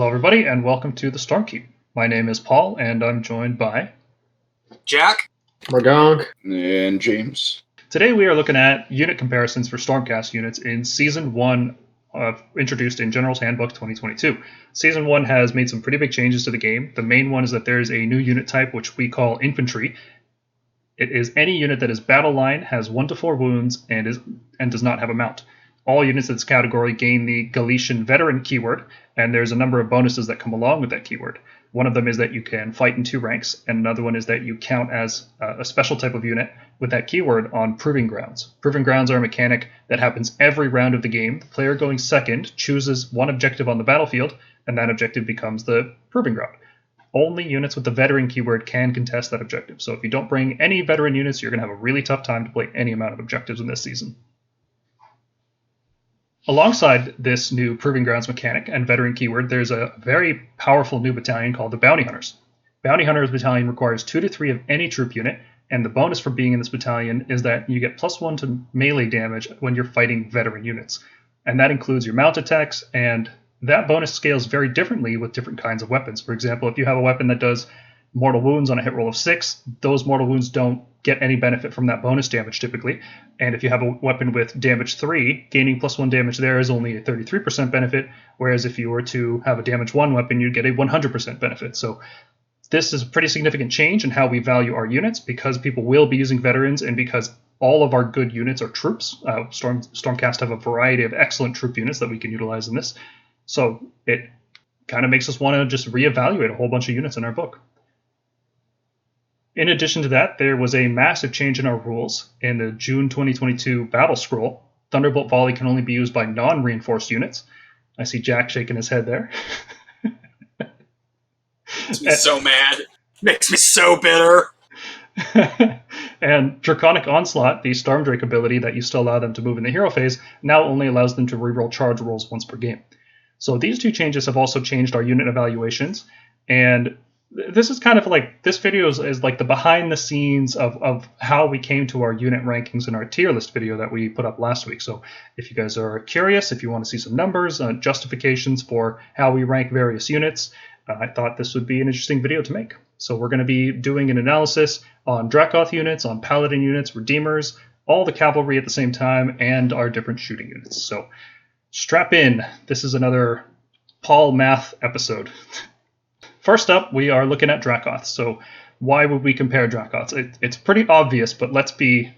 Hello, everybody, and welcome to the Stormkeep. My name is Paul, and I'm joined by Jack, Mardonk, and James. Today we are looking at unit comparisons for Stormcast units in Season 1, introduced in General's Handbook 2022. Season 1 has made some pretty big changes to the game. The main one is that there is a new unit type, which we call Infantry. It is any unit that is battle line, has 1 to 4 wounds, and does not have a mount. All units in this category gain the Galician Veteran keyword, and there's a number of bonuses that come along with that keyword. One of them is that you can fight in 2 ranks, and another one is that you count as a special type of unit with that keyword on Proving Grounds. Proving Grounds are a mechanic that happens every round of the game. The player going second chooses one objective on the battlefield, and that objective becomes the Proving Ground. Only units with the Veteran keyword can contest that objective, so if you don't bring any Veteran units, you're going to have a really tough time to play any amount of objectives in this season. Alongside this new Proving Grounds mechanic and Veteran keyword, there's a very powerful new battalion called the Bounty Hunters. Bounty Hunters battalion requires 2 to 3 of any troop unit, and the bonus for being in this battalion is that you get +1 to melee damage when you're fighting Veteran units. And that includes your mount attacks, and that bonus scales very differently with different kinds of weapons. For example, if you have a weapon that does mortal wounds on a hit roll of 6, those mortal wounds don't get any benefit from that bonus damage typically. And if you have a weapon with damage 3, gaining +1 damage there is only a 33% benefit, whereas if you were to have a damage 1 weapon, you'd get a 100% benefit. So this is a pretty significant change in how we value our units because people will be using veterans and because all of our good units are troops. Stormcast have a variety of excellent troop units that we can utilize in this. So it kind of makes us want to just reevaluate a whole bunch of units in our book. In addition to that, there was a massive change in our rules. In the June 2022 Battle Scroll, Thunderbolt Volley can only be used by non-reinforced units. I see Jack shaking his head there. makes me so mad. Makes me so bitter. And Draconic Onslaught, the Storm Drake ability that used to allow them to move in the hero phase, now only allows them to reroll charge rolls once per game. So these 2 changes have also changed our unit evaluations, and this is kind of like, this video is like the behind the scenes of how we came to our unit rankings in our tier list video that we put up last week. So if you guys are curious, if you want to see some numbers, justifications for how we rank various units, I thought this would be an interesting video to make. So we're going to be doing an analysis on DRACOTH units, on Paladin units, Redeemers, all the Cavalry at the same time, and our different shooting units. So strap in. This is another Paul Math episode. First up, we are looking at DRACOTH. So why would we compare DRACOTHs? It's pretty obvious, but let's be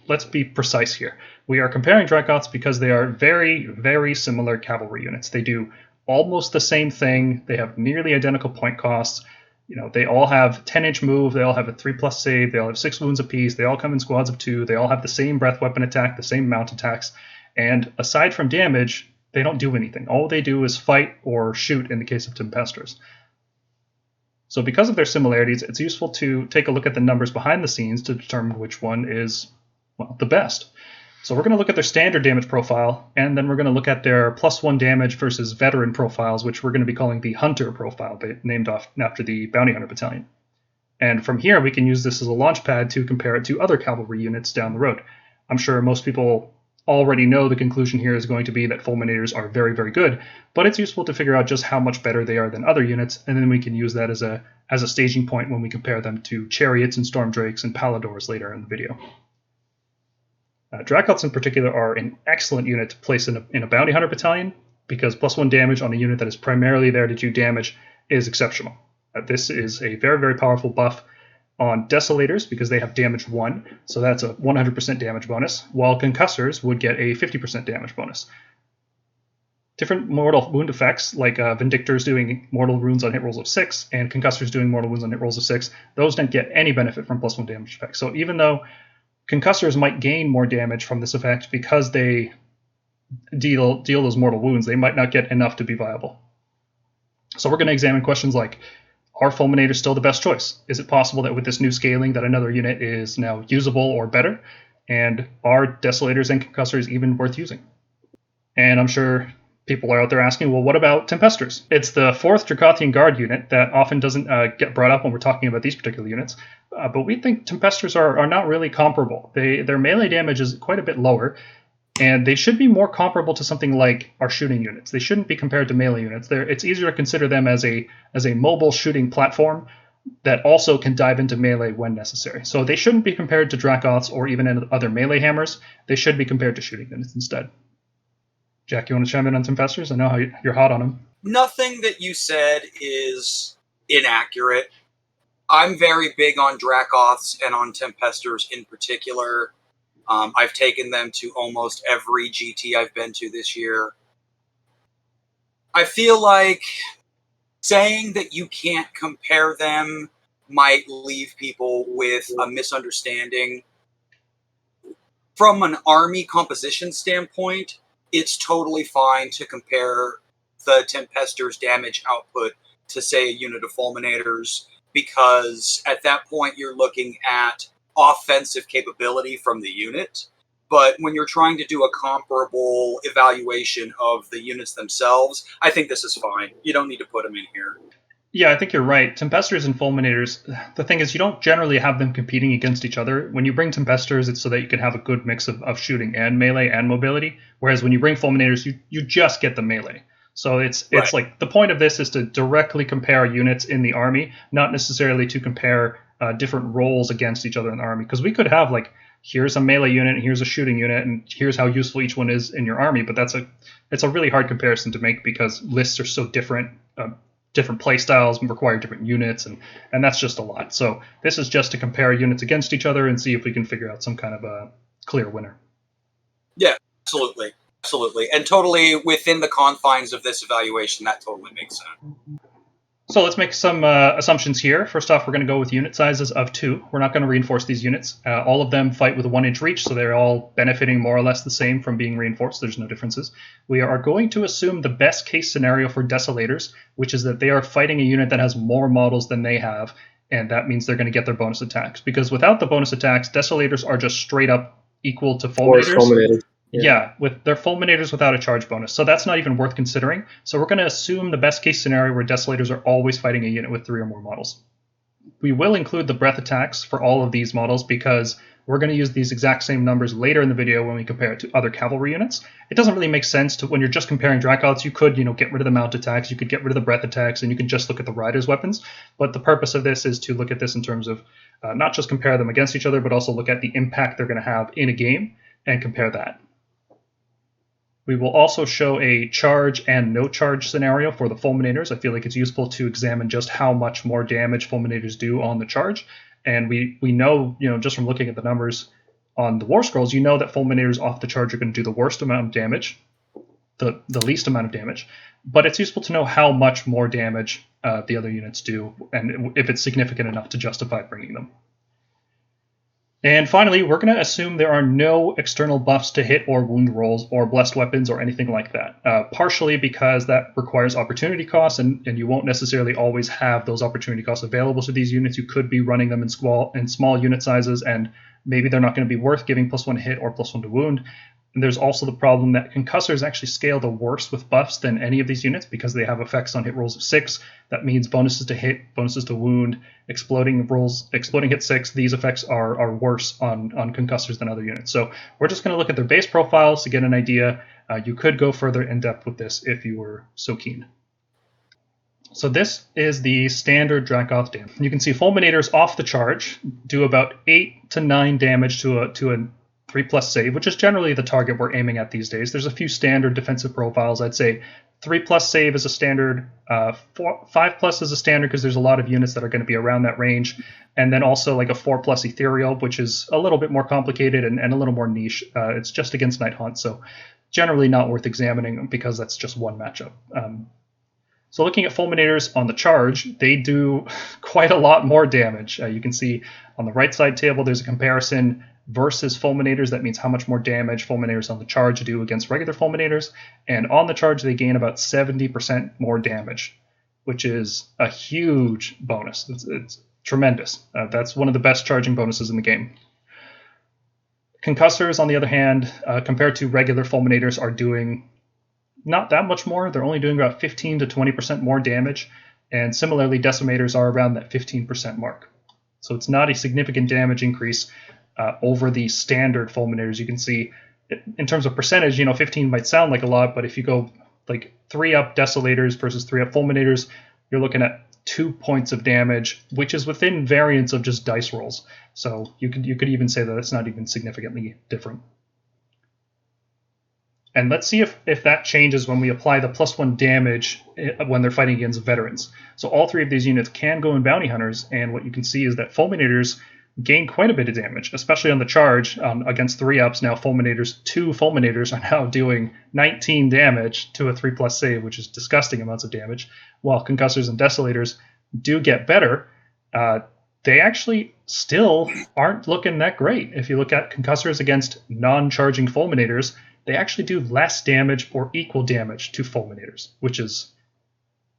precise here. We are comparing DRACOTHs because they are very, very similar cavalry units. They do almost the same thing. They have nearly identical point costs. You know, they all have 10-inch move. They all have a 3+ save. They all have 6 wounds apiece. They all come in squads of 2. They all have the same breath weapon attack, the same mount attacks. And aside from damage, they don't do anything. All they do is fight or shoot in the case of Tempesters. So because of their similarities, it's useful to take a look at the numbers behind the scenes to determine which one is, well, the best. So we're going to look at their standard damage profile, and then we're going to look at their +1 damage versus veteran profiles, which we're going to be calling the Hunter profile, named after the Bounty Hunter Battalion. And from here, we can use this as a launch pad to compare it to other cavalry units down the road. I'm sure most people already know the conclusion here is going to be that Fulminators are very, very good, but it's useful to figure out just how much better they are than other units, and then we can use that as a staging point when we compare them to Chariots and Storm Drakes and Paladors later in the video. DRACOTHs in particular are an excellent unit to place in a Bounty Hunter Battalion, because +1 damage on a unit that is primarily there to do damage is exceptional. This is a very, very powerful buff on Desolators because they have damage 1, so that's a 100% damage bonus, while Concussors would get a 50% damage bonus. Different mortal wound effects, like Vindictors doing mortal wounds on hit rolls of 6, and Concussors doing mortal wounds on hit rolls of 6, those don't get any benefit from +1 damage effects. So even though Concussors might gain more damage from this effect because they deal those mortal wounds, they might not get enough to be viable. So we're going to examine questions like, are Fulminators still the best choice? Is it possible that with this new scaling that another unit is now usable or better? And are Desolators and Concussors even worth using? And I'm sure people are out there asking, well, what about Tempesters? It's the 4th Dracothian Guard unit that often doesn't get brought up when we're talking about these particular units. But we think Tempesters are not really comparable. Their melee damage is quite a bit lower. And they should be more comparable to something like our shooting units. They shouldn't be compared to melee units. It's easier to consider them as a mobile shooting platform that also can dive into melee when necessary. So they shouldn't be compared to DRACOTHs or even other melee hammers. They should be compared to shooting units instead. Jack, you want to chime in on Tempesters? I know how you're hot on them. Nothing that you said is inaccurate. I'm very big on DRACOTHs and on Tempesters in particular. I've taken them to almost every GT I've been to this year. I feel like saying that you can't compare them might leave people with a misunderstanding. From an army composition standpoint, it's totally fine to compare the Tempesters' damage output to, say, a unit of Fulminators, because at that point you're looking at offensive capability from the unit. But when you're trying to do a comparable evaluation of the units themselves, I think this is fine. You don't need to put them in here. Yeah, I think you're right. Tempesters and Fulminators, the thing is you don't generally have them competing against each other. When you bring Tempesters, it's so that you can have a good mix of shooting and melee and mobility, whereas when you bring Fulminators, you just get the melee. So it's like the point of this is to directly compare units in the army, not necessarily to compare different roles against each other in the army. Because we could have like, here's a melee unit and here's a shooting unit and here's how useful each one is in your army. But it's a really hard comparison to make because lists are so different. Different play styles require different units, and that's just a lot. So this is just to compare units against each other and see if we can figure out some kind of a clear winner. Yeah, absolutely. Absolutely. And totally within the confines of this evaluation, that totally makes sense. So let's make some assumptions here. First off, we're going to go with unit sizes of 2. We're not going to reinforce these units. All of them fight with a 1-inch reach, so they're all benefiting more or less the same from being reinforced. There's no differences. We are going to assume the best case scenario for Desolators, which is that they are fighting a unit that has more models than they have, and that means they're going to get their bonus attacks. Because without the bonus attacks, Desolators are just straight up equal to Fulminators. Yeah, with their Fulminators without a charge bonus. So that's not even worth considering. So we're going to assume the best case scenario where Desolators are always fighting a unit with 3 or more models. We will include the breath attacks for all of these models because we're going to use these exact same numbers later in the video when we compare it to other cavalry units. It doesn't really make sense to when you're just comparing DRACOTHs. You could, get rid of the mount attacks, you could get rid of the breath attacks, and you can just look at the riders' weapons. But the purpose of this is to look at this in terms of not just compare them against each other, but also look at the impact they're going to have in a game and compare that. We will also show a charge and no charge scenario for the Fulminators. I feel like it's useful to examine just how much more damage Fulminators do on the charge. And we know, just from looking at the numbers on the War Scrolls, that Fulminators off the charge are going to do the worst amount of damage, the least amount of damage. But it's useful to know how much more damage the other units do, and if it's significant enough to justify bringing them. And finally, we're going to assume there are no external buffs to hit or wound rolls or blessed weapons or anything like that, partially because that requires opportunity costs, and you won't necessarily always have those opportunity costs available to these units. You could be running them in small unit sizes, and maybe they're not going to be worth giving +1 hit or +1 to wound. And there's also the problem that concussors actually scale the worst with buffs than any of these units because they have effects on hit rolls of 6. That means bonuses to hit, bonuses to wound, exploding hit 6. These effects are worse on concussors than other units. So we're just going to look at their base profiles to get an idea. You could go further in depth with this if you were so keen. So this is the standard DRACOTH damage. You can see Fulminators off the charge do about 8 to 9 damage to a 3+ save, which is generally the target we're aiming at these days. There's a few standard defensive profiles. I'd say 3+ save is a standard, 5+ is a standard because there's a lot of units that are going to be around that range, and then also like a 4+ ethereal, which is a little bit more complicated and a little more niche. It's just against Night Hunt, so generally not worth examining because that's just one matchup. So looking at Fulminators on the charge, they do quite a lot more damage. You can see on the right side table there's a comparison versus Fulminators. That means how much more damage Fulminators on the charge do against regular Fulminators. And on the charge, they gain about 70% more damage, which is a huge bonus. It's tremendous. That's one of the best charging bonuses in the game. Concussors, on the other hand, compared to regular Fulminators, are doing not that much more. They're only doing about 15 to 20% more damage. And similarly, Decimators are around that 15% mark. So it's not a significant damage increase over the standard Fulminators. You can see in terms of percentage, 15 might sound like a lot, but if you go like 3-up Desolators versus 3-up Fulminators, you're looking at 2 points of damage, which is within variance of just dice rolls. So you could even say that it's not even significantly different. And let's see if that changes when we apply the +1 damage when they're fighting against veterans. So all 3 of these units can go in Bounty Hunters, and what you can see is that Fulminators gain quite a bit of damage, especially on the charge against 3-ups. Now 2 Fulminators are now doing 19 damage to a 3+ save, which is disgusting amounts of damage, while Concussors and Desolators do get better. They actually still aren't looking that great. If you look at Concussors against non-charging Fulminators, they actually do less damage or equal damage to Fulminators, which is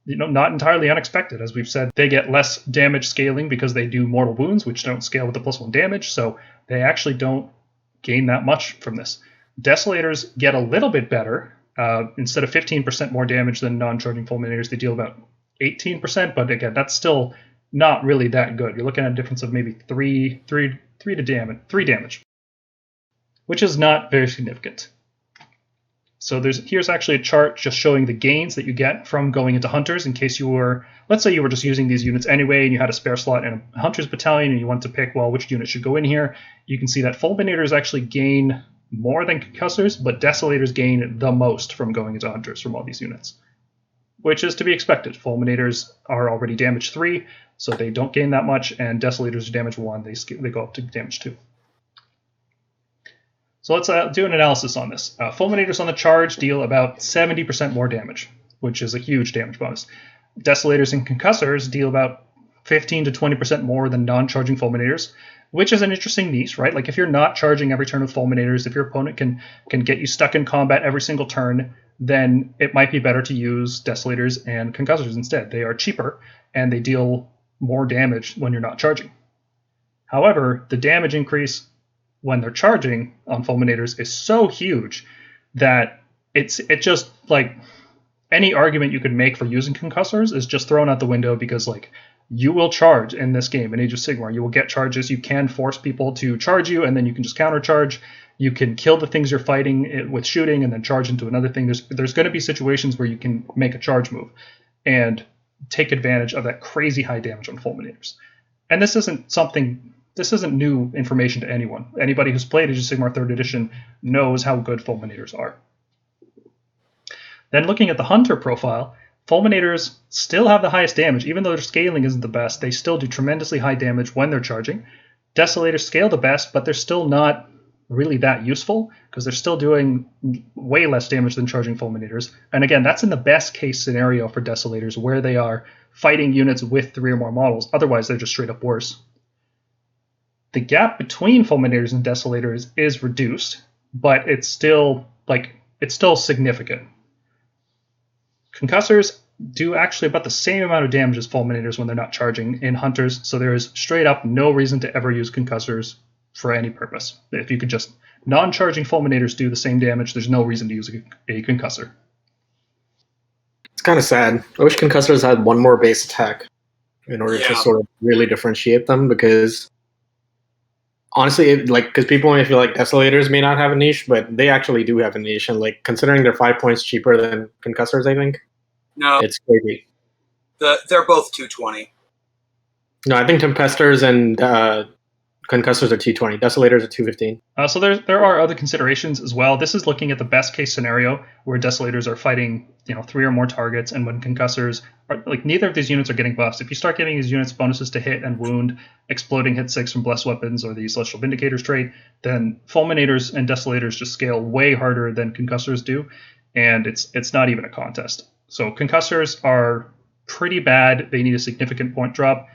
not entirely unexpected. As we've said, they get less damage scaling because they do mortal wounds, which don't scale with the +1 damage, so they actually don't gain that much from this. Desolators get a little bit better. Instead of 15% more damage than non-charging Fulminators, they deal about 18%, but again, that's still not really that good. You're looking at a difference of maybe 3 damage, which is not very significant. So here's actually a chart just showing the gains that you get from going into Hunters in case you were, let's say you were just using these units anyway and you had a spare slot in a Hunters battalion and you wanted to pick, well, which unit should go in here. You can see that Fulminators actually gain more than Concussors, but Desolators gain the most from going into Hunters from all these units, which is to be expected. Fulminators are already damage 3, so they don't gain that much, and Desolators are damage 1, they go up to damage 2. So let's do an analysis on this. Fulminators on the charge deal about 70% more damage, which is a huge damage bonus. Desolators and Concussors deal about 15 to 20% more than non-charging Fulminators, which is an interesting niche, right? Like if you're not charging every turn with Fulminators, if your opponent can get you stuck in combat every single turn, then it might be better to use Desolators and Concussors instead. They are cheaper, and they deal more damage when you're not charging. However, the damage increase when they're charging on Fulminators is so huge that it just, like, any argument you could make for using Concussors is just thrown out the window, because like you will charge in this game in Age of Sigmar. You will get charges. You can force people to charge you, and then you can just countercharge. You can kill the things you're fighting with shooting and then charge into another thing. There's going to be situations where you can make a charge move and take advantage of that crazy high damage on Fulminators. And this isn't new information to anyone. Anybody who's played Age of Sigmar 3rd Edition knows how good Fulminators are. Then looking at the Hunter profile, Fulminators still have the highest damage. Even though their scaling isn't the best, they still do tremendously high damage when they're charging. Desolators scale the best, but they're still not really that useful, because they're still doing way less damage than charging Fulminators. And again, that's in the best case scenario for Desolators, where they are fighting units with 3 or more models. Otherwise, they're just straight up worse. The gap between Fulminators and Desolators is reduced, but it's still significant. Concussors do actually about the same amount of damage as Fulminators when they're not charging in Hunters, so there is straight up no reason to ever use Concussors for any purpose. If you could just non-charging Fulminators do the same damage, there's no reason to use a Concussor. It's kind of sad. I wish Concussors had one more base attack in order to sort of really differentiate them, because honestly, because people may feel like Desolators may not have a niche, but they actually do have a niche, and like considering they're 5 points cheaper than Concussors, I think. No, it's crazy. They're both 220. No, I think Tempesters and Concussors are 220. Desolators are 215. So there are other considerations as well. This is looking at the best case scenario where Desolators are fighting 3 or more targets, and when Concussors are, like, neither of these units are getting buffs. If you start giving these units bonuses to hit and wound, exploding hit 6 from blessed weapons or the Celestial Vindicators trait, then Fulminators and Desolators just scale way harder than Concussors do, and it's not even a contest. So Concussors are pretty bad. They need a significant point drop.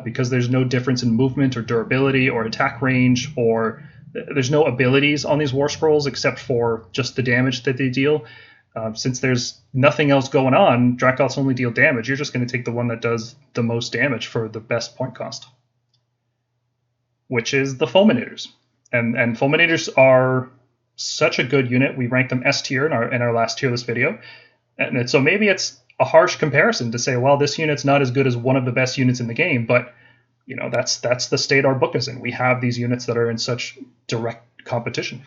Because there's no difference in movement or durability or attack range, or there's no abilities on these War Scrolls except for just the damage that they deal. Since there's nothing else going on, DRACOTHs only deal damage. You're just going to take the one that does the most damage for the best point cost, which is the Fulminators. And Fulminators are such a good unit. We ranked them S tier in our last tier list video. And so maybe it's a harsh comparison to say, well, this unit's not as good as one of the best units in the game, but that's the state our book is in. We have these units that are in such direct competition.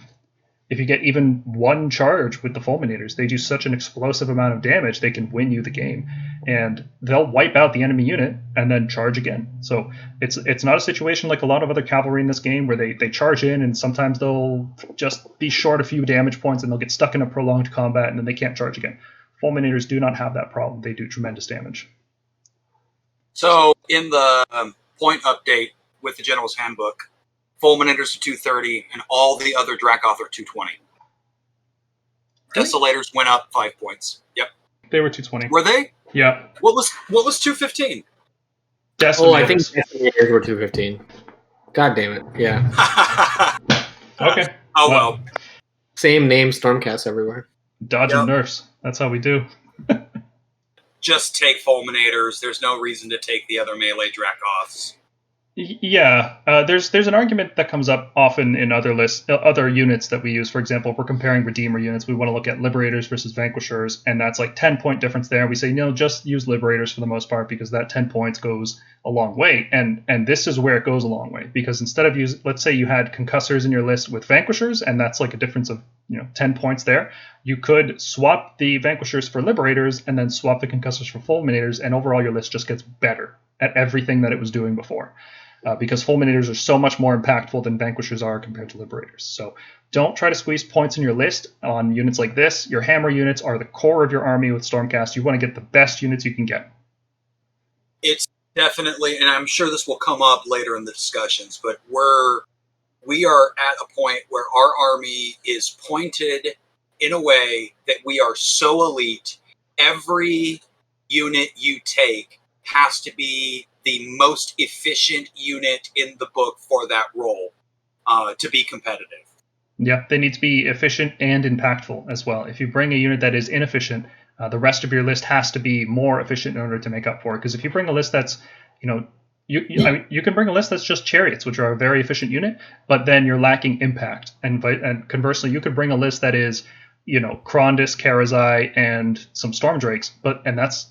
if you get even one charge with the Fulminators, they do such an explosive amount of damage, they can win you the game. And they'll wipe out the enemy unit and then charge again. So it's not a situation like a lot of other cavalry in this game where they charge in and sometimes they'll just be short a few damage points and they'll get stuck in a prolonged combat and then they can't charge again. Fulminators do not have that problem. They do tremendous damage. So in the point update with the General's Handbook, Fulminators are 230, and all the other DRACOTH are 220. Desolators went up 5 points. Yep. They were 220. Were they? Yeah. What was 215? Decimators. Oh, I think Decimators were 215. God damn it. Yeah. Okay. Oh, well. Same name, Stormcast everywhere. Dodging nerfs. That's how we do. Just take Fulminators. There's no reason to take the other melee DRACOTHs. Yeah, there's an argument that comes up often in other lists, other units that we use. For example, if we're comparing Redeemer units, we want to look at Liberators versus Vanquishers, and that's like 10-point difference there. We say, just use Liberators for the most part because that 10 points goes a long way, and this is where it goes a long way because instead of let's say you had Concussors in your list with Vanquishers, and that's like a difference of 10 points there. You could swap the Vanquishers for Liberators and then swap the Concussors for Fulminators, and overall your list just gets better at everything that it was doing before. Because Fulminators are so much more impactful than Vanquishers are compared to Liberators. So don't try to squeeze points in your list on units like this. Your hammer units are the core of your army with Stormcast. You want to get the best units you can get. It's definitely, and I'm sure this will come up later in the discussions, but we are at a point where our army is pointed in a way that we are so elite. Every unit you take has to be the most efficient unit in the book for that role to be competitive. Yeah, they need to be efficient and impactful as well. If you bring a unit that is inefficient, the rest of your list has to be more efficient in order to make up for it. Because if you bring a list that's, you can bring a list that's just chariots, which are a very efficient unit, but then you're lacking impact. And conversely, you could bring a list that is, Krondys, Karazai, and some Storm Drakes, and that's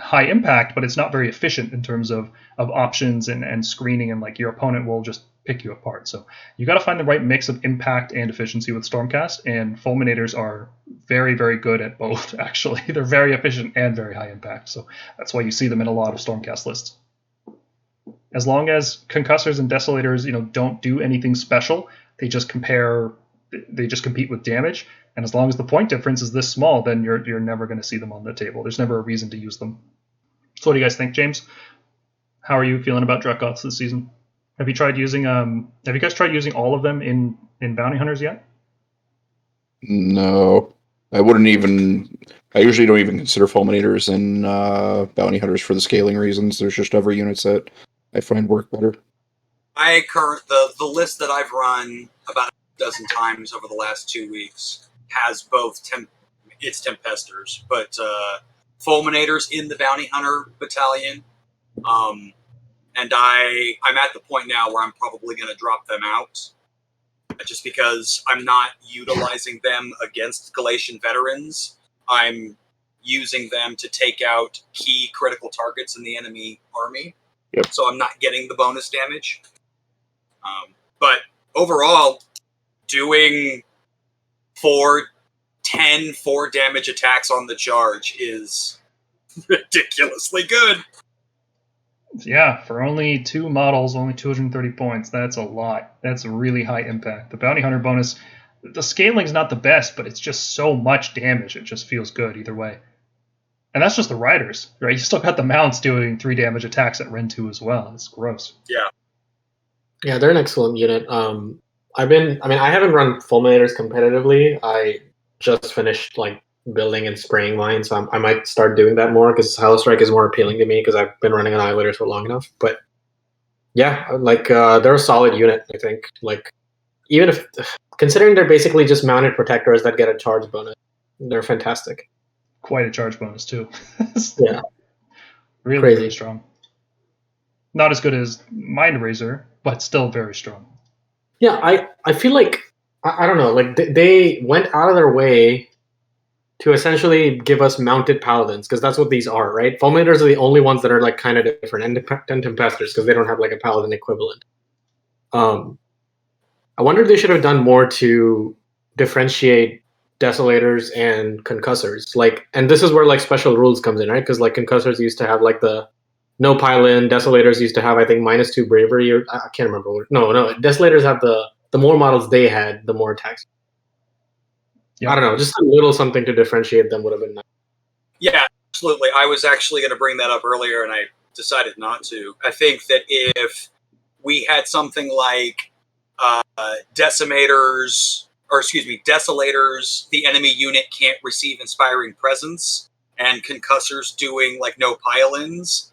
high impact, but it's not very efficient in terms of options and screening, and like your opponent will just pick you apart. So you got to find the right mix of impact and efficiency with Stormcast, and Fulminators are very, very good at both. Actually, they're very efficient and very high impact, so that's why you see them in a lot of Stormcast lists. As long as Concussors and Desolators, don't do anything special, they just compete with damage. And as long as the point difference is this small, then you're never going to see them on the table. There's never a reason to use them. So what do you guys think, James? How are you feeling about DRACOTH this season? Have you guys tried using all of them in Bounty Hunters yet? No. I usually don't even consider Fulminators and Bounty Hunters for the scaling reasons. There's just other units that I find work better. The list that I've run about a dozen times over the last 2 weeks has both Tempesters, but Fulminators in the Bounty Hunter battalion. And I'm at the point now where I'm probably going to drop them out just because I'm not utilizing them against Galatian veterans. I'm using them to take out key critical targets in the enemy army. Yep. So I'm not getting the bonus damage. But overall, doing 4 damage attacks on the charge is ridiculously good. Yeah, for only 2 models, only 230 points. That's a lot. That's a really high impact. The Bounty Hunter bonus, the scaling's not the best, but it's just so much damage. It just feels good either way. And that's just the riders, right? You still got the mounts doing 3 damage attacks at Ren 2 as well. It's gross. Yeah. Yeah, they're an excellent unit. I haven't run Fulminators competitively. I just finished building and spraying mine, so I might start doing that more because Hellstrike is more appealing to me because I've been running Annihilators for long enough. But yeah, they're a solid unit, I think. Even if considering they're basically just mounted protectors that get a charge bonus, they're fantastic. Quite a charge bonus too. Yeah, really, crazy. really strong. Not as good as Mind Razor, but still very strong. Yeah, I feel like I don't know. They went out of their way to essentially give us mounted paladins, because that's what these are, right? Fulminators are the only ones that are kind of different, and Tempesters, because they don't have a paladin equivalent. I wonder if they should have done more to differentiate desolators and concussors. Like, and this is where like special rules comes in, right? Because like concussors used to have like the no pile-in. Desolators used to have, I think, -2 bravery, or I can't remember. No. Desolators have the more models they had, the more attacks. Yep. I don't know, just a little something to differentiate them would have been nice. Yeah, absolutely. I was actually going to bring that up earlier, and I decided not to. I think that if we had something like desolators, the enemy unit can't receive inspiring presence, and concussors doing like no pile-ins,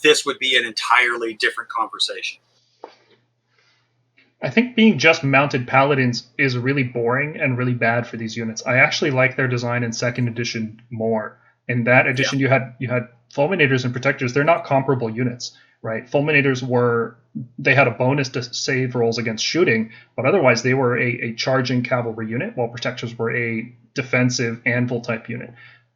this would be an entirely different conversation. I think being just mounted paladins is really boring and really bad for these units. I actually like their design in second edition more. In that edition, you had fulminators and protectors. They're not comparable units, right? Fulminators they had a bonus to save rolls against shooting, but otherwise they were a charging cavalry unit, while protectors were a defensive anvil type unit.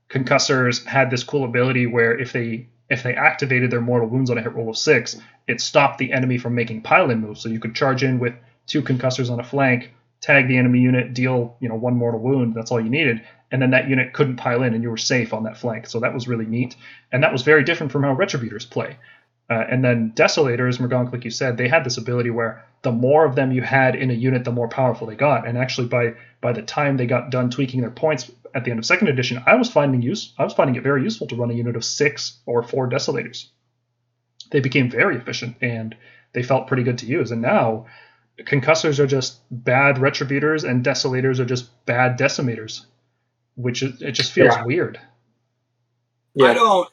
Concussors had this cool ability where if they activated their mortal wounds on a hit roll of 6, it stopped the enemy from making pile-in moves. So you could charge in with 2 concussors on a flank, tag the enemy unit, deal 1 mortal wound. That's all you needed, and then that unit couldn't pile in, and you were safe on that flank. So that was really neat, and that was very different from how Retributors play. And then Desolators, Mergonk, like you said, they had this ability where the more of them you had in a unit, the more powerful they got. And actually, by the time they got done tweaking their points at the end of second edition, I was finding it very useful to run a unit of 6 or 4 Desolators. They became very efficient, and they felt pretty good to use. And now, Concussors are just bad Retributors, and Desolators are just bad Decimators, which it just feels weird. Yeah. I don't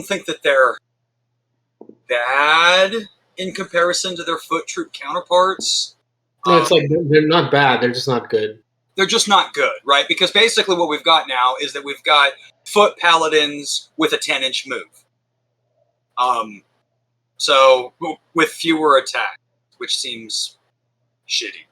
think that they're bad in comparison to their foot troop counterparts. No, it's like they're not bad. They're just not good. They're just not good, right? Because basically what we've got now is that we've got foot paladins with a 10-inch move. So with fewer attacks, which seems shitty.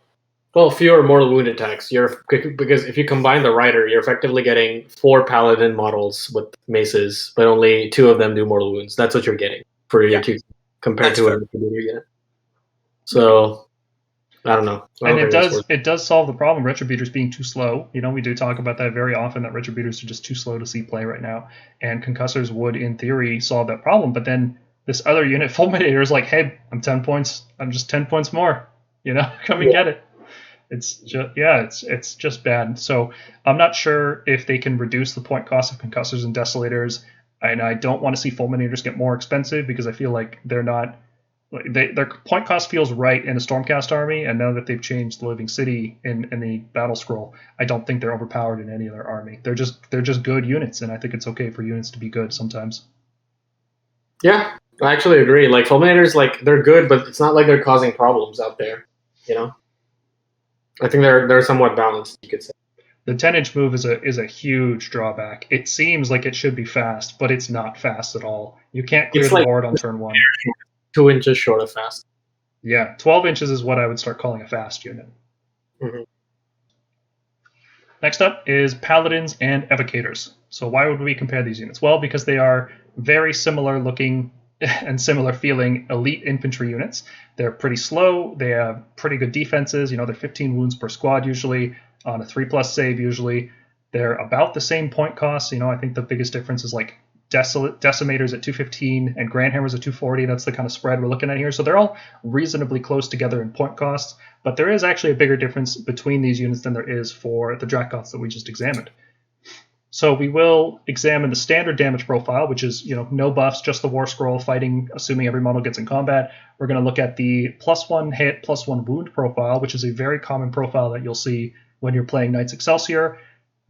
Well, fewer mortal wound attacks. Because if you combine the rider, you're effectively getting 4 paladin models with maces, but only 2 of them do mortal wounds. That's what you're getting for your 2 compared to a Retributor unit. So I don't know. And it does solve the problem. Retributors being too slow. We do talk about that very often, that Retributors are just too slow to see play right now. And Concussors would, in theory, solve that problem. But then this other unit, Fulminator, is like, hey, I'm 10 points. I'm just 10 points more. Come and get it. It's just bad. So I'm not sure if they can reduce the point cost of Concussors and Desolators. And I don't want to see Fulminators get more expensive, because I feel like they're not. Their point cost feels right in a Stormcast army, and now that they've changed the Living City in the battle scroll, I don't think they're overpowered in any other army. They're just good units, and I think it's okay for units to be good sometimes. Yeah, I actually agree. Like Fulminators, like they're good, but it's not like they're causing problems out there. I think they're somewhat balanced, you could say. The 10-inch move is a huge drawback. It seems like it should be fast, but it's not fast at all. You can't clear the board on turn 1. 2 inches short of fast. Yeah, 12 inches is what I would start calling a fast unit. Mm-hmm. Next up is Paladins and Evocators. So why would we compare these units? Well, because they are very similar looking and similar feeling elite infantry units. They're pretty slow. They have pretty good defenses. They're 15 wounds per squad usually, on a 3+ save usually. They're about the same point cost. I think the biggest difference is like Decimators at 215 and Grandhammers at 240. That's the kind of spread we're looking at here. So they're all reasonably close together in point costs, but there is actually a bigger difference between these units than there is for the DRACOTHs that we just examined. So we will examine the standard damage profile, which is no buffs, just the War Scroll fighting, assuming every model gets in combat. We're going to look at the +1 hit, +1 wound profile, which is a very common profile that you'll see when you're playing Knights Excelsior.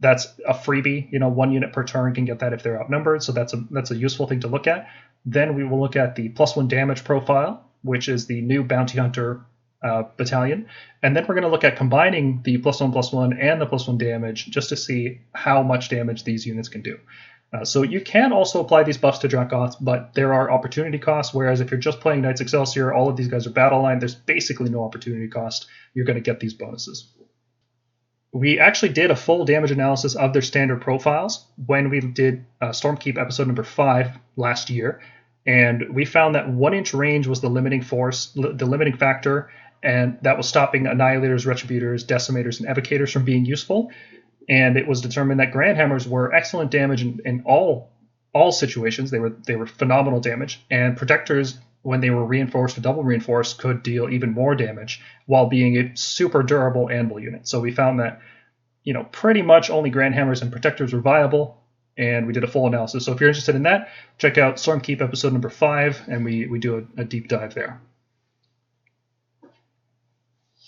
That's a freebie. 1 unit per turn can get that if they're outnumbered, so that's a useful thing to look at. Then we will look at the +1 damage profile, which is the new Bounty Hunter battalion. And then we're going to look at combining the +1/+1 and the +1 damage just to see how much damage these units can do. So you can also apply these buffs to DRACOTH, but there are opportunity costs, whereas if you're just playing Knights Excelsior, all of these guys are battle line, there's basically no opportunity cost. You're going to get these bonuses. We actually did a full damage analysis of their standard profiles when we did Stormkeep episode number 5 last year, and we found that 1-inch range was the limiting factor, and that was stopping Annihilators, Retributors, Decimators, and Evocators from being useful. And it was determined that Grand Hammers were excellent damage in all situations. They were phenomenal damage, and Protectors, when they were reinforced or double reinforced, could deal even more damage while being a super durable anvil unit. So we found that, pretty much only Grand Hammers and Protectors were viable, and we did a full analysis. So if you're interested in that, check out Stormkeep episode number 5, and we do a deep dive there.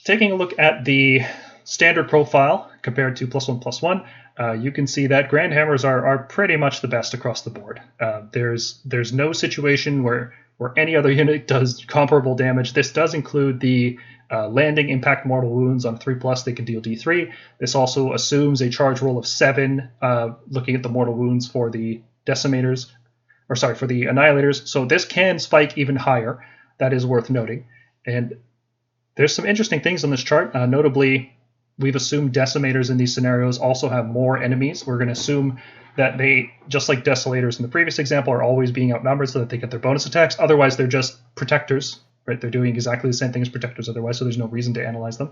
Taking a look at the standard profile compared to +1/+1, you can see that Grand Hammers are pretty much the best across the board. There's no situation where any other unit does comparable damage. This does include the landing impact mortal wounds on 3+, they can deal D3. This also assumes a charge roll of 7, looking at the mortal wounds for the Decimators, for the Annihilators. So this can spike even higher. That is worth noting. And there's some interesting things on this chart. Notably, we've assumed Decimators in these scenarios also have more enemies. We're going to assume that they, just like Desolators in the previous example, are always being outnumbered so that they get their bonus attacks. Otherwise, they're just Protectors, right? They're doing exactly the same thing as Protectors otherwise, so there's no reason to analyze them.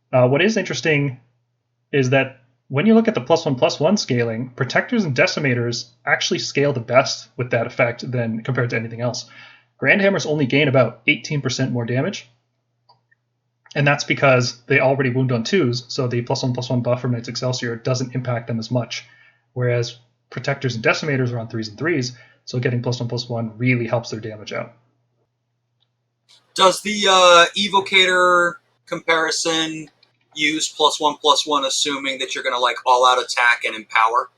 What is interesting is that when you look at the +1/+1 scaling, Protectors and Decimators actually scale the best with that effect than compared to anything else. Grand Hammers only gain about 18% more damage, and that's because they already wound on 2s, so the +1/+1 buff from Knights Excelsior doesn't impact them as much, whereas Protectors and Decimators are on 3s and 3s, so getting +1/+1 really helps their damage out. Does the Evocator comparison use +1/+1 assuming that you're going to all-out attack and empower?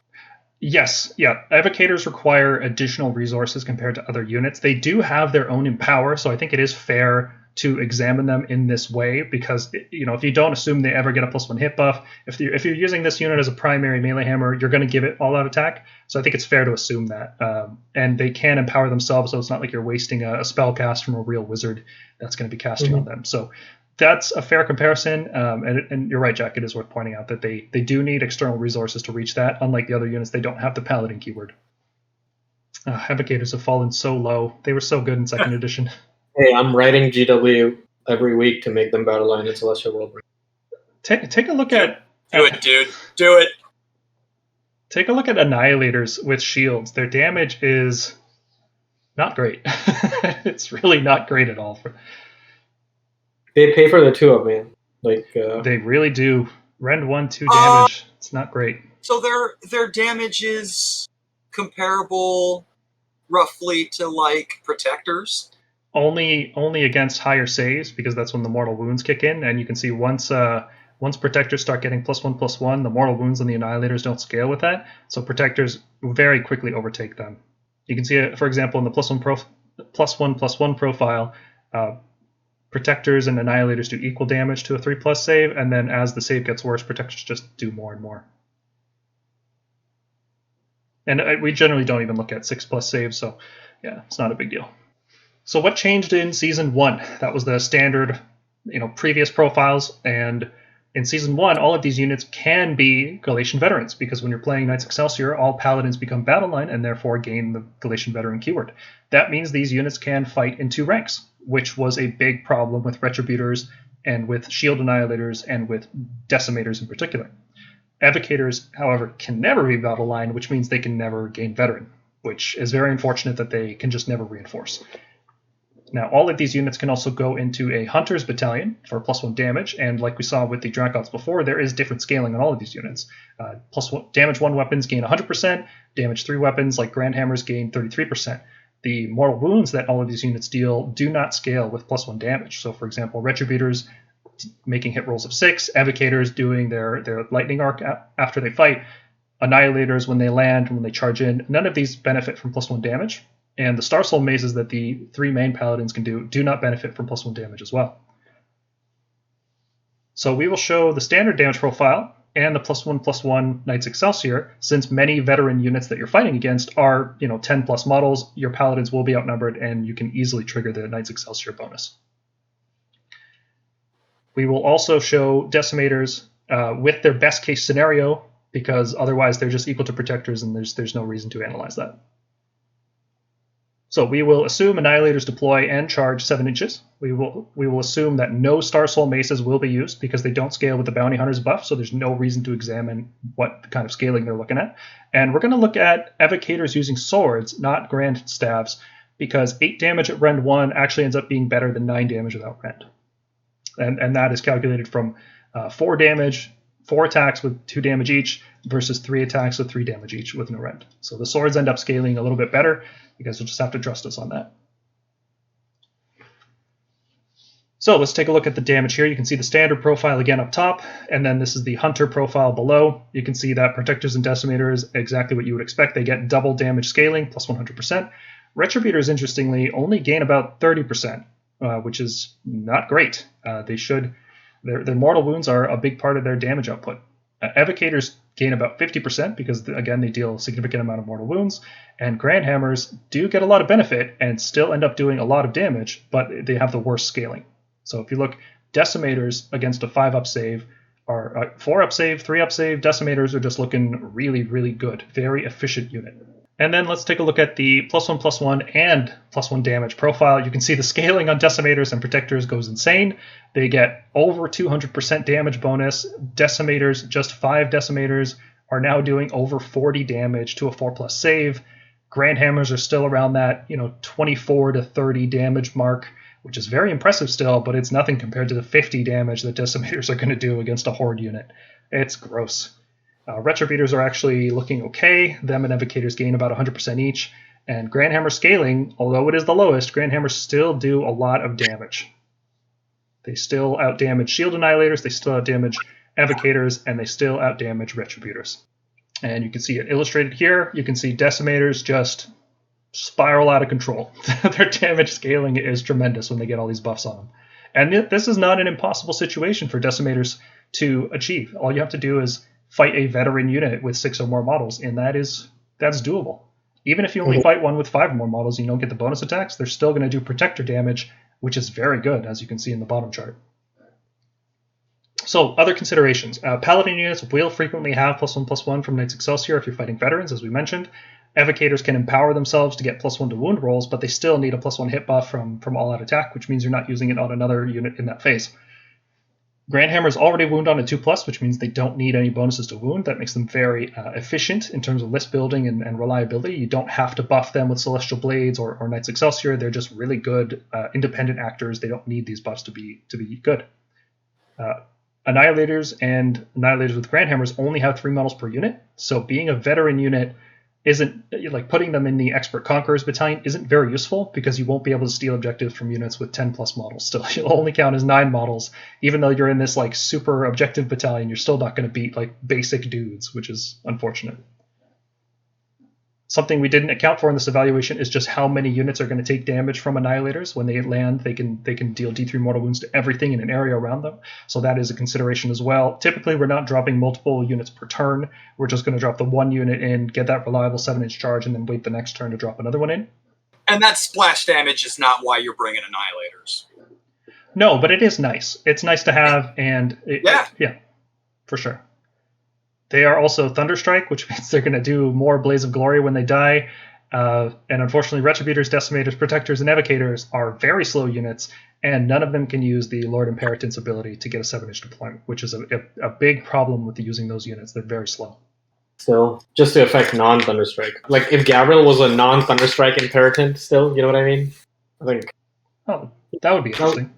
Yes, yeah. Evocators require additional resources compared to other units. They do have their own empower, so I think it is fair to examine them in this way, because if you don't assume they ever get a +1 hit buff, if you're using this unit as a primary melee hammer, you're going to give it all-out attack. So I think it's fair to assume that. And they can empower themselves, so it's not like you're wasting a spell cast from a real wizard that's going to be casting on them. So that's a fair comparison. And you're right, Jack. It is worth pointing out that they do need external resources to reach that. Unlike the other units, they don't have the Paladin keyword. Evocators have fallen so low. They were so good in 2nd edition. Hey, I'm writing GW every week to make them battle line in Celestial World. Take a look at... Do it, dude. Do it. Take a look at Annihilators with shields. Their damage is not great. It's really not great at all. They pay for the 2 of me. They really do. Rend 1, 2 damage. It's not great. So their damage is comparable roughly to Protectors? Only against higher saves, because that's when the mortal wounds kick in, and you can see once Protectors start getting +1/+1, the mortal wounds on the Annihilators don't scale with that, so Protectors very quickly overtake them. You can see it, for example, in the +1/+1 profile, Protectors and Annihilators do equal damage to a 3+ save, and then as the save gets worse, Protectors just do more and more. And we generally don't even look at 6+ saves, so yeah, it's not a big deal. So what changed in Season 1? That was the standard, previous profiles, and in Season 1, all of these units can be Galatian Veterans, because when you're playing Knights Excelsior, all Paladins become battle line and therefore gain the Galatian Veteran keyword. That means these units can fight in 2 ranks, which was a big problem with Retributors and with Shield Annihilators and with Decimators in particular. Evocators, however, can never be battle line, which means they can never gain Veteran, which is very unfortunate that they can just never reinforce. Now, all of these units can also go into a Hunter's Battalion for +1 damage, and like we saw with the DRACOTHs before, there is different scaling on all of these units. Damage 1 weapons gain 100%, damage 3 weapons like Grand Hammers gain 33%. The mortal wounds that all of these units deal do not scale with +1 damage. So, for example, Retributors making hit rolls of 6, Evocators doing their lightning arc after they fight, Annihilators when they land and when they charge in, none of these benefit from +1 damage. And the Star Soul mazes that the 3 main Paladins can do not benefit from +1 damage as well. So we will show the standard damage profile and the +1/+1 Knights Excelsior, since many veteran units that you're fighting against are 10+ models, your Paladins will be outnumbered, and you can easily trigger the Knights Excelsior bonus. We will also show Decimators with their best case scenario, because otherwise they're just equal to Protectors, and there's no reason to analyze that. So we will assume Annihilators deploy and charge 7 inches. We will assume that no Star Soul Maces will be used because they don't scale with the Bounty Hunter's buff, so there's no reason to examine what kind of scaling they're looking at. And we're going to look at Evocators using swords, not Grand Staves, because 8 damage at Rend 1 actually ends up being better than 9 damage without Rend. And that is calculated from 4 damage, 4 attacks with 2 damage each, versus 3 attacks with 3 damage each with no Rend. So the swords end up scaling a little bit better. You guys will just have to trust us on that. So let's take a look at the damage here. You can see the standard profile again up top, and then this is the hunter profile below. You can see that Protectors and Decimators, exactly what you would expect. They get double damage scaling, plus 100%. Retributors, interestingly, only gain about 30%, which is not great. Their mortal wounds are a big part of their damage output. Evocators gain about 50% because, again, they deal a significant amount of mortal wounds, and Grand Hammers do get a lot of benefit and still end up doing a lot of damage, but they have the worst scaling. So if you look, Decimators against a 5-up save are 4-up save, 3-up save. Decimators are just looking really, really good. Very efficient unit. And then let's take a look at the +1/+1 and +1 damage profile. You can see the scaling on Decimators and Protectors goes insane. They get over 200% damage bonus. Decimators, just 5 Decimators, are now doing over 40 damage to a 4+ save. Grand Hammers are still around that 24 to 30 damage mark, which is very impressive still, but it's nothing compared to the 50 damage that Decimators are going to do against a Horde unit. It's gross. Retributors are actually looking okay. Them and Evocators gain about 100% each. And Grand Hammer scaling, although it is the lowest, Grand Hammers still do a lot of damage. They still outdamage Shield Annihilators, they still outdamage Evocators, and they still outdamage Retributors. And you can see it illustrated here. You can see Decimators just spiral out of control. Their damage scaling is tremendous when they get all these buffs on them. And this is not an impossible situation for Decimators to achieve. All you have to do is fight a veteran unit with 6 or more models, and that's doable. Even if you only fight one with 5 or more models and you don't get the bonus attacks, they're still going to do protector damage, which is very good, as you can see in the bottom chart. So, other considerations. Paladin units will frequently have +1/+1 from Knights Excelsior if you're fighting veterans, as we mentioned. Evocators can empower themselves to get +1 to wound rolls, but they still need a +1 hit buff from all-out attack, which means you're not using it on another unit in that phase. Grand Hammers already wound on a 2+, which means they don't need any bonuses to wound. That makes them very efficient in terms of list building and reliability. You don't have to buff them with Celestial Blades or Knights Excelsior. They're just really good independent actors. They don't need these buffs to be good. Annihilators and Annihilators with Grand Hammers only have 3 models per unit, so being a veteran unit isn't, like, putting them in the Expert Conquerors battalion isn't very useful because you won't be able to steal objectives from units with 10+ models. Still, you'll only count as 9 models. Even though you're in this like super objective battalion, you're still not going to beat like basic dudes, which is unfortunate. Something we didn't account for in this evaluation is just how many units are going to take damage from Annihilators. When they land, they can deal D3 mortal wounds to everything in an area around them. So that is a consideration as well. Typically, we're not dropping multiple units per turn. We're just going to drop the 1 unit in, get that reliable 7-inch charge, and then wait the next turn to drop another one in. And that splash damage is not why you're bringing Annihilators. No, but it is nice. It's nice to have, and yeah, for sure. They are also Thunderstrike, which means they're going to do more Blaze of Glory when they die. And unfortunately, Retributors, Decimators, Protectors, and Evocators are very slow units, and none of them can use the Lord Imperitance ability to get a 7-inch deployment, which is a big problem with using those units. They're very slow. Still, just to affect non-Thunderstrike. Like, if Gabriel was a non-Thunderstrike Imperatant still, you know what I mean? I think... Oh, that would be interesting.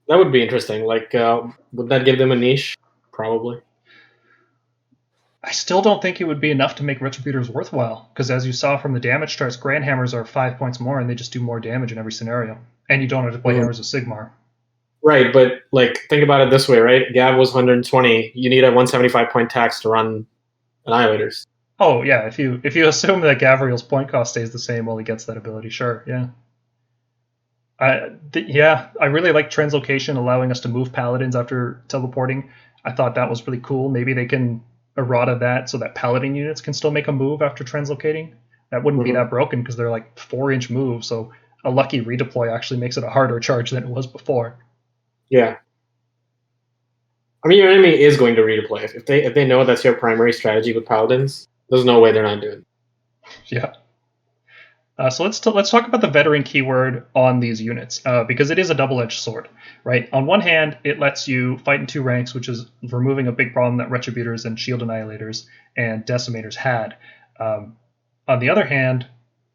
That would be interesting. Like, would that give them a niche? Probably. I still don't think it would be enough to make Retributors worthwhile, because as you saw from the damage charts, Grand Hammers are 5 points more, and they just do more damage in every scenario. And you don't have to play Hammers of Sigmar. Right, but like, think about it this way, right? Gav was 120. You need a 175-point tax to run Annihilators. Oh, yeah, if you assume that Gavriel's point cost stays the same while he gets that ability, sure, yeah. I really like Translocation, allowing us to move Paladins after teleporting. I thought that was really cool. Maybe they can errata that so that Paladin units can still make a move after translocating. That wouldn't be that broken because they're like 4-inch moves, so a lucky redeploy actually makes it a harder charge than it was before. Yeah. I mean, your enemy is going to redeploy. If they know that's your primary strategy with Paladins, there's no way they're not doing it. Yeah. So let's talk about the veteran keyword on these units, because it is a double-edged sword, right? On one hand, it lets you fight in 2 ranks, which is removing a big problem that Retributors and Shield Annihilators and Decimators had. On the other hand,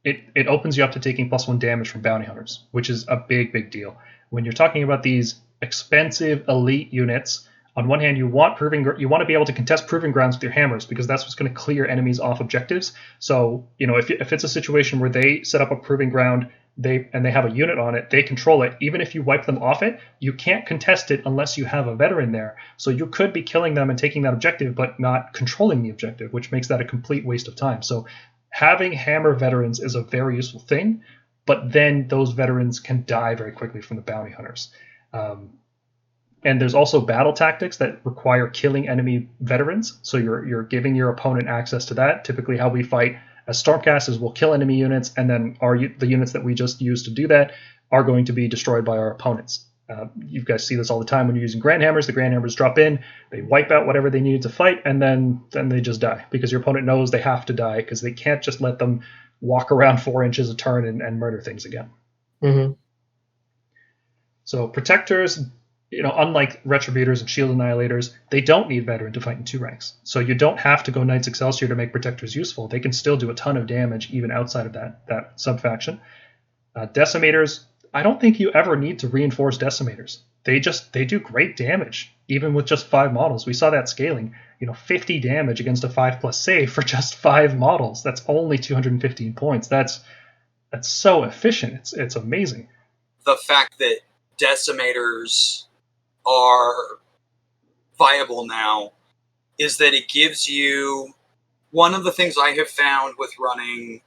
it opens you up to taking +1 damage from Bounty Hunters, which is a big deal. When you're talking about these expensive elite units, on one hand, you want to be able to contest proving grounds with your hammers, because that's what's going to clear enemies off objectives. So, if it's a situation where they set up a proving ground, they have a unit on it, they control it. Even if you wipe them off it, you can't contest it unless you have a veteran there. So you could be killing them and taking that objective, but not controlling the objective, which makes that a complete waste of time. So having hammer veterans is a very useful thing, but then those veterans can die very quickly from the bounty hunters. And there's also battle tactics that require killing enemy veterans. So you're giving your opponent access to that. Typically how we fight as Stormcast is we'll kill enemy units, and then the units that we just used to do that are going to be destroyed by our opponents. You guys see this all the time when you're using Grand Hammers. The Grand Hammers drop in, they wipe out whatever they needed to fight, and then they just die, because your opponent knows they have to die, because they can't just let them walk around 4 inches a turn and murder things again. Mm-hmm. So Protectors, unlike Retributors and Shield Annihilators, they don't need Veteran to fight in 2 ranks. So you don't have to go Knights Excelsior to make Protectors useful. They can still do a ton of damage even outside of that sub-faction. Decimators, I don't think you ever need to reinforce Decimators. They do great damage, even with just 5 models. We saw that scaling, 50 damage against a 5+ save for just 5 models. That's only 215 points. That's so efficient. It's amazing. The fact that Decimators are viable now is that it gives you one of the things I have found with running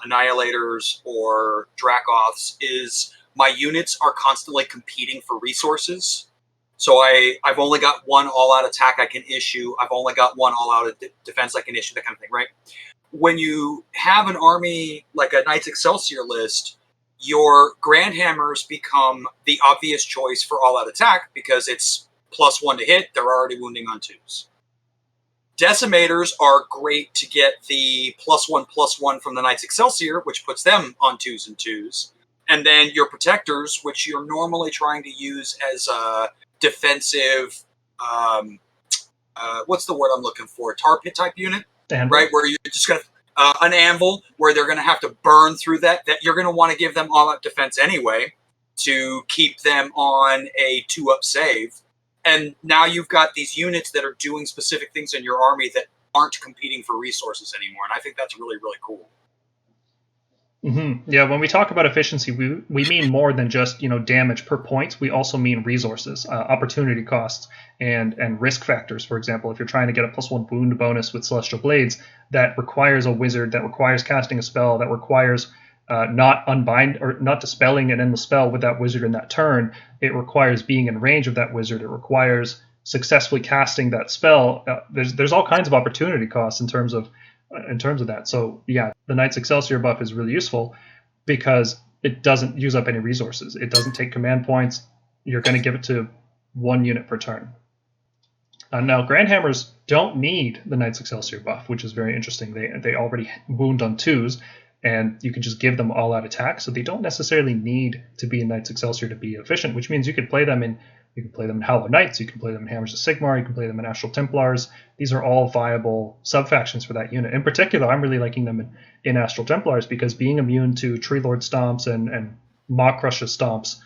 Annihilators or DRACOTHs is my units are constantly competing for resources. So I've only got 1 all-out attack I can issue. I've only got 1 all-out defense I can issue, that kind of thing, right? When you have an army like a Knights Excelsior list, your Grand Hammers become the obvious choice for all-out attack because it's +1 to hit. They're already wounding on 2s. Decimators are great to get the +1/+1 from the Knights Excelsior, which puts them on 2s and 2s. And then your Protectors, which you're normally trying to use as a defensive, what's the word I'm looking for? Tar pit type unit, right? Where you're just going to an anvil where they're going to have to burn through that you're going to want to give them all-out defense anyway to keep them on a 2-up save. And now you've got these units that are doing specific things in your army that aren't competing for resources anymore. And I think that's really, really cool. Mm-hmm. Yeah, when we talk about efficiency, we mean more than just damage per point. We also mean resources, opportunity costs, and risk factors. For example, if you're trying to get a +1 wound bonus with Celestial Blades, that requires a wizard, that requires casting a spell, that requires not unbind or not dispelling an endless spell with that wizard in that turn. It requires being in range of that wizard. It requires successfully casting that spell. There's all kinds of opportunity costs in terms of that. So yeah, the Knights Excelsior buff is really useful because it doesn't use up any resources. It doesn't take command points. You're going to give it to 1 unit per turn. Now, Grand Hammers don't need the Knights Excelsior buff, which is very interesting. They already wound on 2s, and you can just give them all-out attack, so they don't necessarily need to be in Knights Excelsior to be efficient, which means you could play them in Hollow Knights, you can play them in Hammers of Sigmar, you can play them in Astral Templars. These are all viable sub-factions for that unit. In particular, I'm really liking them in Astral Templars because being immune to Tree Lord Stomps and Maw Crusher Stomps,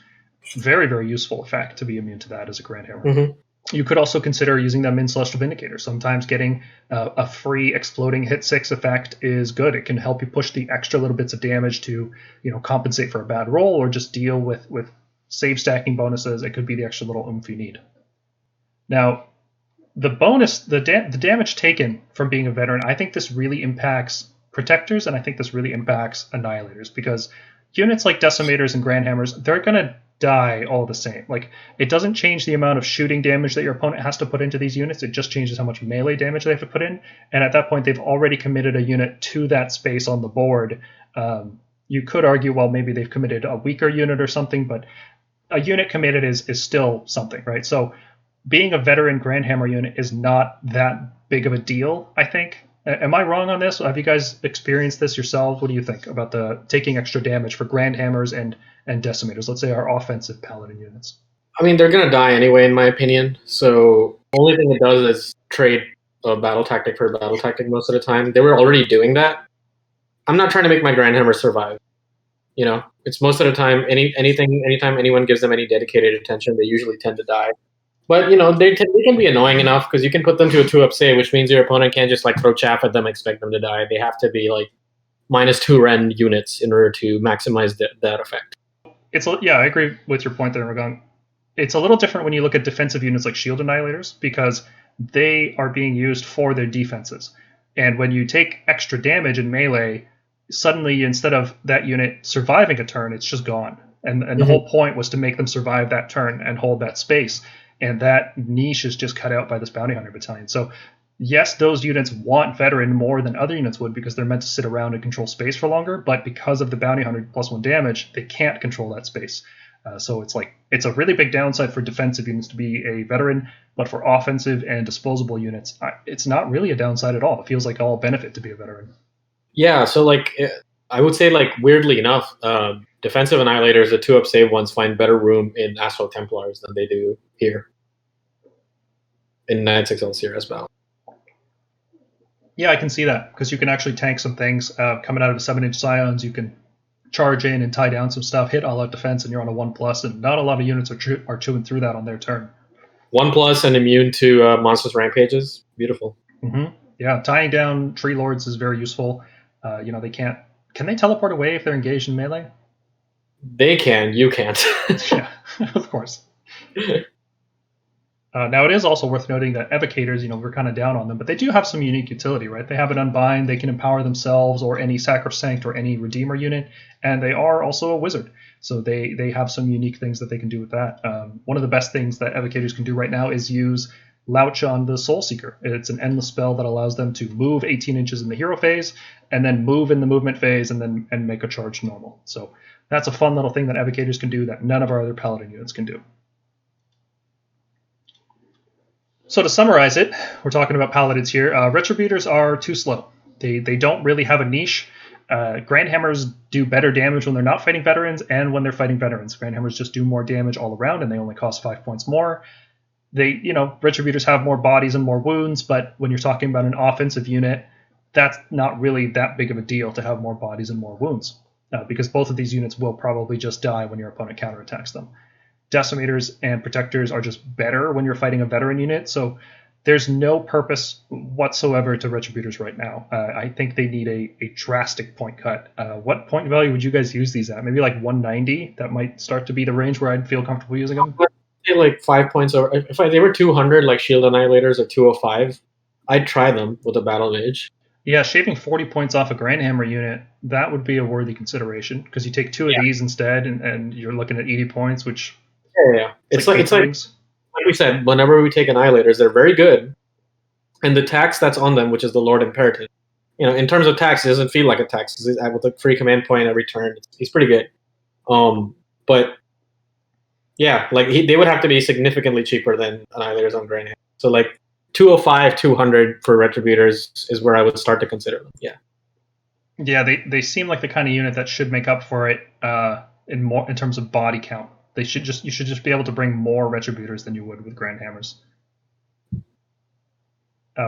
very, very useful effect to be immune to that as a Grand Hammer. Mm-hmm. You could also consider using them in Celestial Vindicator. Sometimes getting a free exploding hit 6 effect is good. It can help you push the extra little bits of damage to compensate for a bad roll or just deal with save stacking bonuses. It could be the extra little oomph you need. Now, the bonus, the damage taken from being a veteran, I think this really impacts Protectors, and I think this really impacts Annihilators, because units like Decimators and Grand Hammers, they're going to die all the same. Like, it doesn't change the amount of shooting damage that your opponent has to put into these units. It just changes how much melee damage they have to put in. And at that point, they've already committed a unit to that space on the board. You could argue, well, maybe they've committed a weaker unit or something, but a unit committed is still something, right? So being a veteran Grand Hammer unit is not that big of a deal, I think. Am I wrong on this? Have you guys experienced this yourselves? What do you think about the taking extra damage for Grand Hammers and Decimators? Let's say our offensive Paladin units. I mean, they're gonna die anyway, in my opinion. So only thing it does is trade a battle tactic for a battle tactic most of the time. They were already doing that. I'm not trying to make my Grand Hammer survive. You know, it's most of the time anytime anyone gives them any dedicated attention, they usually tend to die. But you know, they can be annoying enough because you can put them to a 2-up save, which means your opponent can't just like throw chaff at them, and expect them to die. They have to be like -2 rend units in order to maximize that effect. I agree with your point there, Ragon. It's a little different when you look at defensive units like Shield Annihilators because they are being used for their defenses. And when you take extra damage in melee, suddenly instead of that unit surviving a turn, it's just gone. And the whole point was to make them survive that turn and hold that space. And that niche is just cut out by this Bounty Hunter Battalion. So yes, those units want Veteran more than other units would because they're meant to sit around and control space for longer, but because of the Bounty Hunter +1 damage, they can't control that space. So it's a really big downside for defensive units to be a Veteran, but for offensive and disposable units, it's not really a downside at all. It feels like all benefit to be a Veteran. Yeah, so like I would say, like weirdly enough, defensive Annihilators, the 2-up save ones, find better room in Astral Templars than they do here in Knights Excelsior as well. Yeah, I can see that because you can actually tank some things coming out of the 7-inch Scions. You can charge in and tie down some stuff, hit all-out defense, and you're on a 1+, and not a lot of units are chewing through that on their turn. 1+ and immune to monstrous rampages. Beautiful. Mm-hmm. Yeah, tying down Tree Lords is very useful. They can't. Can they teleport away if they're engaged in melee? They can. You can't. Yeah, of course. Now, it is also worth noting that Evocators, we're kind of down on them, but they do have some unique utility, right? They have an Unbind, they can empower themselves or any Sacrosanct or any Redeemer unit, and they are also a wizard. So they have some unique things that they can do with that. One of the best things that Evocators can do right now is use Louch on the Soul Seeker. It's an endless spell that allows them to move 18 inches in the hero phase, and then move in the movement phase, and make a charge normal. So that's a fun little thing that Evocators can do that none of our other Paladin units can do. So to summarize it, we're talking about Paladins here. Retributors are too slow. They don't really have a niche. Grand Hammers do better damage when they're not fighting veterans and when they're fighting veterans. Grand Hammers just do more damage all around, and they only cost 5 points more. Retributors have more bodies and more wounds, but when you're talking about an offensive unit, that's not really that big of a deal to have more bodies and more wounds, because both of these units will probably just die when your opponent counterattacks them. Decimators and Protectors are just better when you're fighting a veteran unit, so there's no purpose whatsoever to Retributors right now. I think they need a drastic point cut. What point value would you guys use these at? Maybe like 190? That might start to be the range where I'd feel comfortable using them. Like 5 points over. If they were 200, like Shield Annihilators, or 205, I'd try them with a Battle Mage. Yeah, shaving 40 points off a Grand Hammer unit, that would be a worthy consideration, because you take 2 of these instead, and you're looking at 80 points, which... Yeah. It's like we said, whenever we take Annihilators, they're very good, and the tax that's on them, which is the Lord Imperative, in terms of tax, it doesn't feel like a tax. With a free command point every turn, it's pretty good. But yeah, like they would have to be significantly cheaper than Annihilators on Grand Hammer. So like 205, 200 for Retributors is where I would start to consider them. Yeah. Yeah, they seem like the kind of unit that should make up for it in terms of body count. You should just be able to bring more Retributors than you would with Grand Hammers.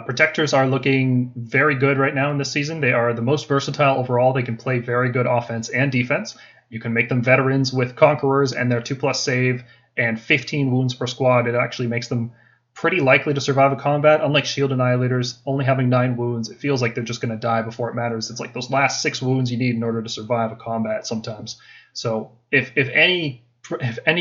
Protectors are looking very good right now in this season. They are the most versatile overall. They can play very good offense and defense. You can make them veterans with Conquerors and their 2+ save and 15 wounds per squad. It actually makes them pretty likely to survive a combat. Unlike Shield Annihilators, only having 9 wounds, it feels like they're just going to die before it matters. It's like those last 6 wounds you need in order to survive a combat sometimes. So if any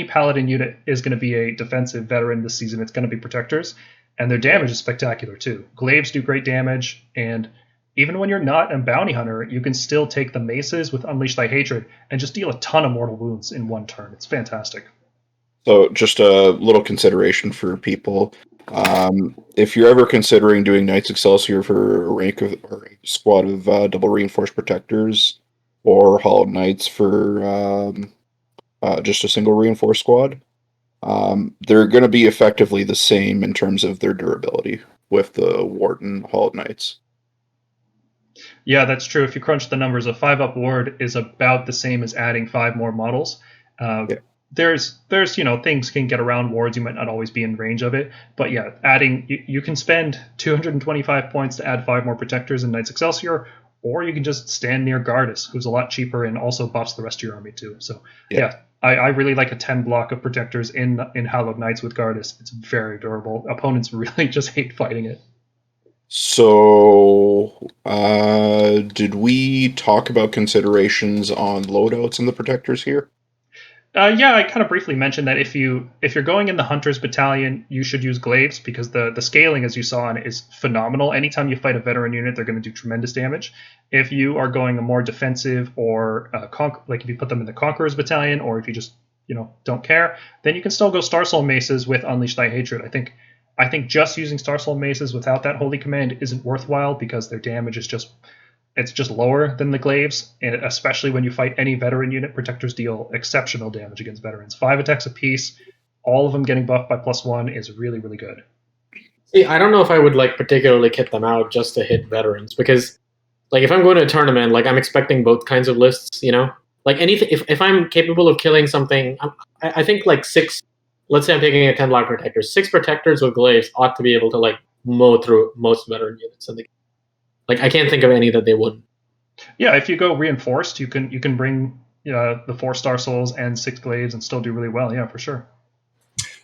Paladin unit is going to be a defensive veteran this season, it's going to be Protectors. And their damage is spectacular too. Glaives do great damage, and even when you're not a bounty hunter, you can still take the maces with Unleash Thy Hatred and just deal a ton of mortal wounds in one turn. It's fantastic. So just a little consideration for people. If you're ever considering doing Knights Excelsior for a squad of double reinforced Protectors, or Hollow Knights for just a single reinforced squad, they're going to be effectively the same in terms of their durability with the Warden Hollow Knights. Yeah, that's true. If you crunch the numbers, a 5-up ward is about the same as adding 5 more models. Yeah. There's things can get around wards. You might not always be in range of it, but yeah, adding you can spend 225 points to add 5 more protectors in Knights Excelsior, or you can just stand near Gardas, who's a lot cheaper and also buffs the rest of your army too. So yeah, I really like a 10 block of protectors in Hallowed Knights with Gardas. It's very durable. Opponents really just hate fighting it. So, did we talk about considerations on loadouts in the protectors here? Yeah, I kind of briefly mentioned that if you're going in the Hunters Battalion, you should use glaives because the scaling, as you saw on it, is phenomenal. Anytime you fight a veteran unit, they're going to do tremendous damage. If you are going a more defensive or like if you put them in the Conquerors Battalion, or if you just don't care, then you can still go Starsoul Maces with Unleash Thy Hatred. I think just using Starsoul Maces without that Holy Command isn't worthwhile because their damage is just lower than the glaives, and especially when you fight any veteran unit, protectors deal exceptional damage against veterans. 5 attacks apiece, all of them getting buffed by +1 is really, really good. See, I don't know if I would like particularly kit them out just to hit veterans, because like if I'm going to a tournament, like I'm expecting both kinds of lists, like anything. If I'm capable of killing something, I think like 6. Let's say I'm taking a 10 block protector. 6 protectors with glaives ought to be able to like mow through most veteran units in the game. Like I can't think of any that they wouldn't. Yeah, if you go reinforced, you can bring the 4 Star Souls and 6 glaives and still do really well. Yeah, for sure.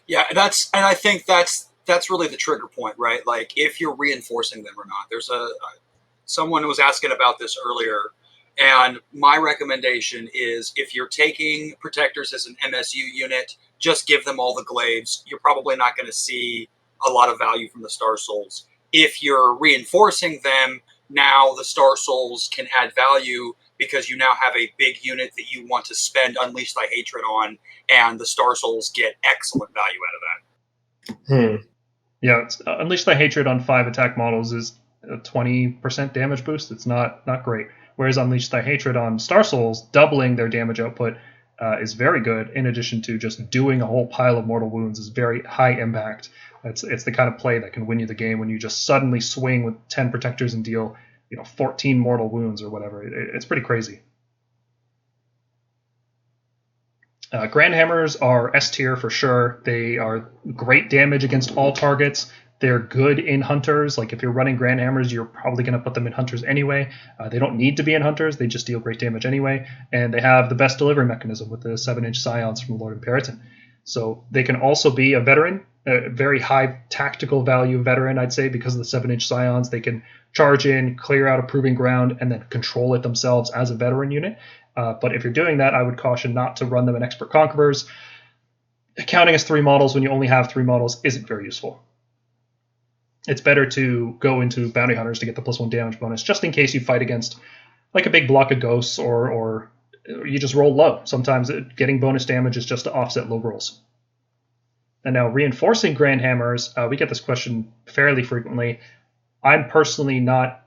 Yeah, I think that's really the trigger point, right? Like if you're reinforcing them or not. There's someone was asking about this earlier, and my recommendation is if you're taking protectors as an MSU unit, just give them all the glaives. You're probably not going to see a lot of value from the Star Souls. If you're reinforcing them, now the Star Souls can add value because you now have a big unit that you want to spend Unleash Thy Hatred on, and the Star Souls get excellent value out of that. Yeah, Unleash Thy Hatred on 5 attack models is a 20% damage boost. It's not great. Whereas Unleash Thy Hatred on Star Souls, doubling their damage output is very good, in addition to just doing a whole pile of mortal wounds is very high impact. It's the kind of play that can win you the game when you just suddenly swing with 10 protectors and deal 14 mortal wounds or whatever. It's pretty crazy. Grand Hammers are S tier for sure. They are great damage against all targets. They're good in Hunters. Like if you're running Grand Hammers, you're probably going to put them in Hunters anyway. They don't need to be in Hunters. They just deal great damage anyway. And they have the best delivery mechanism with the 7-inch Scions from Lord Imperator. So they can also be a veteran, a very high tactical value veteran, I'd say, because of the 7-inch Scions. They can charge in, clear out a proving ground, and then control it themselves as a veteran unit. But if you're doing that, I would caution not to run them in Expert Conquerors. Counting as 3 models when you only have 3 models isn't very useful. It's better to go into Bounty Hunters to get the +1 damage bonus, just in case you fight against like a big block of ghosts, or you just roll low. Sometimes getting bonus damage is just to offset low rolls. And now reinforcing Grand Hammers, we get this question fairly frequently. I'm personally not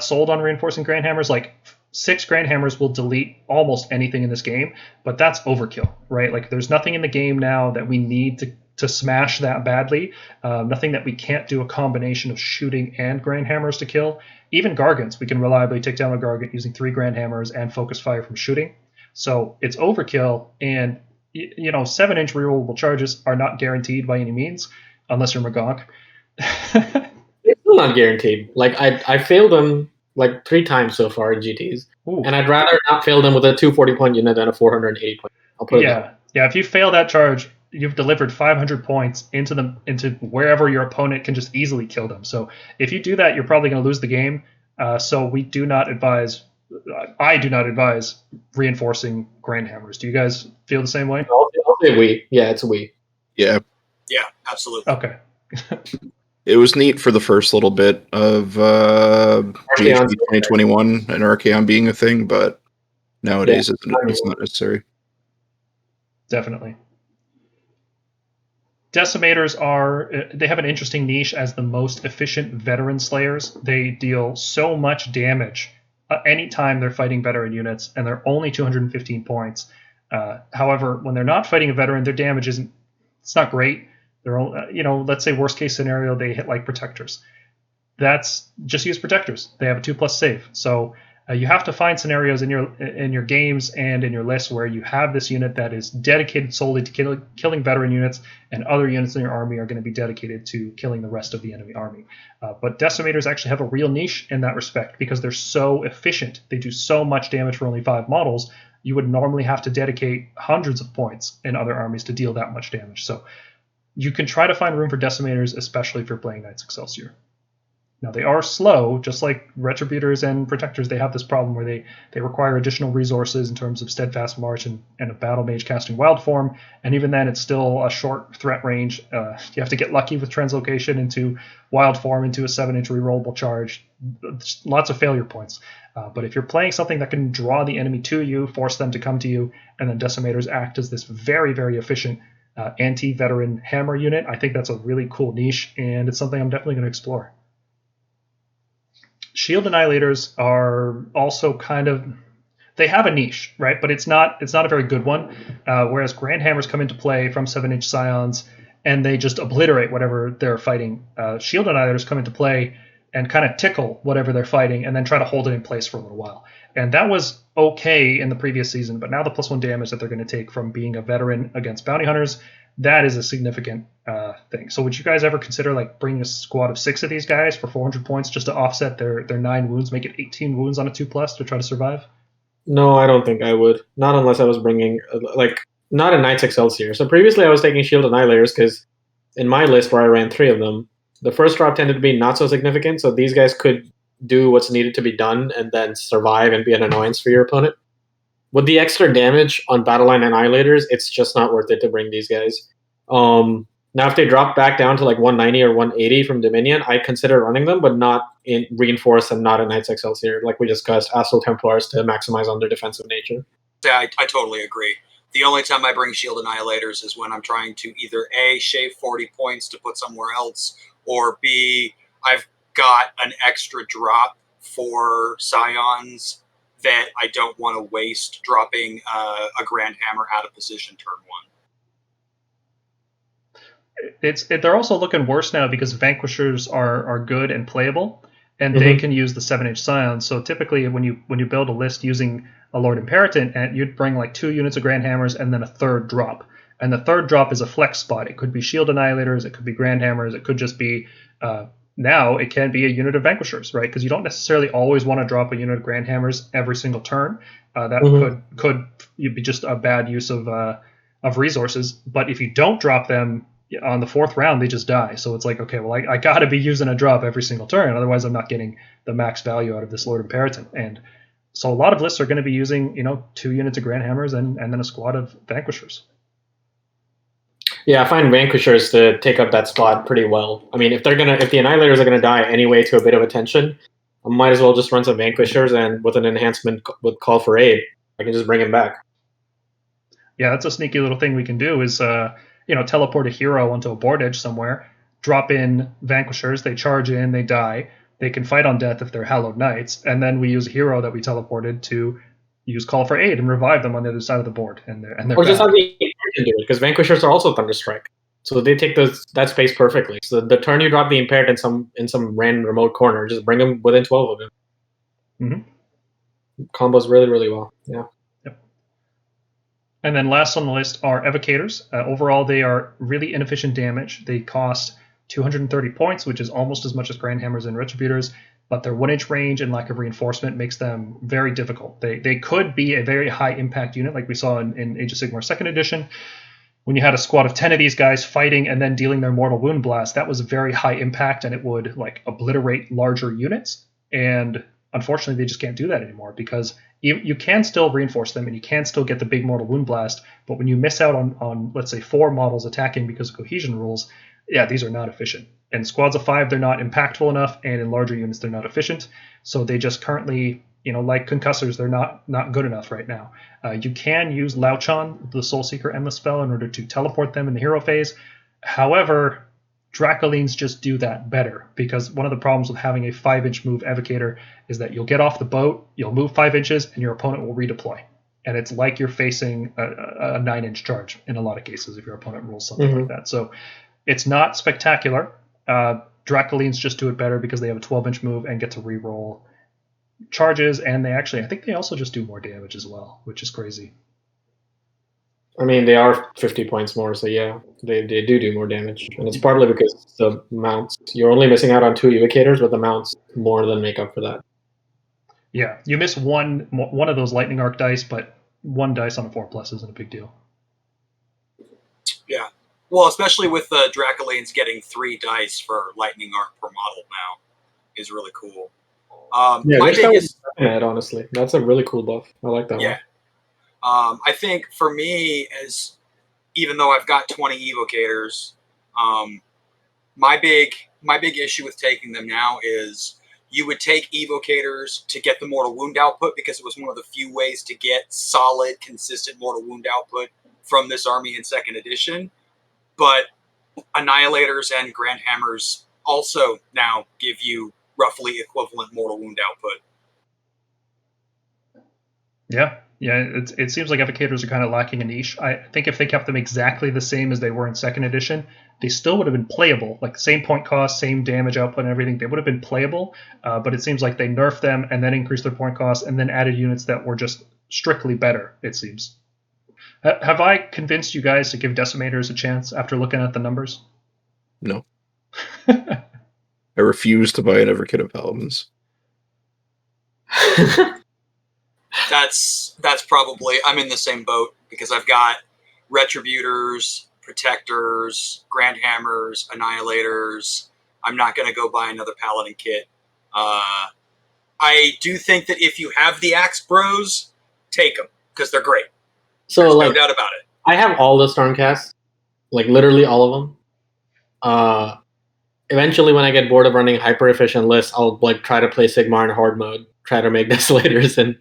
sold on reinforcing Grand Hammers. Like 6 Grand Hammers will delete almost anything in this game, but that's overkill, right? Like there's nothing in the game now that we need to smash that badly. Nothing that we can't do a combination of shooting and Grand Hammers to kill. Even Gargants, we can reliably take down a Gargant using 3 Grand Hammers and focus fire from shooting. So it's overkill, and 7-inch rerollable charges are not guaranteed by any means, unless you're Magonk. It's still not guaranteed. Like I failed them like 3 times so far in GTs, and I'd rather not fail them with a 240 point unit than a 480 point. I'll put it that way. Yeah. If you fail that charge, you've delivered 500 points into wherever your opponent can just easily kill them. So if you do that, you're probably going to lose the game. So we do not advise. I do not advise reinforcing Grand Hammers. Do you guys feel the same way? I'll say we. Yeah, it's a we. Yeah. Yeah, absolutely. Okay. It was neat for the first little bit of GHB 2021 and Archaon being a thing, but nowadays it's not necessary. Definitely. Decimators they have an interesting niche as the most efficient veteran slayers. They deal so much damage anytime they're fighting veteran units, and they're only 215 points. However, when they're not fighting a veteran, their damage it's not great. They're let's say worst case scenario, they hit like protectors. that's just use protectors. They have a 2+ save. So you have to find scenarios in your games and in your list where you have this unit that is dedicated solely to killing veteran units, and other units in your army are going to be dedicated to killing the rest of the enemy army. But Decimators actually have a real niche in that respect because they're so efficient. They do so much damage for only 5 models. You would normally have to dedicate hundreds of points in other armies to deal that much damage. So you can try to find room for Decimators, especially if you're playing Knights Excelsior. Now, they are slow, just like Retributors and Protectors. They have this problem where they require additional resources in terms of Steadfast March and a Battle Mage casting Wild Form, and even then, it's still a short threat range. You have to get lucky with Translocation into Wild Form, into a 7-inch rerollable charge. Lots of failure points. But if you're playing something that can draw the enemy to you, force them to come to you, and then Decimators act as this very, very efficient anti-veteran hammer unit, I think that's a really cool niche, and it's something I'm definitely going to explore. Shield Annihilators are also kind of, they have a niche, right? But it's not a very good one. Whereas Grand Hammers come into play from 7-inch Scions and they just obliterate whatever they're fighting. Shield Annihilators come into play and kind of tickle whatever they're fighting and then try to hold it in place for a little while. And that was okay in the previous season, but now the +1 damage that they're going to take from being a veteran against bounty hunters, that is a significant thing. So would you guys ever consider like bringing a squad of 6 of these guys for 400 points just to offset their 9 wounds, make it 18 wounds on a 2+ to try to survive? No, I don't think I would. Not unless I was bringing, not a Knights Excelsior. So previously I was taking Shield Annihilators because in my list where I ran 3 of them, the first drop tended to be not so significant, so these guys could do what's needed to be done and then survive and be an annoyance for your opponent. With the extra damage on Battleline Annihilators, it's just not worth it to bring these guys. Now, if they drop back down to like 190 or 180 from Dominion, I'd consider running them, but not in Reinforce and not in Knights Excelsior, like we discussed, Astral Templars to maximize on their defensive nature. Yeah, I totally agree. The only time I bring Shield Annihilators is when I'm trying to either A, shave 40 points to put somewhere else, or B, I've got an extra drop for Scions that I don't want to waste dropping a Grand Hammer out of position turn 1. They're also looking worse now because Vanquishers are good and playable, and they can use the 7-inch Scions. So typically, when you build a list using a Lord Imperator, and you'd bring like 2 units of Grand Hammers and then a 3rd drop. And the 3rd drop is a flex spot. It could be Shield Annihilators, it could be Grand Hammers, it could just be now it can be a unit of Vanquishers, right? Because you don't necessarily always want to drop a unit of Grand Hammers every single turn. That could be just a bad use of resources. But if you don't drop them on the 4th round, they just die. So it's like, okay, well, I got to be using a drop every single turn. Otherwise, I'm not getting the max value out of this Lord Imperator. And so a lot of lists are going to be using, 2 units of Grand Hammers and then a squad of Vanquishers. Yeah, I find Vanquishers to take up that spot pretty well. I mean, if the Annihilators are gonna die anyway to a bit of attention, I might as well just run some Vanquishers, and with an enhancement with Call for Aid, I can just bring him back. Yeah, that's a sneaky little thing we can do is teleport a hero onto a board edge somewhere, drop in Vanquishers, they charge in, they die, they can fight on death if they're Hallowed Knights, and then we use a hero that we teleported to use Call for Aid and revive them on the other side of the board, and they're or just have the Imperator do it, because Vanquishers are also Thunderstrike, so they take that space perfectly. So the turn you drop the Imperator in some random remote corner, just bring them within 12 of him. Combos really, really well. Yeah. Yep. And then last on the list are Evocators. Overall, they are really inefficient damage. They cost 230 points, which is almost as much as Grand Hammers and Retributors, but their 1-inch range and lack of reinforcement makes them very difficult. They could be a very high impact unit like we saw in Age of Sigmar 2nd Edition. When you had a squad of 10 of these guys fighting and then dealing their Mortal Wound Blast, that was a very high impact and it would like obliterate larger units. And unfortunately, they just can't do that anymore because you can still reinforce them and you can still get the big Mortal Wound Blast, but when you miss out on let's say 4 models attacking because of cohesion rules, yeah, these are not efficient. In squads of 5, they're not impactful enough, and in larger units, they're not efficient. So they just currently, like concussors, they're not good enough right now. You can use Lauchon, the Soulseeker Endless spell, in order to teleport them in the hero phase. However, Dracolines just do that better, because one of the problems with having a 5-inch move Evocator is that you'll get off the boat, you'll move 5 inches, and your opponent will redeploy. And it's like you're facing a 9-inch charge in a lot of cases if your opponent rolls something like that. So it's not spectacular. Dracolines just do it better because they have a 12-inch move and get to reroll charges, and I think they also just do more damage as well, which is crazy. I mean, they are 50 points more, so yeah, they do more damage. And it's partly because the mounts. You're only missing out on 2 evocators, but the mounts more than make up for that. Yeah, you miss one of those lightning arc dice, but 1 dice on a 4+ isn't a big deal. Yeah. Well, especially with the Dracolines getting 3 dice for lightning arc per model now is really cool. Yeah, my biggest, honestly, that's a really cool buff. I like that yeah. one. I think for me, even though I've got 20 evocators, my big issue with taking them now is you would take evocators to get the mortal wound output because it was one of the few ways to get solid, consistent mortal wound output from this army in 2nd edition. But Annihilators and Grand Hammers also now give you roughly equivalent mortal wound output. Yeah, it seems like evocators are kind of lacking a niche. I think if they kept them exactly the same as they were in 2nd edition, they still would have been playable. Like same point cost, same damage output and everything, they would have been playable, but it seems like they nerfed them and then increased their point cost and then added units that were just strictly better, it seems. Have I convinced you guys to give Decimators a chance after looking at the numbers? No. I refuse to buy an Everkit of Paladins. That's probably, I'm in the same boat because I've got Retributors, Protectors, Grand Hammers, Annihilators. I'm not going to go buy another Paladin kit. I do think that if you have the Axe Bros, take them because they're great. So There's like, no doubt about it. I have all the Stormcasts, like literally all of them. Eventually, when I get bored of running hyper efficient lists, I'll like try to play Sigmar in hard mode, try to make Desolators, and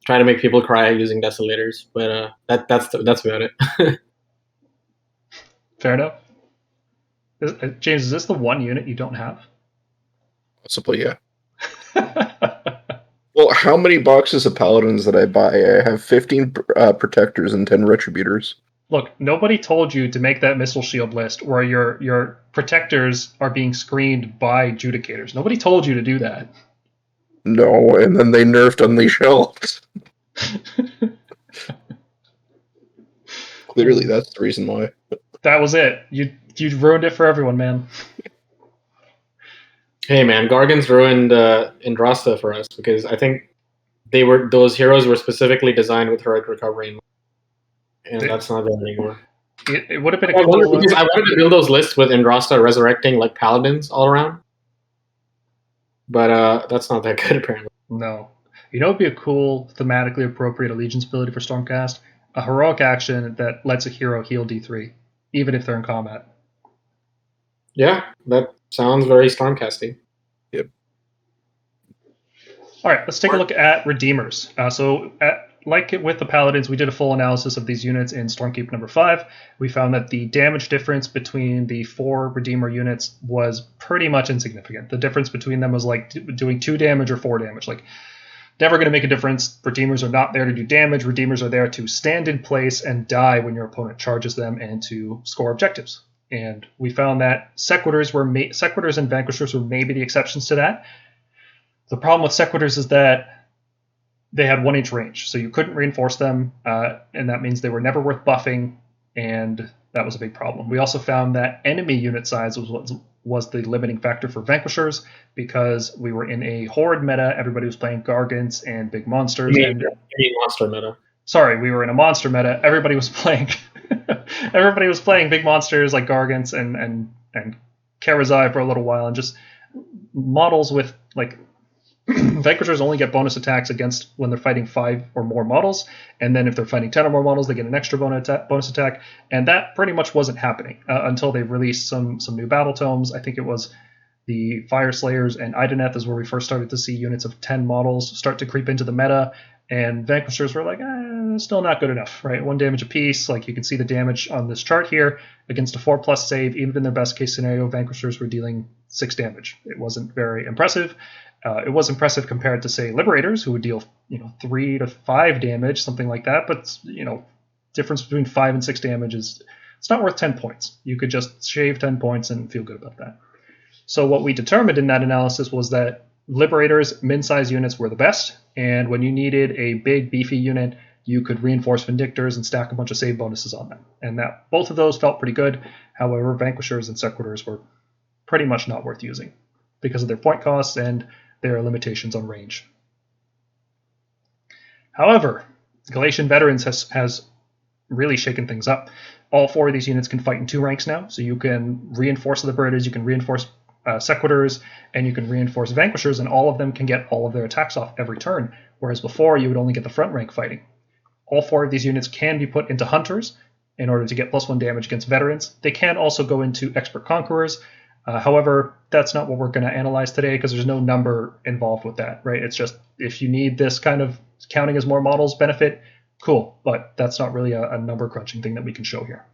try to make people cry using Desolators. But that's about it. Fair enough. James, is this the one unit you don't have? Possibly, yeah. Well, how many boxes of Paladins did I buy? I have 15 Protectors and 10 Retributors. Look, nobody told you to make that Missile Shield list where your Protectors are being screened by Judicators. Nobody told you to do that. No, and then they nerfed Unleash Hell. Clearly, that's the reason why. That was it. You ruined it for everyone, man. Hey man, Gargans ruined Andrasta for us because I think those heroes were specifically designed with heroic recovery, and that's not there anymore. It would have been a I cool one. I wanted to build those lists with Andrasta resurrecting like Paladins all around, but that's not that good apparently. No. You know, it would be a cool, thematically appropriate allegiance ability for Stormcast? A heroic action that lets a hero heal D3, even if they're in combat. Yeah, that sounds very Stormcasty. Yep. All right, let's take a look at Redeemers. Like with the Paladins, we did a full analysis of these units in Stormkeep number 5. We found that the damage difference between the 4 Redeemer units was pretty much insignificant. The difference between them was like doing 2 damage or 4 damage. Like, never going to make a difference. Redeemers are not there to do damage. Redeemers are there to stand in place and die when your opponent charges them and to score objectives. And we found that Sequitors and Vanquishers were maybe the exceptions to that. The problem with Sequitors is that they had 1-inch range, so you couldn't reinforce them, and that means they were never worth buffing, and that was a big problem. We also found that enemy unit size was the limiting factor for Vanquishers because we were in a horde meta. Everybody was playing Gargants and big monsters. You mean monster meta. Sorry, we were in a monster meta. Everybody was playing big monsters like Gargants and Karazai for a little while, and just models with like Vanquishers only get bonus attacks against when they're fighting 5 or more models, and then if they're fighting 10 or more models, they get an extra bonus attack, and that pretty much wasn't happening until they released some new battle tomes. I think it was the Fire Slayers and Ideneth is where we first started to see units of 10 models start to creep into the meta, and Vanquishers were like, still not good enough, right? 1 damage apiece. Like you can see the damage on this chart here against a 4+ save. Even in their best case scenario, Vanquishers were dealing 6 damage. It wasn't very impressive. It was impressive compared to, say, Liberators, who would deal 3 to 5 damage, something like that. But difference between 5 and 6 damage it's not worth 10 points. You could just shave 10 points and feel good about that. So what we determined in that analysis was that Liberators min-size units were the best, and when you needed a big beefy unit, you could reinforce Vindictors and stack a bunch of save bonuses on them. And that both of those felt pretty good. However, Vanquishers and Sequitors were pretty much not worth using because of their point costs and their limitations on range. However, Galatian Veterans has really shaken things up. All 4 of these units can fight in 2 ranks now, so you can reinforce Liberators, you can reinforce Sequitors, and you can reinforce Vanquishers, and all of them can get all of their attacks off every turn, whereas before you would only get the front rank fighting. All 4 of these units can be put into Hunters in order to get +1 damage against Veterans. They can also go into Expert Conquerors. However, that's not what we're going to analyze today because there's no number involved with that, right? It's just if you need this kind of counting as more models benefit, cool, but that's not really a number crunching thing that we can show here.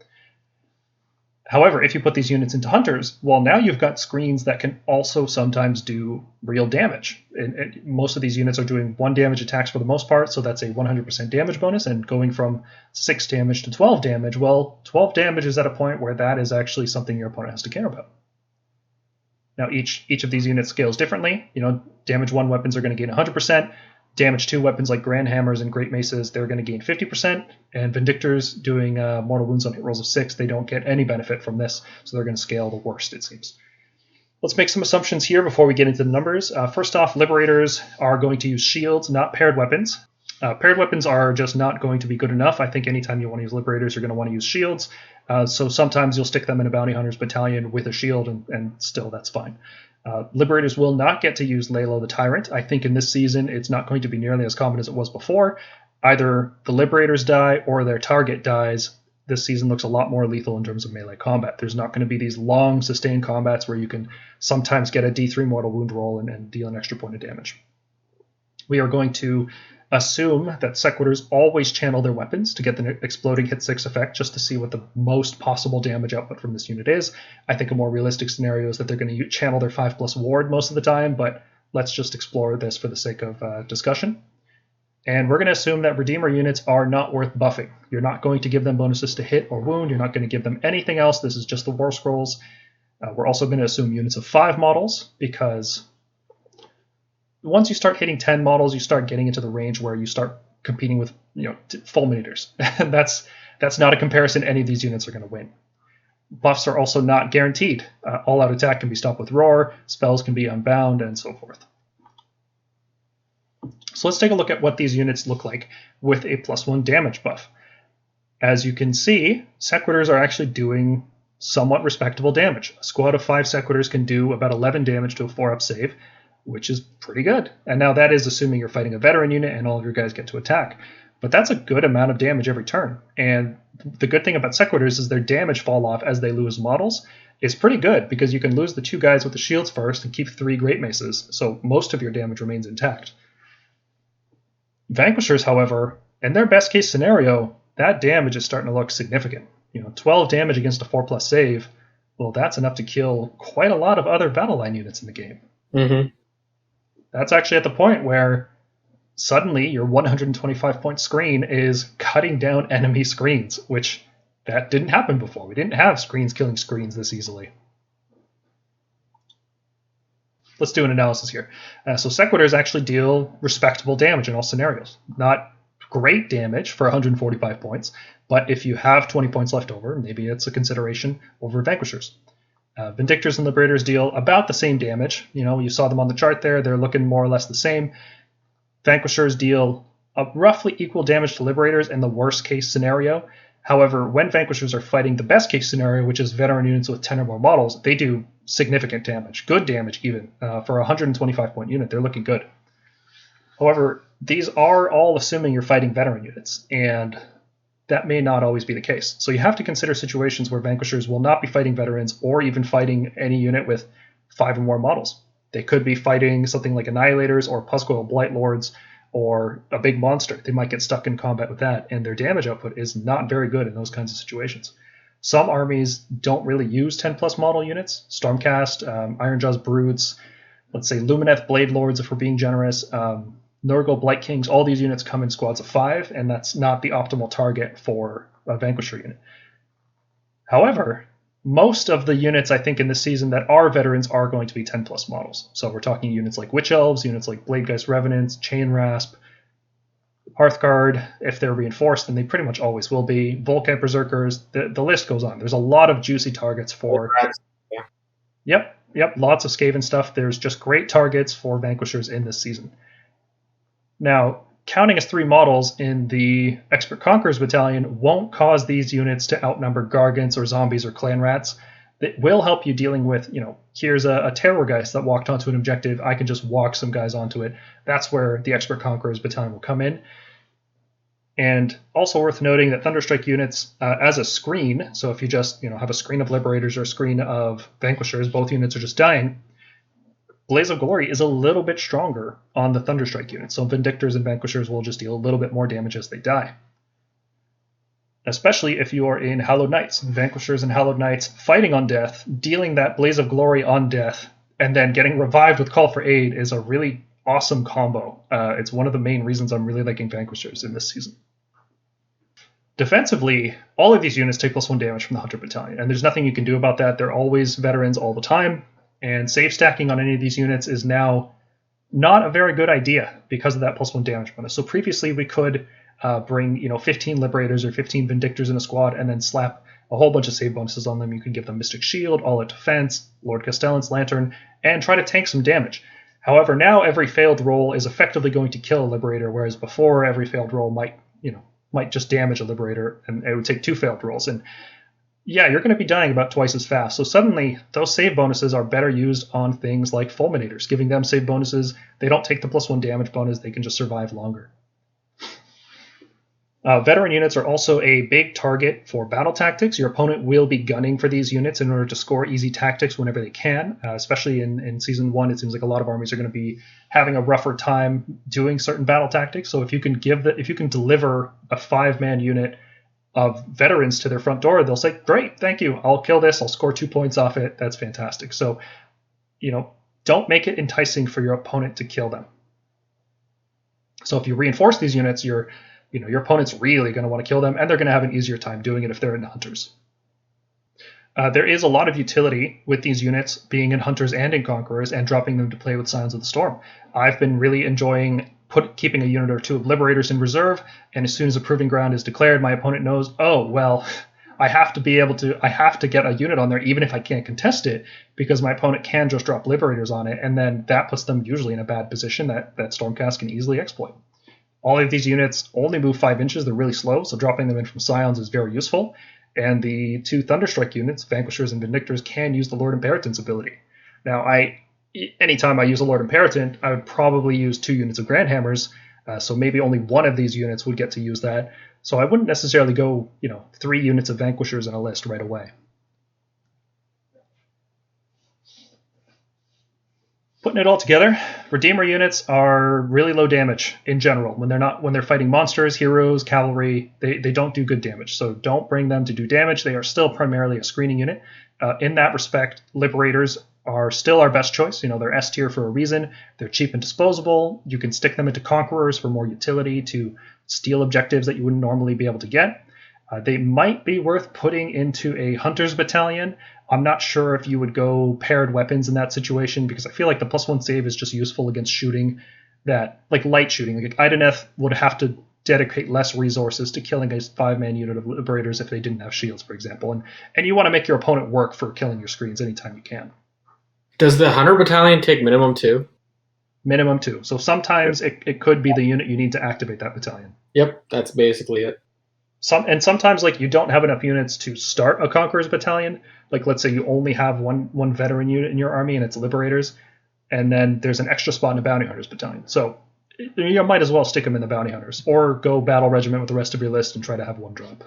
However, if you put these units into Hunters, well, now you've got screens that can also sometimes do real damage. And most of these units are doing 1 damage attacks for the most part, so that's a 100% damage bonus, and going from 6 damage to 12 damage, well, 12 damage is at a point where that is actually something your opponent has to care about. Now, each of these units scales differently. Damage 1 weapons are going to gain 100%. Damage 2 weapons like Grand Hammers and Great Maces, they're going to gain 50%. And Vindictors doing mortal wounds on hit rolls of 6, they don't get any benefit from this, so they're going to scale the worst, it seems. Let's make some assumptions here before we get into the numbers. First off, Liberators are going to use shields, not paired weapons. Paired weapons are just not going to be good enough. I think anytime you want to use Liberators, you're going to want to use shields. So sometimes you'll stick them in a Bounty Hunters battalion with a shield, and still that's fine. Liberators will not get to use Lalo the Tyrant. I think in this season it's not going to be nearly as common as it was before. Either the Liberators die or their target dies. This season looks a lot more lethal in terms of melee combat. There's not going to be these long sustained combats where you can sometimes get a D3 mortal wound roll and deal an extra point of damage. We are going to assume that Sequitors always channel their weapons to get the exploding hit 6 effect just to see what the most possible damage output from this unit is. I think a more realistic scenario is that they're going to channel their 5+ ward most of the time, but let's just explore this for the sake of discussion. And we're going to assume that Redeemer units are not worth buffing. You're not going to give them bonuses to hit or wound. You're not going to give them anything else. This is just the War Scrolls. We're also going to assume units of 5 models because once you start hitting 10 models, you start getting into the range where you start competing with fulminators. And that's not a comparison any of these units are going to win. Buffs are also not guaranteed. All-out attack can be stopped with Roar, spells can be unbound, and so forth. So let's take a look at what these units look like with a +1 damage buff. As you can see, Sequitors are actually doing somewhat respectable damage. A squad of 5 Sequitors can do about 11 damage to a 4-up save, which is pretty good. And now that is assuming you're fighting a veteran unit and all of your guys get to attack. But that's a good amount of damage every turn. And the good thing about Sequitors is their damage fall off as they lose models is pretty good because you can lose the 2 guys with the shields first and keep 3 Great Maces, so most of your damage remains intact. Vanquishers, however, in their best case scenario, that damage is starting to look significant. 12 damage against a 4+ save, well, that's enough to kill quite a lot of other battle line units in the game. Mm-hmm. That's actually at the point where suddenly your 125-point screen is cutting down enemy screens, which that didn't happen before. We didn't have screens killing screens this easily. Let's do an analysis here. So Sequitors actually deal respectable damage in all scenarios. Not great damage for 145 points, but if you have 20 points left over, maybe it's a consideration over Vanquishers. Vindictors and Liberators deal about the same damage. You saw them on the chart there. They're looking more or less the same. Vanquishers deal a roughly equal damage to Liberators in the worst case scenario. However, when Vanquishers are fighting the best case scenario, which is veteran units with 10 or more models, they do significant damage, good damage even. For a 125-point unit, they're looking good. However, these are all assuming you're fighting veteran units, and that may not always be the case. So you have to consider situations where Vanquishers will not be fighting veterans or even fighting any unit with 5 or more models. They could be fighting something like Annihilators or Puzzcoil Blight Lords or a big monster. They might get stuck in combat with that, and their damage output is not very good in those kinds of situations. Some armies don't really use 10+ model units. Stormcast, Ironjaw's Brutes, let's say Lumineth Blade Lords if we're being generous, Nurgle Blight Kings, all these units come in squads of 5, and that's not the optimal target for a Vanquisher unit. However, Most of the units, I think, in this season that are veterans are going to be 10 plus models. So we're talking units like Witch Elves, units like Bladegeist Revenants, Chain Rasp, Hearthguard. If they're reinforced, then they pretty much always will be. Volkite Berserkers, the list goes on. There's a lot of juicy targets for... Yeah. Yep, lots of Skaven stuff. There's just great targets for Vanquishers in this season. Now, counting as 3 models in the Expert Conquerors Battalion won't cause these units to outnumber Gargants or Zombies or Clan Rats. It will help you dealing with, here's a Terrorgeist that walked onto an objective. I can just walk some guys onto it. That's where the Expert Conquerors Battalion will come in. And also worth noting that Thunderstrike units, as a screen, so if you just have a screen of Liberators or a screen of Vanquishers, both units are just dying, Blaze of Glory is a little bit stronger on the Thunderstrike units, so Vindictors and Vanquishers will just deal a little bit more damage as they die. Especially if you are in Hallowed Knights. Vanquishers and Hallowed Knights fighting on death, dealing that Blaze of Glory on death, and then getting revived with Call for Aid is a really awesome combo. It's one of the main reasons I'm really liking Vanquishers in this season. Defensively, all of these units take +1 damage from the Hunter Battalion, and there's nothing you can do about that. They're always veterans all the time, and save stacking on any of these units is now not a very good idea because of that +1 damage bonus. So previously we could bring 15 Liberators or 15 Vindictors in a squad and then slap a whole bunch of save bonuses on them. You could give them Mystic Shield, All Out Defense, Lord Castellan's Lantern, and try to tank some damage. However, now every failed roll is effectively going to kill a Liberator, whereas before every failed roll might just damage a Liberator, and it would take 2 failed rolls. And yeah, you're going to be dying about twice as fast. So suddenly, those save bonuses are better used on things like Fulminators, giving them save bonuses. They don't take the +1 damage bonus. They can just survive longer. Veteran units are also a big target for battle tactics. Your opponent will be gunning for these units in order to score easy tactics whenever they can. Especially in Season 1, it seems like a lot of armies are going to be having a rougher time doing certain battle tactics. So if you can deliver a 5-man unit of veterans to their front door, they'll say, great, thank you, I'll kill this, I'll score 2 points off it, that's fantastic. So, don't make it enticing for your opponent to kill them. So if you reinforce these units, your opponent's really going to want to kill them, and they're going to have an easier time doing it if they're in Hunters. There is a lot of utility with these units being in Hunters and in Conquerors and dropping them to play with Scions of the Storm. I've been really enjoying keeping a unit or 2 of Liberators in reserve, and as soon as a Proving Ground is declared, my opponent knows, oh, well, I have to get a unit on there even if I can't contest it, because my opponent can just drop Liberators on it, and then that puts them usually in a bad position that Stormcast can easily exploit. All of these units only move 5 inches. They're really slow, so dropping them in from Scions is very useful. And the 2 Thunderstrike units, Vanquishers and Vindictors, can use the Lord Imperitant's ability. Now, anytime I use a Lord Imperatant, I would probably use 2 units of Grandhammers, so maybe only one of these units would get to use that. So I wouldn't necessarily go, 3 units of Vanquishers in a list right away. Putting it all together, Redeemer units are really low damage in general. When they're fighting monsters, heroes, cavalry, they don't do good damage. So don't bring them to do damage. They are still primarily a screening unit. In that respect, Liberators are still our best choice. They're S tier for a reason. They're cheap and disposable. You can stick them into Conquerors for more utility to steal objectives that you wouldn't normally be able to get. They might be worth putting into a Hunter's Battalion. I'm not sure if you would go paired weapons in that situation, because I feel like the +1 save is just useful against shooting that, like light shooting. Like Ideneth would have to dedicate less resources to killing a 5-man unit of Liberators if they didn't have shields, for example. And you want to make your opponent work for killing your screens anytime you can. Does the Hunter Battalion take minimum 2? Minimum 2. So sometimes it could be the unit you need to activate that battalion. Yep, that's basically it. Sometimes you don't have enough units to start a Conqueror's Battalion. Like let's say you only have one veteran unit in your army and it's Liberators, and then there's an extra spot in a Bounty Hunters Battalion. So you might as well stick them in the Bounty Hunters, or go Battle Regiment with the rest of your list and try to have 1 drop.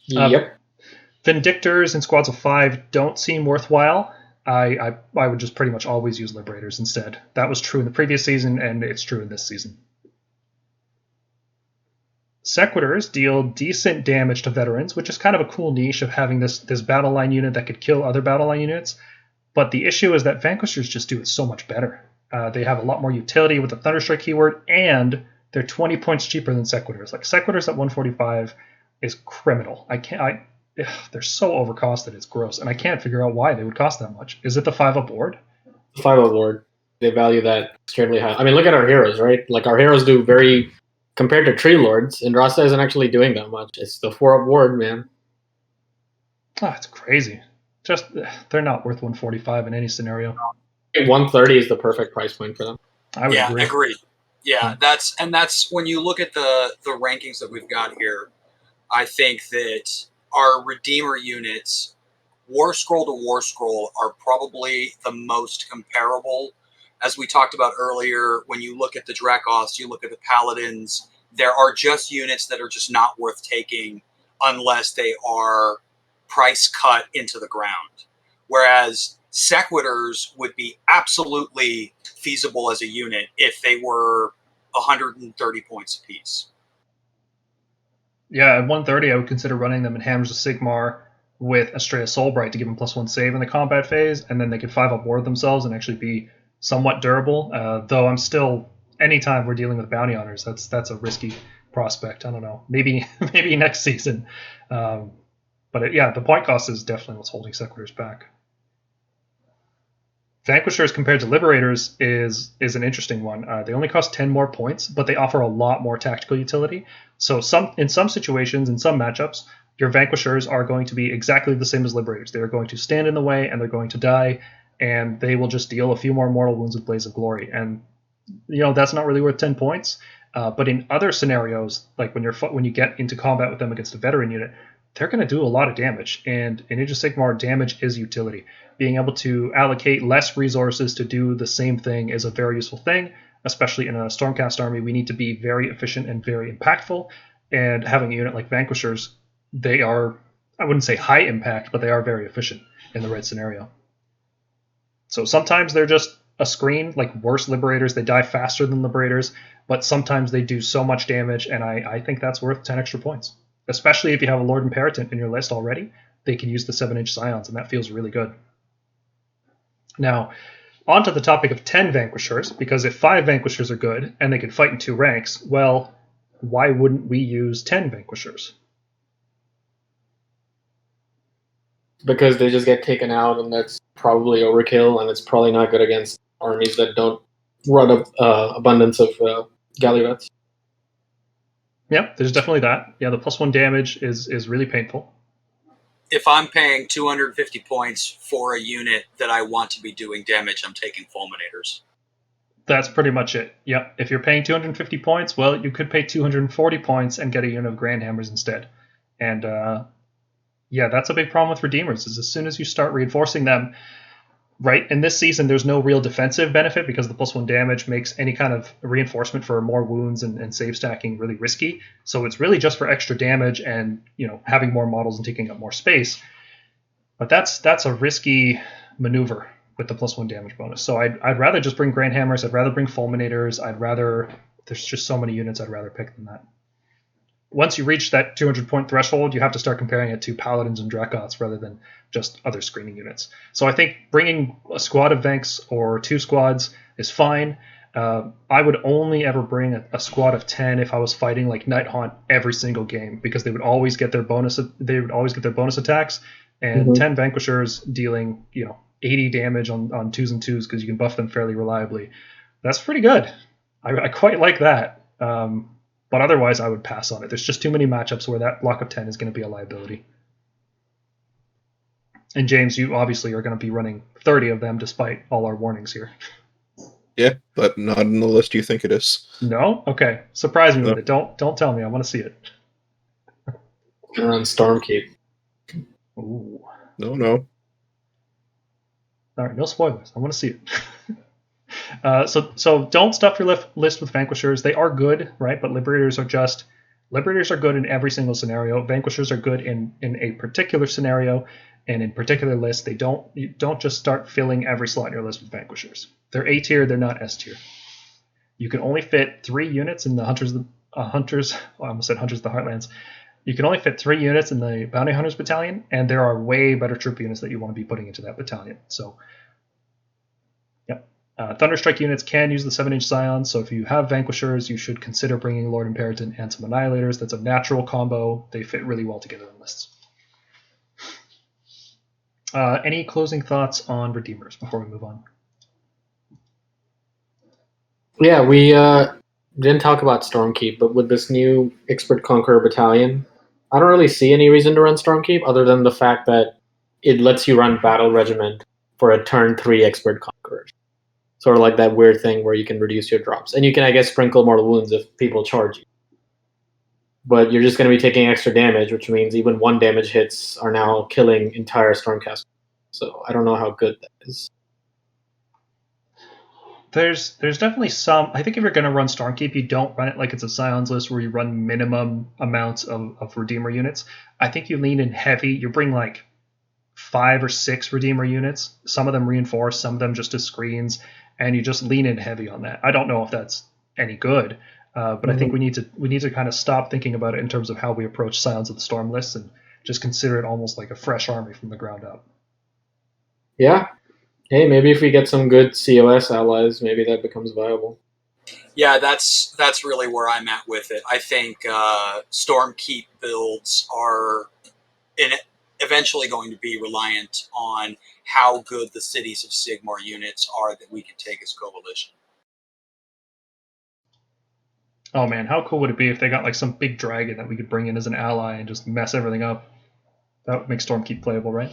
Yep. Vindictors in squads of 5 don't seem worthwhile. I would just pretty much always use Liberators instead. That was true in the previous season, and it's true in this season. Sequitors deal decent damage to veterans, which is kind of a cool niche of having this battle line unit that could kill other battle line units. But the issue is that Vanquishers just do it so much better. They have a lot more utility with the Thunderstrike keyword, and they're 20 points cheaper than Sequitors. Like Sequitors at 145 is criminal. they're so overcosted, it's gross. And I can't figure out why they would cost that much. Is it the 5 award? 5 award. They value that extremely high. I mean, look at our heroes, right? Like, our heroes do very, compared to Tree Lords, and Rasta isn't actually doing that much. It's the 4 award, man. Oh, it's crazy. Just, they're not worth 145 in any scenario. 130 is the perfect price point for them. I would agree. Agree. Yeah, that's when you look at the rankings that we've got here, I think that our Redeemer units, War Scroll to War Scroll, are probably the most comparable. As we talked about earlier, when you look at the DRACOTHs, you look at the Paladins, there are just units that are just not worth taking unless they are price cut into the ground. Whereas Sequitors would be absolutely feasible as a unit if they were 130 points apiece. Yeah, at 130, I would consider running them in Hammers of Sigmar with Astrea Soulbright to give them +1 save in the combat phase, and then they could 5-up ward themselves and actually be somewhat durable. Though I'm still, anytime we're dealing with bounty hunters, that's a risky prospect. I don't know. Maybe next season. But the point cost is definitely what's holding Sequitors back. Vanquishers compared to Liberators is an interesting one. They only cost 10 more points, but they offer a lot more tactical utility. So in some situations, in some matchups, your Vanquishers are going to be exactly the same as Liberators. They're going to stand in the way, and they're going to die, and they will just deal a few more mortal wounds with Blaze of Glory. And that's not really worth 10 points. But in other scenarios, like when you get into combat with them against a veteran unit, they're going to do a lot of damage. And in Age of Sigmar, damage is utility. Being able to allocate less resources to do the same thing is a very useful thing, especially in a Stormcast army. We need to be very efficient and very impactful. And having a unit like Vanquishers, they are, I wouldn't say high impact, but they are very efficient in the right scenario. So sometimes they're just a screen, like worse Liberators. They die faster than Liberators, but sometimes they do so much damage, and I think that's worth 10 extra points. Especially if you have a Lord Imperatant in your list already, they can use the 7-inch Scions, and that feels really good. Now, on to the topic of 10 Vanquishers, because if 5 Vanquishers are good, and they can fight in 2 ranks, well, why wouldn't we use 10 Vanquishers? Because they just get taken out, and that's probably overkill, and it's probably not good against armies that don't run up abundance of galley rats. Yep, there's definitely that. Yeah, the +1 damage is really painful. If I'm paying 250 points for a unit that I want to be doing damage, I'm taking Fulminators. That's pretty much it. Yep. If you're paying 250 points, well, you could pay 240 points and get a unit of Grand Hammers instead. And that's a big problem with Redeemers, is as soon as you start reinforcing them, right, in this season, there's no real defensive benefit because the +1 damage makes any kind of reinforcement for more wounds and save stacking really risky. So it's really just for extra damage and having more models and taking up more space. But that's a risky maneuver with the +1 damage bonus. So I'd rather just bring Grand Hammers. I'd rather bring Fulminators. There's just so many units I'd rather pick than that. Once you reach that 200-point threshold, you have to start comparing it to Paladins and DRACOTHs rather than just other screening units. So I think bringing a squad of Vanks or 2 squads is fine. I would only ever bring a squad of 10 if I was fighting like Night Haunt every single game, because they would always get their bonus. They would always get their bonus attacks, and 10 Vanquishers dealing 80 damage on 2s and 2s because you can buff them fairly reliably. That's pretty good. I quite like that. But otherwise, I would pass on it. There's just too many matchups where that block of 10 is going to be a liability. And James, you obviously are going to be running 30 of them despite all our warnings here. Yeah, but not on the list you think it is. No? Okay. Surprise me with it. Don't tell me. I want to see it. You're on Stormkeep. Ooh. No. All right, no spoilers. I want to see it. So don't stuff your list with Vanquishers. They are good, right? But Liberators are good in every single scenario. Vanquishers are good in a particular scenario and in particular lists. You don't just start filling every slot in your list with Vanquishers. They're A tier, they're not S tier. You can only fit 3 units in the Hunters. I almost said Hunters of the Heartlands. You can only fit 3 units in the Bounty Hunters battalion, and there are way better troop units that you want to be putting into that battalion. So, yep. Thunderstrike units can use the 7-inch Scions, so if you have Vanquishers, you should consider bringing Lord Imperatant and some Annihilators. That's a natural combo. They fit really well together in lists. Any closing thoughts on Redeemers before we move on? Yeah, we didn't talk about Stormkeep, but with this new Expert Conqueror battalion, I don't really see any reason to run Stormkeep other than the fact that it lets you run Battle Regiment for a turn 3 Expert Conqueror. Sort of like that weird thing where you can reduce your drops. And you can, I guess, sprinkle mortal wounds if people charge you. But you're just going to be taking extra damage, which means even 1 damage hits are now killing entire Stormcast. So I don't know how good that is. There's definitely some. I think if you're going to run Stormkeep, you don't run it like it's a Scions list where you run minimum amounts of Redeemer units. I think you lean in heavy. You bring like 5 or 6 Redeemer units, some of them reinforced, some of them just as screens, and you just lean in heavy on that. I don't know if that's any good, but I think we need to kind of stop thinking about it in terms of how we approach Scions of the Storm lists and just consider it almost like a fresh army from the ground up. Yeah. Hey, maybe if we get some good COS allies, maybe that becomes viable. Yeah, that's really where I'm at with it. I think Stormkeep builds are eventually going to be reliant on how good the Cities of Sigmar units are that we can take as Coalition. Oh man, how cool would it be if they got like some big dragon that we could bring in as an ally and just mess everything up? That would make Stormkeep playable, right?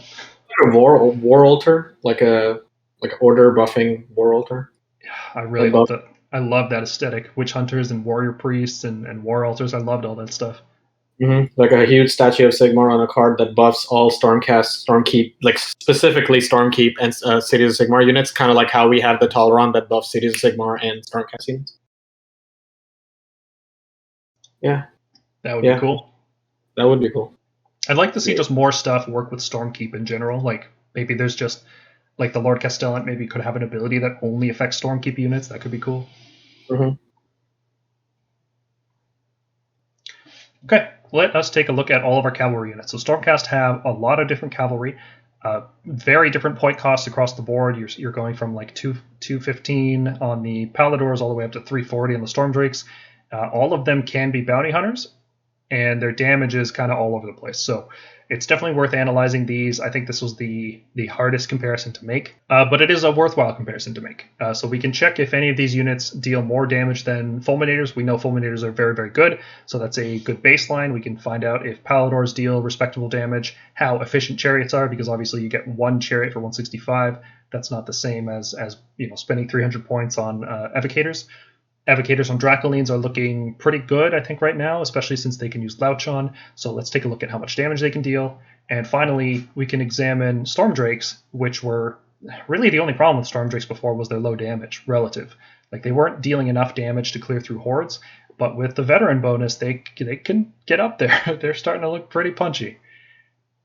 A war altar, like order buffing war altar. Yeah, I really love that. I love that aesthetic. Witch hunters and warrior priests and war altars. I loved all that stuff. Like a huge statue of Sigmar on a card that buffs all Stormcast, Stormkeep, like specifically Stormkeep and Cities of Sigmar units, kind of like how we have the Toleron that buffs Cities of Sigmar and Stormcast units. Yeah. That would be cool. That would be cool. I'd like to see just more stuff work with Stormkeep in general. Like maybe there's just like the Lord Castellan maybe could have an ability that only affects Stormkeep units. That could be cool. Okay, let us take a look at all of our cavalry units. So Stormcast have a lot of different cavalry, very different point costs across the board. You're going from like 215 on the Paladors all the way up to 340 on the Stormdrakes. All of them can be bounty hunters, and their damage is kind of all over the place. So it's definitely worth analyzing these. I think this was the hardest comparison to make, but it is a worthwhile comparison to make. So we can check if any of these units deal more damage than Fulminators. We know Fulminators are very, very good, so that's a good baseline. We can find out if Paladors deal respectable damage, how efficient Chariots are, because obviously you get 1 Chariot for 165. That's not the same as spending 300 points on Evocators. Evocators on Dracolines are looking pretty good, I think, right now, especially since they can use Louchon. So let's take a look at how much damage they can deal. And finally, we can examine Stormdrakes, which were really the only problem with Stormdrakes before was their low damage relative. Like they weren't dealing enough damage to clear through hordes, but with the veteran bonus, they can get up there. They're starting to look pretty punchy.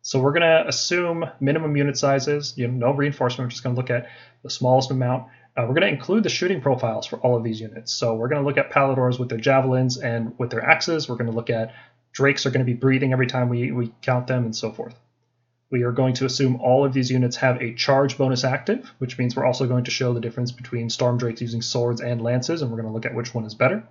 So we're going to assume minimum unit sizes, no reinforcement. We're just going to look at the smallest amount. We're going to include the shooting profiles for all of these units. So we're going to look at Paladors with their javelins and with their axes. We're going to look at Drakes are going to be breathing every time we count them and so forth. We are going to assume all of these units have a charge bonus active, which means we're also going to show the difference between Storm Drakes using swords and lances, and we're going to look at which one is better.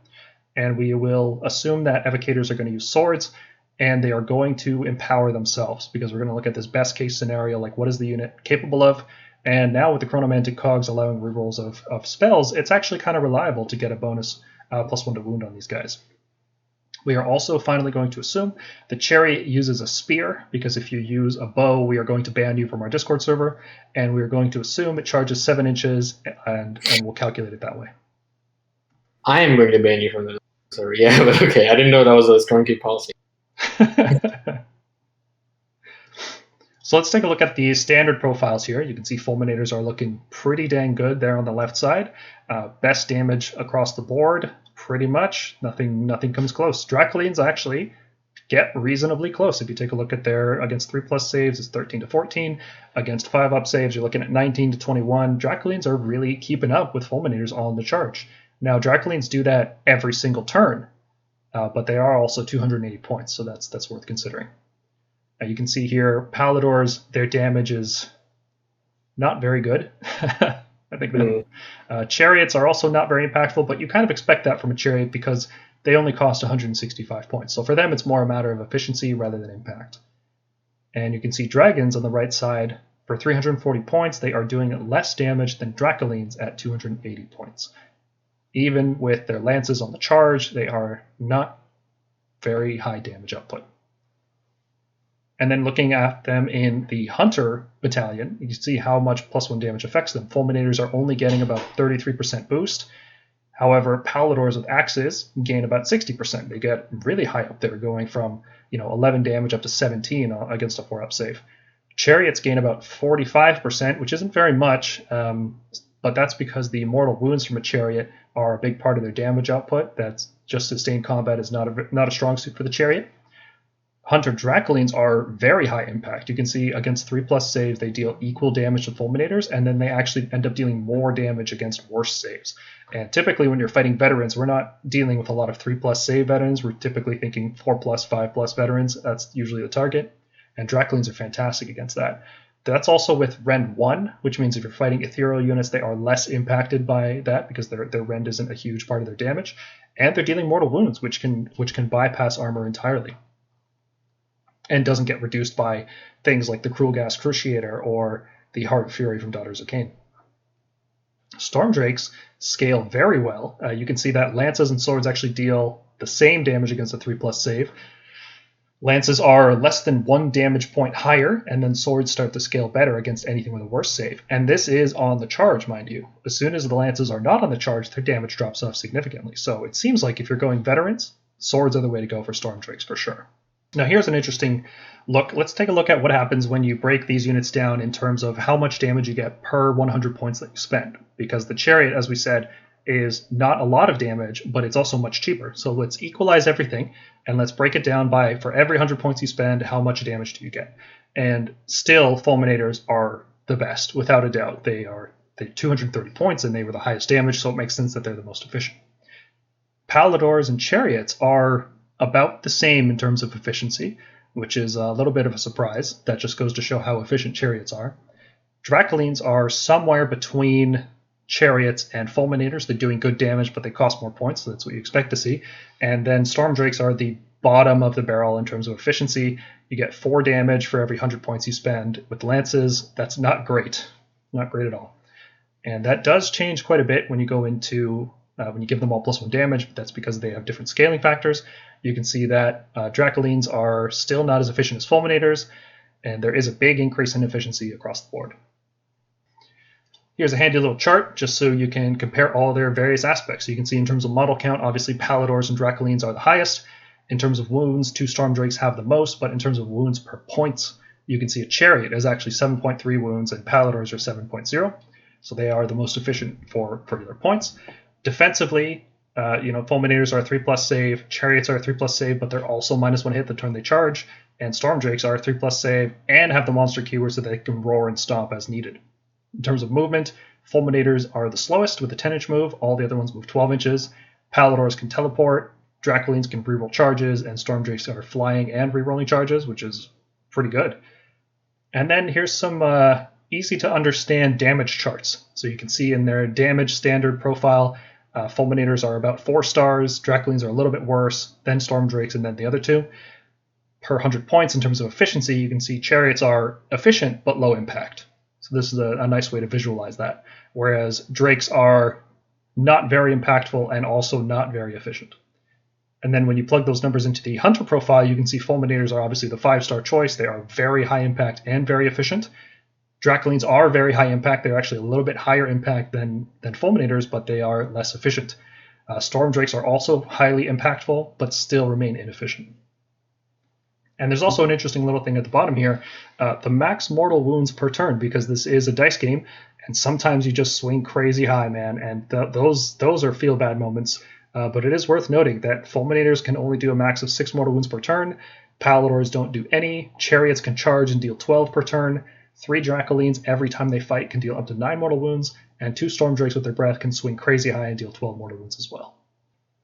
And we will assume that Evocators are going to use swords, and they are going to empower themselves, because we're going to look at this best case scenario, like what is the unit capable of. And now with the Chronomantic Cogs allowing rerolls of spells, it's actually kind of reliable to get a bonus +1 to wound on these guys. We are also finally going to assume the Chariot uses a spear, because if you use a bow, we are going to ban you from our Discord server, and we are going to assume it charges 7 inches, and we'll calculate it that way. I am going to ban you from the server, yeah, but okay, I didn't know that was a Stormkeep policy. So let's take a look at the standard profiles here. You can see Fulminators are looking pretty dang good there on the left side. Best damage across the board, pretty much. Nothing comes close. Dracolines actually get reasonably close. If you take a look at their against 3+ saves, it's 13 to 14. Against 5+ saves, you're looking at 19 to 21. Dracolines are really keeping up with Fulminators on the charge. Now, Dracolines do that every single turn, but they are also 280 points, so that's worth considering. You can see here, Paladors, their damage is not very good. I think that Chariots are also not very impactful, but you kind of expect that from a Chariot because they only cost 165 points. So for them, it's more a matter of efficiency rather than impact. And you can see Dragons on the right side, For 340 points, they are doing less damage than Dracolines at 280 points. Even with their lances on the charge, they are not very high damage output. And then looking at them in the Hunter battalion, you can see how much +1 damage affects them. Fulminators are only getting about 33% boost. However, Paladors with axes gain about 60%. They get really high up there, going from 11 damage up to 17 against a 4-up save. Chariots gain about 45%, which isn't very much, but that's because the mortal wounds from a chariot are a big part of their damage output. That's just sustained combat is not a strong suit for the chariot. Hunter Dracolines are very high impact. You can see against 3+ saves, they deal equal damage to Fulminators, and then they actually end up dealing more damage against worse saves. And typically when you're fighting veterans, we're not dealing with a lot of 3+ save veterans. We're typically thinking 4+, 5+ veterans. That's usually the target. And Dracolines are fantastic against that. That's also with Rend 1, which means if you're fighting ethereal units, they are less impacted by that because their Rend isn't a huge part of their damage. And they're dealing mortal wounds, which can bypass armor entirely, and doesn't get reduced by things like the Cruel Gas Cruciator or the Heart of Fury from Daughters of Cain. Stormdrakes scale very well. You can see that lances and swords actually deal the same damage against a 3+ save. Lances are less than 1 damage point higher, and then swords start to scale better against anything with a worse save. And this is on the charge, mind you. As soon as the lances are not on the charge, their damage drops off significantly. So it seems like if you're going veterans, swords are the way to go for Stormdrakes for sure. Now here's an interesting look. Let's take a look at what happens when you break these units down in terms of how much damage you get per 100 points that you spend. Because the chariot, as we said, is not a lot of damage, but it's also much cheaper. So let's equalize everything, and let's break it down by, for every 100 points you spend, how much damage do you get? And still, Fulminators are the best, without a doubt. They 230 points, and they were the highest damage, so it makes sense that they're the most efficient. Paladors and Chariots are about the same in terms of efficiency, which is a little bit of a surprise. That just goes to show how efficient Chariots are. Dracolines are somewhere between Chariots and Fulminators. They're doing good damage, but they cost more points, so that's what you expect to see. And then Stormdrakes are the bottom of the barrel in terms of efficiency. You get 4 damage for every 100 points you spend. With lances, that's not great. Not great at all. And that does change quite a bit when you go into when you give them all +1 damage, but that's because they have different scaling factors. You can see that Dracolines are still not as efficient as Fulminators, and there is a big increase in efficiency across the board. Here's a handy little chart just so you can compare all their various aspects. So you can see in terms of model count, obviously Paladors and Dracolines are the highest. In terms of wounds, 2 Stormdrakes have the most, but in terms of wounds per points, you can see a Chariot is actually 7.3 wounds and Paladors are 7.0. So they are the most efficient for their points. Defensively, Fulminators are a 3+ save, Chariots are a 3+ save, but they're also -1 hit the turn they charge, and Stormdrakes are a 3+ save and have the monster keyword so they can roar and stomp as needed. In terms of movement, Fulminators are the slowest with a 10-inch move, all the other ones move 12 inches. Paladors can teleport, Dracolines can reroll charges, and Stormdrakes are flying and rerolling charges, which is pretty good. And then here's some easy to understand damage charts. So you can see in their damage standard profile, Fulminators are about 4 stars, Dracolines are a little bit worse, then Stormdrakes, and then the other 2. Per 100 points in terms of efficiency, you can see Chariots are efficient but low impact. So this is a nice way to visualize that. Whereas Drakes are not very impactful and also not very efficient. And then when you plug those numbers into the Hunter profile, you can see Fulminators are obviously the 5-star choice. They are very high impact and very efficient. Dracolines are very high impact. They're actually a little bit higher impact than Fulminators, but they are less efficient. Stormdrakes are also highly impactful, but still remain inefficient. And there's also an interesting little thing at the bottom here, the max mortal wounds per turn, because this is a dice game, and sometimes you just swing crazy high, man, and those are feel-bad moments. But it is worth noting that Fulminators can only do a max of 6 mortal wounds per turn, Paladors don't do any, Chariots can charge and deal 12 per turn, 3 Dracolines every time they fight can deal up to 9 mortal wounds, and 2 Stormdrakes with their breath can swing crazy high and deal 12 mortal wounds as well.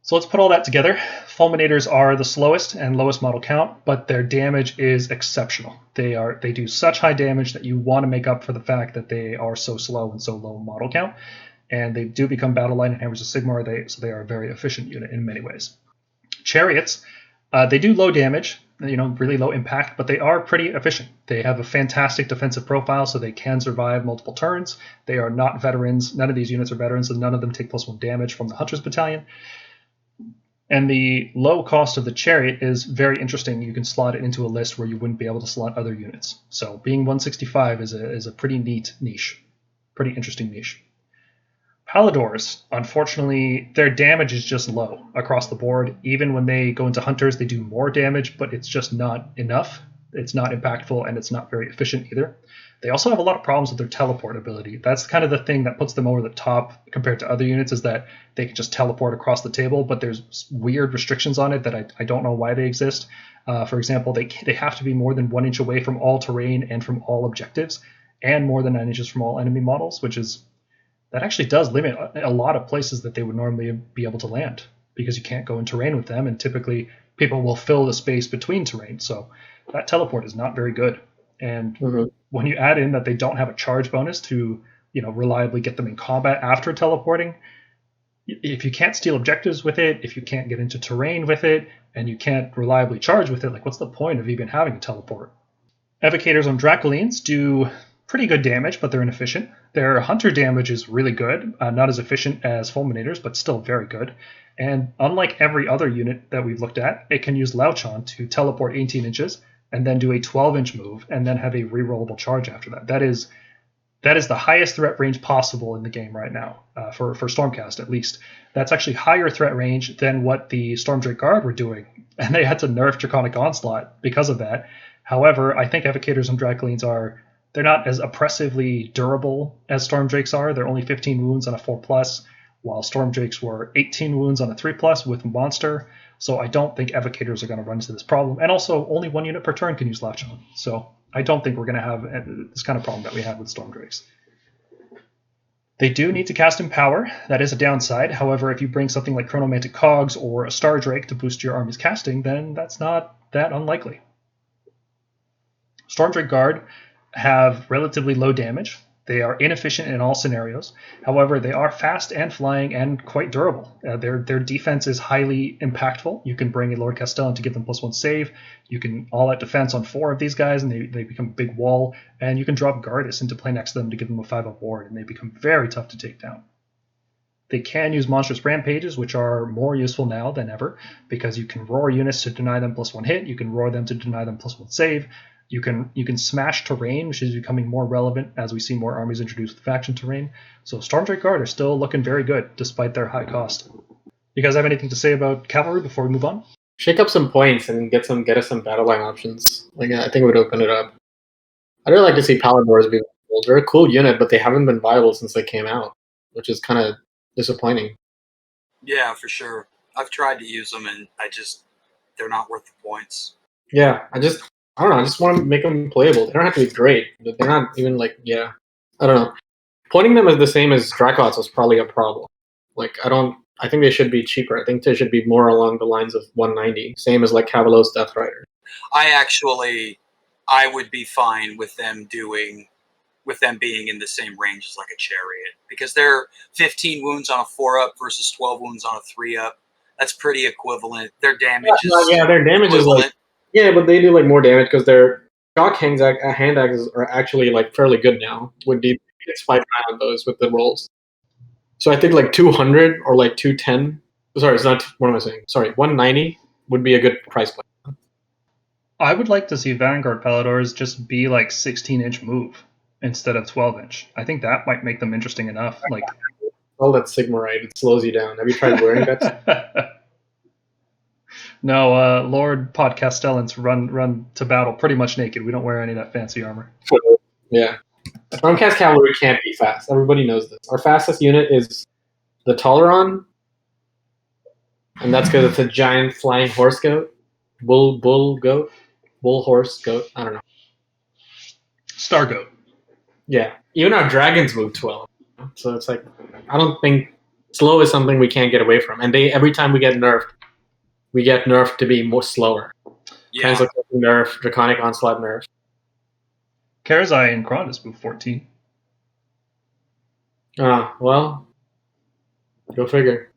So let's put all that together. Fulminators are the slowest and lowest model count, but their damage is exceptional. They do such high damage that you want to make up for the fact that they are so slow and so low model count, and they do become battle line and Hammers of Sigmar, so they are a very efficient unit in many ways. Chariots, they do low damage. really low impact, but they are pretty efficient. They have a fantastic defensive profile, so they can survive multiple turns. They are not veterans. None of these units are veterans, and none of them take +1 damage from the Hunter's Battalion. And the low cost of the Chariot is very interesting. You can slot it into a list where you wouldn't be able to slot other units. So being 165 is a pretty neat niche. Pretty interesting niche. Paladors, unfortunately, their damage is just low across the board. Even when they go into Hunters, they do more damage, but it's just not enough. It's not impactful, and it's not very efficient either. They also have a lot of problems with their teleport ability. That's kind of the thing that puts them over the top compared to other units, is that they can just teleport across the table, but there's weird restrictions on it that I don't know why they exist. For example, they have to be more than 1 inch away from all terrain and from all objectives, and more than 9 inches from all enemy models, that actually does limit a lot of places that they would normally be able to land, because you can't go in terrain with them, and typically people will fill the space between terrain. So that teleport is not very good. And when you add in that they don't have a charge bonus to reliably get them in combat after teleporting, if you can't steal objectives with it, if you can't get into terrain with it, and you can't reliably charge with it, what's the point of even having a teleport? Evocators on Dracolines do pretty good damage, but they're inefficient. Their hunter damage is really good, not as efficient as Fulminators, but still very good. And unlike every other unit that we've looked at, it can use Lauchon to teleport 18 inches and then do a 12-inch move and then have a rerollable charge after that. That is the highest threat range possible in the game right now, for Stormcast at least. That's actually higher threat range than what the Stormdrake Guard were doing, and they had to nerf Draconic Onslaught because of that. However, I think Evocators and Dracolines they're not as oppressively durable as Stormdrakes are. They're only 15 wounds on a 4+, while Stormdrakes were 18 wounds on a 3+ with Monster. So I don't think Evocators are going to run into this problem. And also, only 1 unit per turn can use Lauchon. So I don't think we're going to have this kind of problem that we had with Stormdrakes. They do need to cast Empower. That is a downside. However, if you bring something like Chronomantic Cogs or a Stardrake to boost your army's casting, then that's not that unlikely. Stormdrake Guard have relatively low damage. They are inefficient in all scenarios. However, they are fast and flying and quite durable. Their defense is highly impactful. You can bring a Lord Castellan to give them +1 save. You can all-out defense on 4 of these guys, and they become a big wall. And you can drop Gardas into play next to them to give them a 5-up ward, and they become very tough to take down. They can use Monstrous Rampages, which are more useful now than ever, because you can roar units to deny them +1 hit. You can roar them to deny them +1 save. You can smash terrain, which is becoming more relevant as we see more armies introduced with faction terrain. So Stormdrake Guard are still looking very good, despite their high cost. You guys have anything to say about Cavalry before we move on? Shake up some points and get us some battle line options. I think it would open it up. I'd really like to see Paladors be viable. They're a cool unit, but they haven't been viable since they came out, which is kind of disappointing. Yeah, for sure. I've tried to use them, and they're not worth the points. Yeah, I don't know. I just want to make them playable. They don't have to be great. They're not even I don't know. Pointing them as the same as DRACOTH was probably a problem. I think they should be cheaper. I think they should be more along the lines of 190, same as Cavalos Death Rider. I would be fine with them being in the same range as a Chariot, because they're 15 wounds on a 4-up versus 12 wounds on a 3-up. That's pretty equivalent. Their damage their damage equivalent. is but they do more damage because their shock hand axes are actually fairly good now. Would be spike on those with the rolls. So I think 200 or 210. Sorry, it's not. What am I saying? Sorry, 190 would be a good price point. I would like to see Vanguard Paladors just be 16-inch move instead of 12-inch. I think that might make them interesting enough. All that Sigmarite, it slows you down. Have you tried wearing that? No, Lord Podcastellans run to battle pretty much naked. We don't wear any of that fancy armor. Yeah. Stormcast Cavalry can't be fast. Everybody knows this. Our fastest unit is the Toleron, and that's because it's a giant flying horse goat. Bull horse goat. I don't know. Star goat. Yeah. Even our dragons move 12. So it's I don't think slow is something we can't get away from. And every time we get nerfed to be more slower. Yeah. Nerf, Draconic Onslaught nerf. Karazai and Kronus move 14. Well, go figure.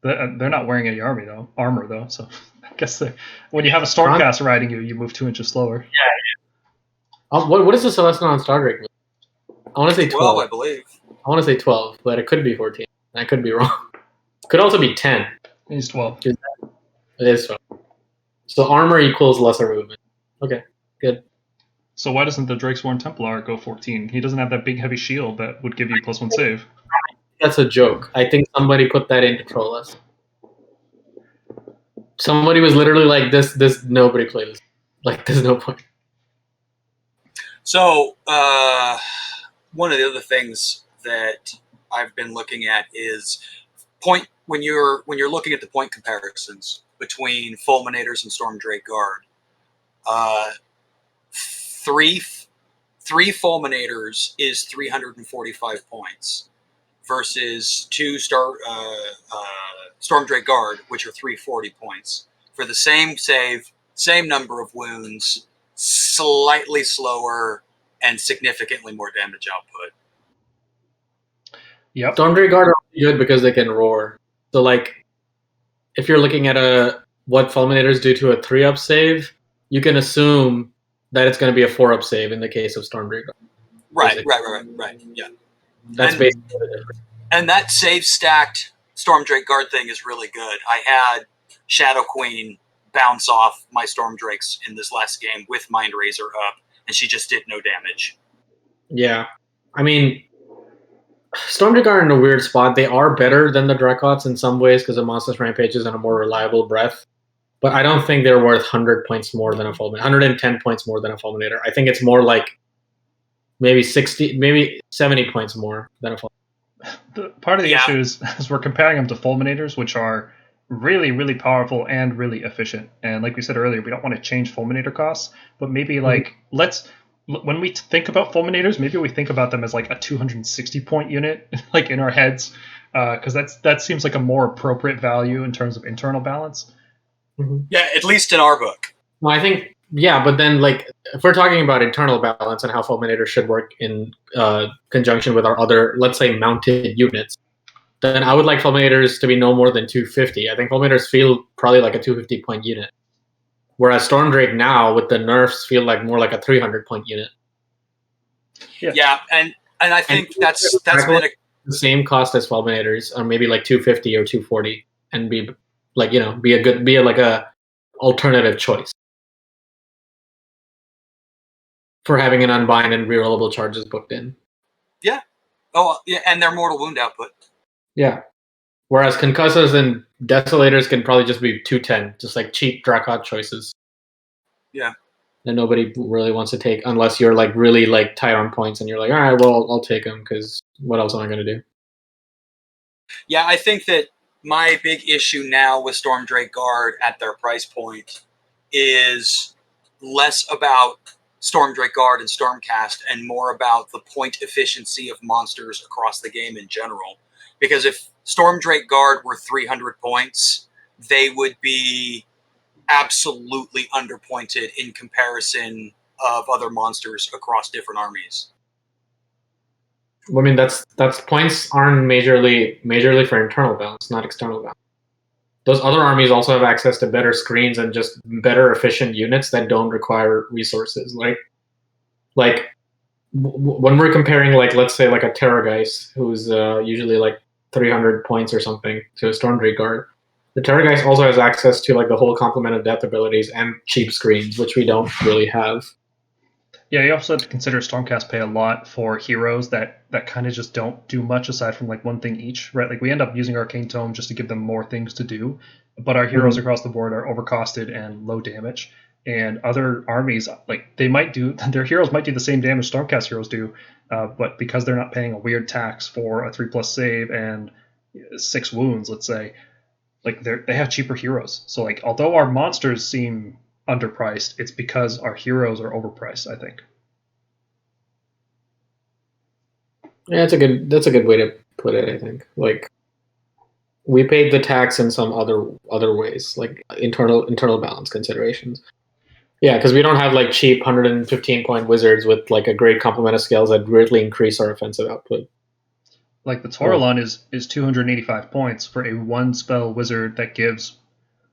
They're not wearing any armor though. So I guess when you have a Stormcast riding you, you move 2 inches slower. What is the Celestin on Star Drake? I want to say 12. I believe. I want to say 12, but it could be 14. I could be wrong. Could also be 10. He's 12. It is 12. So armor equals lesser movement. Okay, good. So why doesn't the Drakesworn Templar go 14? He doesn't have that big heavy shield that would give you +1 save. That's a joke. I think somebody put that in to troll us. Somebody was literally like, this nobody play this. Like, there's no point. So, one of the other things that I've been looking at is when you're looking at the point comparisons between Fulminators and Storm Drake Guard. Three Fulminators is 345 points versus 2 Storm Drake Guard, which are 340 points for the same save, same number of wounds, slightly slower, and significantly more damage output. Yep. Storm Drake Guard are good because they can roar. So, like, if you're looking at what Fulminators do to a 3-up save, you can assume that it's going to be a 4-up save in the case of Storm Drake Guard. Right. Yeah. That's basically the difference. And that save stacked Storm Drake Guard thing is really good. I had Shadow Queen bounce off my Storm Drakes in this last game with Mind Razor up, and she just did no damage. Yeah. I mean, Storm Drake are in a weird spot. They are better than the DRACOTHs in some ways because of Monstrous Rampages and a more reliable breath. But I don't think they're worth 100 points more than a Fulminator. 110 points more than a Fulminator. I think it's more like maybe 60, maybe 70 points more than a Fulminator. Part of the issue is we're comparing them to Fulminators, which are really, really powerful and really efficient. And like we said earlier, we don't want to change Fulminator costs, but maybe when we think about Fulminators, maybe we think about them as like a 260 point unit, like in our heads, because that seems like a more appropriate value in terms of internal balance. Mm-hmm. Yeah, at least in our book. Well, I think, but then, like, if we're talking about internal balance and how Fulminators should work in conjunction with our other, let's say, mounted units, then I would like Fulminators to be no more than 250. I think Fulminators feel probably like a 250 point unit. Whereas Storm Drake now, with the nerfs, feel like more like a 300 point unit. Yeah, and I think that's been the same cost as Fulminators, or maybe like 250 or 240, and be like, be a alternative choice for having an unbind and rerollable charges booked in. Yeah. Oh, yeah, and their mortal wound output. Yeah. Whereas Concussors and Desolators can probably just be 210, just like cheap DRACOTH choices. Yeah. That nobody really wants to take unless you're like really like tight on points and you're like, all right, well, I'll take them because what else am I going to do? Yeah, I think that my big issue now with Storm Drake Guard at their price point is less about Storm Drake Guard and Stormcast and more about the point efficiency of monsters across the game in general. Because if Storm Drake Guard were 300 points, they would be absolutely underpointed in comparison of other monsters across different armies. I mean, that's points aren't majorly for internal balance, not external balance. Those other armies also have access to better screens and just better efficient units that don't require resources. Like when we're comparing, like, let's say like a Terrorgeist, who's usually like 300 points or something, to a Storm Drake Guard. The Terrorgeist also has access to like the whole complement of death abilities and cheap screens, which we don't really have. Yeah, you also have to consider Stormcast pay a lot for heroes that kind of just don't do much aside from like one thing each, right? Like we end up using Arcane Tome just to give them more things to do, but our heroes across the board are overcosted and low damage. And other armies, like their heroes might do the same damage Stormcast heroes do, but because they're not paying a weird tax for a 3+ save and 6 wounds, let's say, like they have cheaper heroes. So like although our monsters seem underpriced, it's because our heroes are overpriced, I think. Yeah, that's a good way to put it, I think. Like we paid the tax in some other ways, like internal balance considerations. Yeah, because we don't have like cheap 115 point wizards with like a great complement of skills that greatly increase our offensive output. Like the Toralon is 285 points for a 1-spell wizard that gives.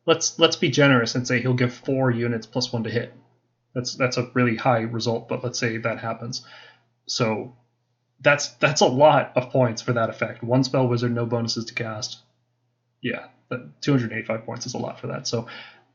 Let's be generous and say he'll give 4 units plus 1 to hit. That's a really high result, but let's say that happens. So that's a lot of points for that effect. 1-spell wizard, no bonuses to cast. Yeah, 285 points is a lot for that. So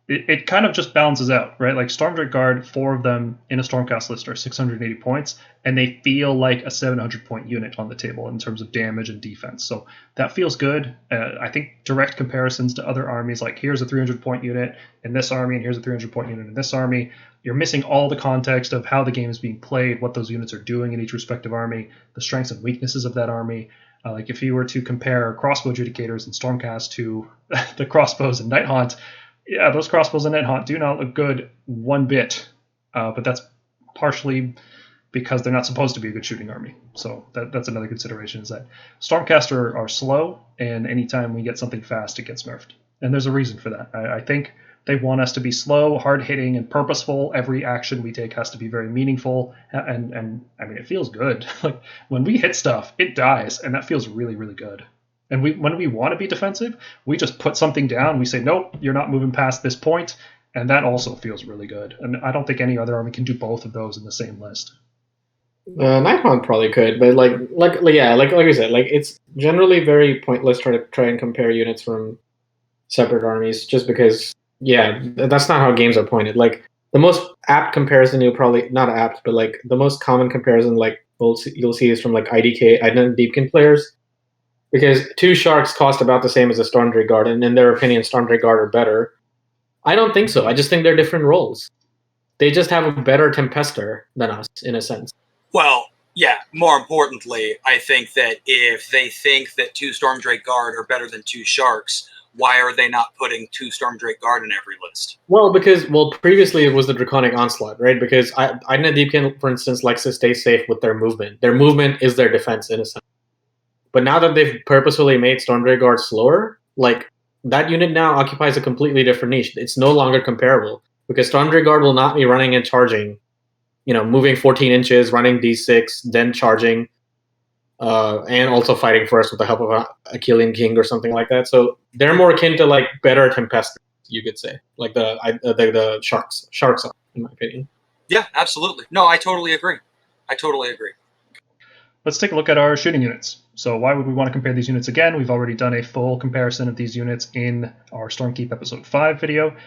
it kind of just balances out, right? Like Stormdrake Guard, 4 of them in a Stormcast list are 680 points, and they feel like a 700-point unit on the table in terms of damage and defense. So that feels good. I think direct comparisons to other armies, like here's a 300-point unit in this army, and here's a 300-point unit in this army, you're missing all the context of how the game is being played, what those units are doing in each respective army, the strengths and weaknesses of that army. Like if you were to compare crossbow adjudicators in Stormcast to the crossbows in Nighthaunt, yeah, those crossbows in Nighthaunt do not look good one bit, but that's partially because they're not supposed to be a good shooting army. So that's another consideration, is that Stormcast are slow, and anytime we get something fast, it gets nerfed. And there's a reason for that. I think they want us to be slow, hard-hitting, and purposeful. Every action we take has to be very meaningful, and I mean, it feels good. Like when we hit stuff, it dies, and that feels really, really good. And when we want to be defensive, we just put something down. We say, nope, you're not moving past this point, and that also feels really good. And I don't think any other army can do both of those in the same list. Nighthaunt probably could, but like I said, like it's generally very pointless to try and compare units from separate armies, just because that's not how games are pointed. Like the most apt comparison not apt, but like the most common comparison like you'll see is from like IDK, Identity Deepkin players. Because 2 Sharks cost about the same as a Stormdrake Guard, and in their opinion, Stormdrake Guard are better. I don't think so. I just think they're different roles. They just have a better Tempester than us, in a sense. Well, yeah, more importantly, I think that if they think that 2 Stormdrake Guard are better than 2 Sharks, why are they not putting 2 Stormdrake Guard in every list? Well, previously it was the Draconic Onslaught, right? Because Identity Deepkin, for instance, likes to stay safe with their movement. Their movement is their defense, in a sense. But now that they've purposefully made Stormdrake Guard slower, like that unit now occupies a completely different niche. It's no longer comparable because Stormdrake Guard will not be running and charging, moving 14 inches, running D6, then charging, and also fighting first with the help of a Achillean King or something like that. So they're more akin to like better Tempesters, you could say, like the Sharks are, in my opinion. Yeah, absolutely. No, I totally agree. Let's take a look at our shooting units. So why would we want to compare these units again? We've already done a full comparison of these units in our Stormkeep episode 5 video.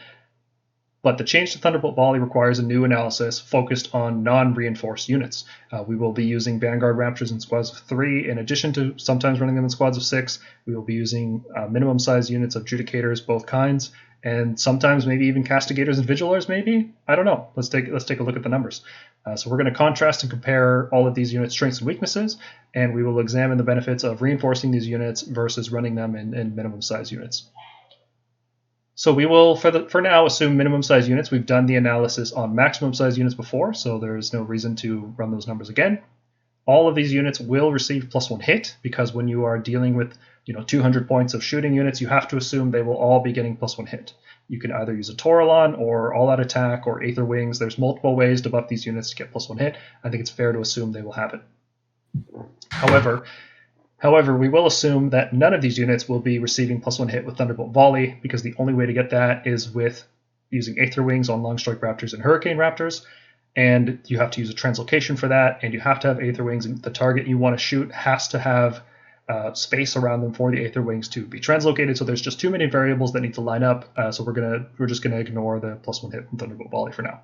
But the change to Thunderbolt Volley requires a new analysis focused on non-reinforced units. We will be using Vanguard Raptors in squads of 3, in addition to sometimes running them in squads of 6. We will be using minimum size units of Judicators, both kinds, and sometimes maybe even Castigators and Vigilars, maybe? I don't know. Let's take a look at the numbers. So we're going to contrast and compare all of these units' strengths and weaknesses, and we will examine the benefits of reinforcing these units versus running them in minimum size units. So we will, for now, assume minimum size units. We've done the analysis on maximum size units before, so there's no reason to run those numbers again. All of these units will receive +1 hit, because when you are dealing with 200 points of shooting units, you have to assume they will all be getting +1 hit. You can either use a Toralon or all-out attack or Aether Wings. There's multiple ways to buff these units to get +1 hit. I think it's fair to assume they will have it. However, we will assume that none of these units will be receiving +1 hit with Thunderbolt Volley, because the only way to get that is with using Aether Wings on Longstrike Raptors and Hurricane Raptors, and you have to use a translocation for that, and you have to have Aether Wings, and the target you want to shoot has to have space around them for the Aether Wings to be translocated. So there's just too many variables that need to line up. So we're just gonna ignore the +1 hit from Thunderbolt Volley for now.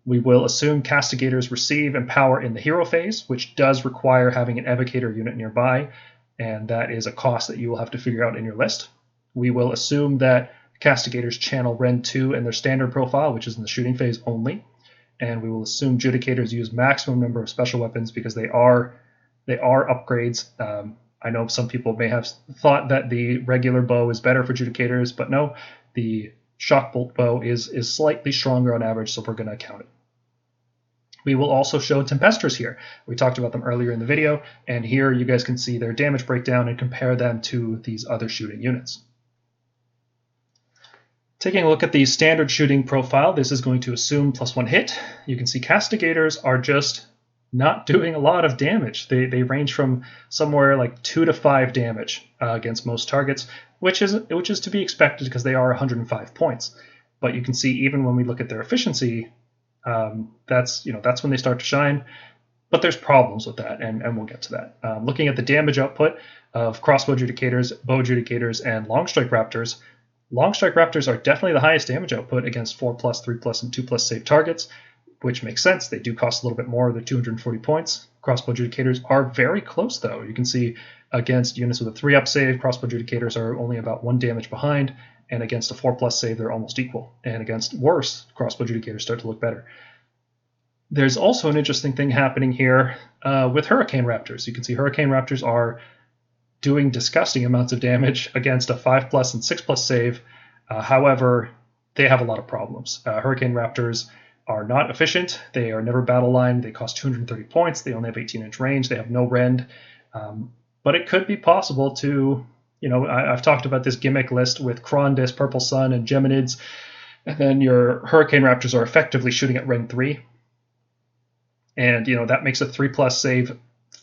We will assume Castigators receive Empower in the hero phase, which does require having an Evocator unit nearby, and that is a cost that you will have to figure out in your list. We will assume that Castigators channel Rend 2 in their standard profile, which is in the shooting phase only, and we will assume Judicators use maximum number of special weapons because they are upgrades. I know some people may have thought that the regular bow is better for Judicators, but no, the Shockbolt bow is slightly stronger on average, so we're going to count it. We will also show Tempesters here. We talked about them earlier in the video, and here you guys can see their damage breakdown and compare them to these other shooting units. Taking a look at the standard shooting profile, this is going to assume +1 hit. You can see Castigators are just not doing a lot of damage. They range from somewhere like 2 to 5 damage against most targets, which is to be expected because they are 105 points. But you can see even when we look at their efficiency, that's when they start to shine. But there's problems with that, and we'll get to that. Looking at the damage output of crossbow adjudicators, bow adjudicators, and long strike raptors are definitely the highest damage output against 4+, 3+, and 2+ save targets, which makes sense. They do cost a little bit more. They're 240 points. Crossbow adjudicators are very close, though. You can see against units with a 3-up save, crossbow adjudicators are only about 1 damage behind, and against a 4+ save, they're almost equal. And against worse, crossbow adjudicators start to look better. There's also an interesting thing happening here with Hurricane Raptors. You can see Hurricane Raptors are doing disgusting amounts of damage against a 5+ and 6+ save. However, they have a lot of problems. Hurricane Raptors are not efficient. They are never battle line. They cost 230 points. They only have 18-inch range. They have no rend. But it could be possible to, I've talked about this gimmick list with Krondys, Purple Sun, and Geminids, and then your Hurricane Raptors are effectively shooting at rend 3. And, that makes a 3+ save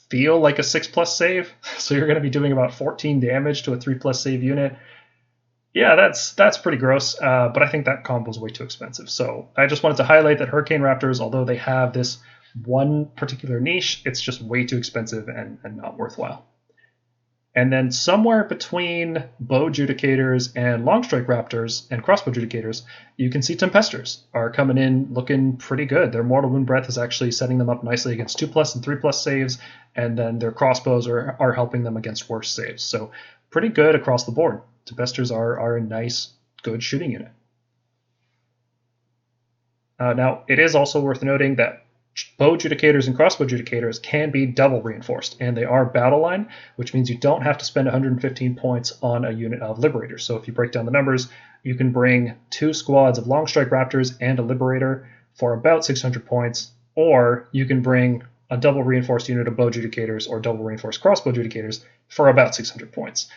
feel like a 6+ save. So you're going to be doing about 14 damage to a 3+ save unit. Yeah, that's pretty gross, but I think that combo is way too expensive. So I just wanted to highlight that Hurricane Raptors, although they have this one particular niche, it's just way too expensive and not worthwhile. And then somewhere between bow adjudicators and long strike raptors and crossbow adjudicators, you can see Tempesters are coming in looking pretty good. Their Mortal Wound Breath is actually setting them up nicely against 2+ and 3+ saves, and then their crossbows are helping them against worse saves. So pretty good across the board. Tempesters are a nice, good shooting unit. Now, it is also worth noting that bow adjudicators and crossbow adjudicators can be double reinforced, and they are battle line, which means you don't have to spend 115 points on a unit of Liberators. So if you break down the numbers, you can bring 2 squads of Long Strike Raptors and a Liberator for about 600 points, or you can bring a double reinforced unit of bow adjudicators or double reinforced crossbow adjudicators for about 600 points.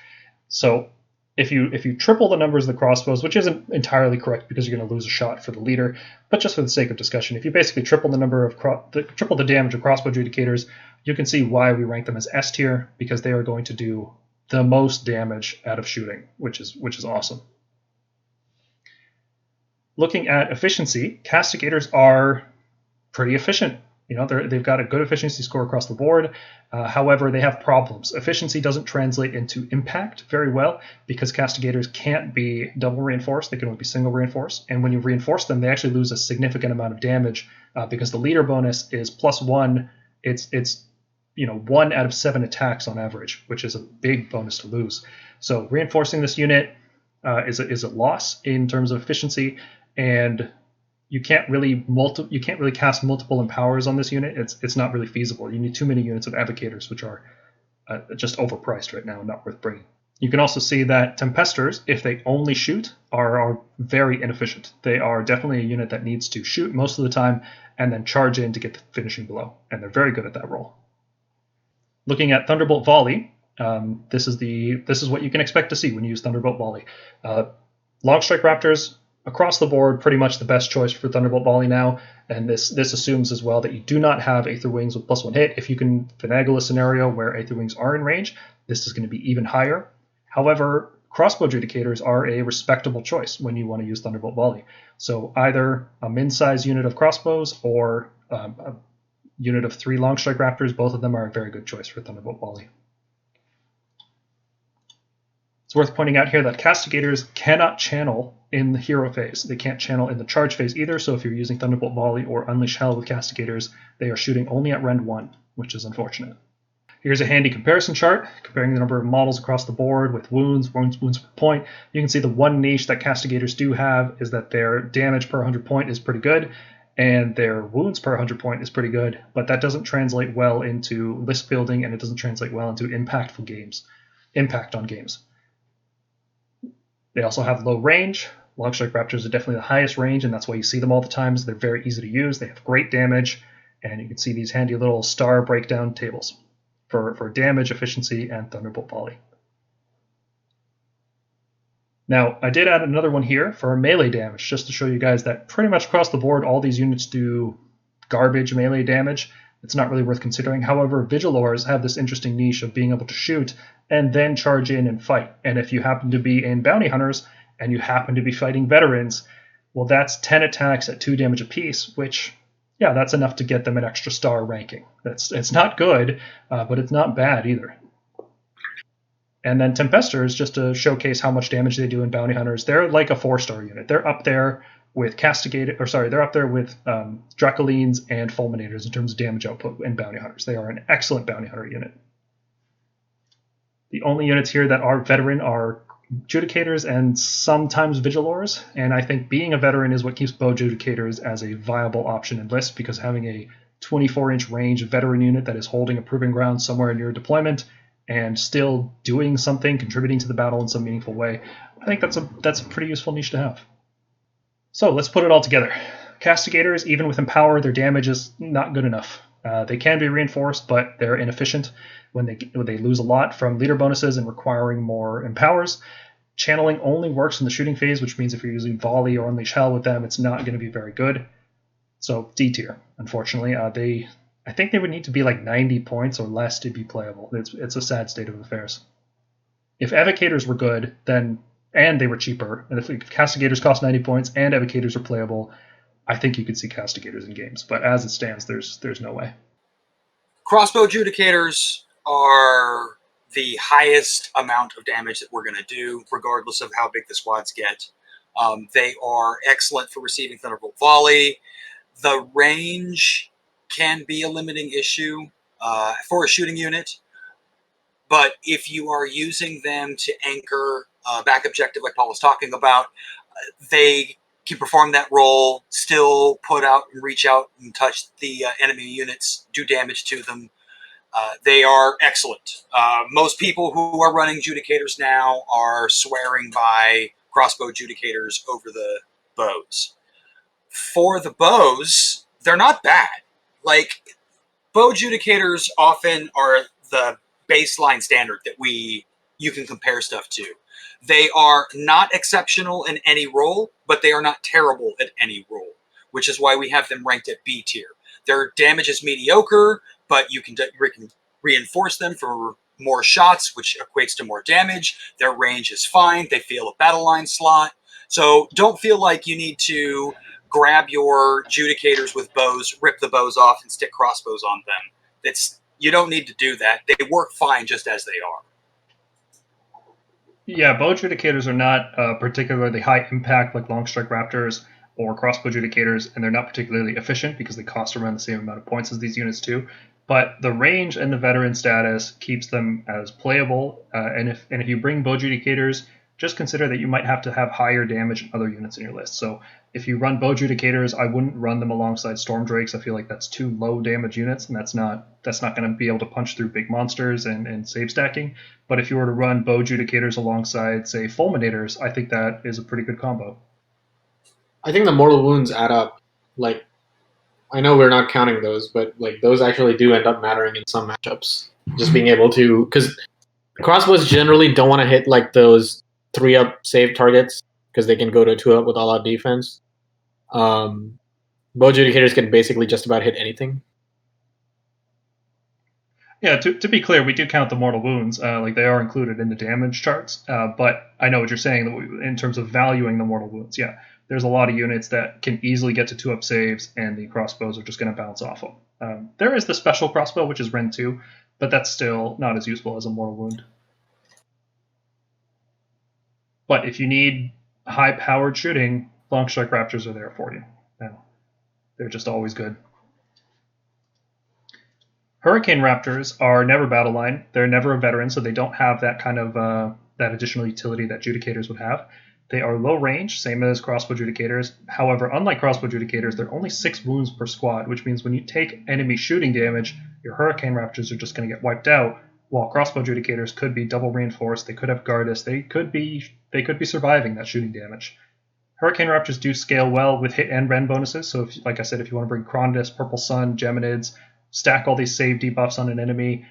So if you triple the numbers of the crossbows, which isn't entirely correct because you're going to lose a shot for the leader, but just for the sake of discussion, if you basically triple the damage of crossbow adjudicators, you can see why we rank them as S tier, because they are going to do the most damage out of shooting, which is awesome. Looking at efficiency, castigators are pretty efficient. They've got a good efficiency score across the board. However, they have problems. Efficiency doesn't translate into impact very well because castigators can't be double reinforced. They can only be single reinforced. And when you reinforce them, they actually lose a significant amount of damage because the leader bonus is +1. It's 1 out of 7 attacks on average, which is a big bonus to lose. So reinforcing this unit is a loss in terms of efficiency, and you can't really cast multiple empowers on this unit. It's not really feasible. You need too many units of Advocators, which are just overpriced right now and not worth bringing. You can also see that Tempesters, if they only shoot, are very inefficient. They are definitely a unit that needs to shoot most of the time and then charge in to get the finishing blow, and they're very good at that role. Looking at Thunderbolt Volley, this is what you can expect to see when you use Thunderbolt Volley. Long Strike Raptors, across the board, pretty much the best choice for Thunderbolt Volley now, and this assumes as well that you do not have Aether Wings with +1 hit. If you can finagle a scenario where Aether Wings are in range, this is going to be even higher. However, crossbow adjudicators are a respectable choice when you want to use Thunderbolt Volley. So either a min-size unit of crossbows or a unit of 3 Long Strike Raptors, both of them are a very good choice for Thunderbolt Volley. It's worth pointing out here that castigators cannot channel in the hero phase. They can't channel in the charge phase either, so if you're using Thunderbolt Volley or Unleash Hell with castigators, they are shooting only at rend 1, which is unfortunate. Here's a handy comparison chart, comparing the number of models across the board with wounds per point. You can see the one niche that castigators do have is that their damage per 100 point is pretty good, and their wounds per 100 point is pretty good, but that doesn't translate well into list building, and it doesn't translate well into impact on games. They also have low range. Long Strike Raptors are definitely the highest range, and that's why you see them all the time. They're very easy to use. They have great damage, and you can see these handy little star breakdown tables for damage, efficiency, and Thunderbolt Volley. Now, I did add another one here for melee damage, just to show you guys that pretty much across the board, all these units do garbage melee damage. it's not really worth considering. However, Vigilors have this interesting niche of being able to shoot and then charge in and fight. And if you happen to be in Bounty Hunters and you happen to be fighting veterans, well, that's 10 attacks at 2 damage apiece, which, yeah, that's enough to get them an extra star ranking. It's not good, but it's not bad either. And then Tempesters, just to showcase how much damage they do in Bounty Hunters, they're like a 4-star unit. They're up there with they're up there with Dracolines and Fulminators in terms of damage output in Bounty Hunters. They are an excellent Bounty Hunter unit. The only units here that are veteran are Judicators and sometimes Vigilors, and I think being a veteran is what keeps Bow Judicators as a viable option in lists, because having a 24-inch range veteran unit that is holding a proving ground somewhere in your deployment and still doing something, contributing to the battle in some meaningful way, I think that's a pretty useful niche to have. So let's put it all together. Castigators, even with Empower, their damage is not good enough. They can be reinforced, but they're inefficient when they lose a lot from leader bonuses and requiring more Empowers. Channeling only works in the shooting phase, which means if you're using Volley or Unleash Hell with them, it's not going to be very good. So D tier, unfortunately. I think they would need to be like 90 points or less to be playable. It's a sad state of affairs. If Evocators were good, then and they were cheaper, and if Castigators cost 90 points and Evocators are playable, I think you could see Castigators in games. But as it stands, there's no way. Crossbow Judicators are the highest amount of damage that we're going to do, regardless of how big the squads get. They are excellent for receiving Thunderbolt Volley. The range can be a limiting issue for a shooting unit, but if you are using them to anchor a back objective like Paul was talking about, they can perform that role, still put out and reach out and touch the enemy units, do damage to them. They are excellent. Most people who are running Judicators now are swearing by crossbow Judicators over the bows. For the bows, they're not bad. Like, bow Judicators often are the baseline standard that you can compare stuff to. They are not exceptional in any role, but they are not terrible at any role, which is why we have them ranked at B tier. Their damage is mediocre, but you can reinforce them for more shots, which equates to more damage. Their range is fine. They fill a battle line slot. So don't feel like you need to grab your Judicators with bows, rip the bows off, and stick crossbows on them. You don't need to do that. They work fine just as they are. Yeah, bow Judicators are not particularly high impact like long strike Raptors or crossbow Judicators, and they're not particularly efficient because they cost around the same amount of points as these units too. But the range and the veteran status keeps them as playable. And if you bring bow Judicators, just consider that you might have to have higher damage in other units in your list. So if you run bow Judicators, I wouldn't run them alongside Storm Drakes. I feel like that's too low damage units, and that's not going to be able to punch through big monsters and save stacking. But if you were to run bow Judicators alongside, say, Fulminators, I think that is a pretty good combo. I think the mortal wounds add up. Like, I know we're not counting those, but like those actually do end up mattering in some matchups. Just being able to, because crossbows generally don't want to hit like those 3-up save targets because they can go to 2-up with all-out defense. Bow Judicators can basically just about hit anything. Yeah, to be clear, we do count the mortal wounds. Like they are included in the damage charts. But I know what you're saying in terms of valuing the mortal wounds. Yeah, there's a lot of units that can easily get to 2-up saves, and the crossbows are just going to bounce off them. There is the special crossbow, which is Ren 2, but that's still not as useful as a mortal wound. But if you need high-powered shooting, long strike Raptors are there for you. They're just always good. Hurricane Raptors are never battle line. They're never a veteran, so they don't have that kind of that additional utility that Judicators would have. They are low range, same as crossbow Judicators. However, unlike crossbow Judicators, they're only 6 wounds per squad, which means when you take enemy shooting damage, your Hurricane Raptors are just going to get wiped out, while crossbow Judicators could be double reinforced, they could have Guardus, they could be surviving that shooting damage. Hurricane Raptors do scale well with hit and Ren bonuses, so if, like I said, if you want to bring Cronidus, Purple Sun, Geminids, stack all these save debuffs on an enemy,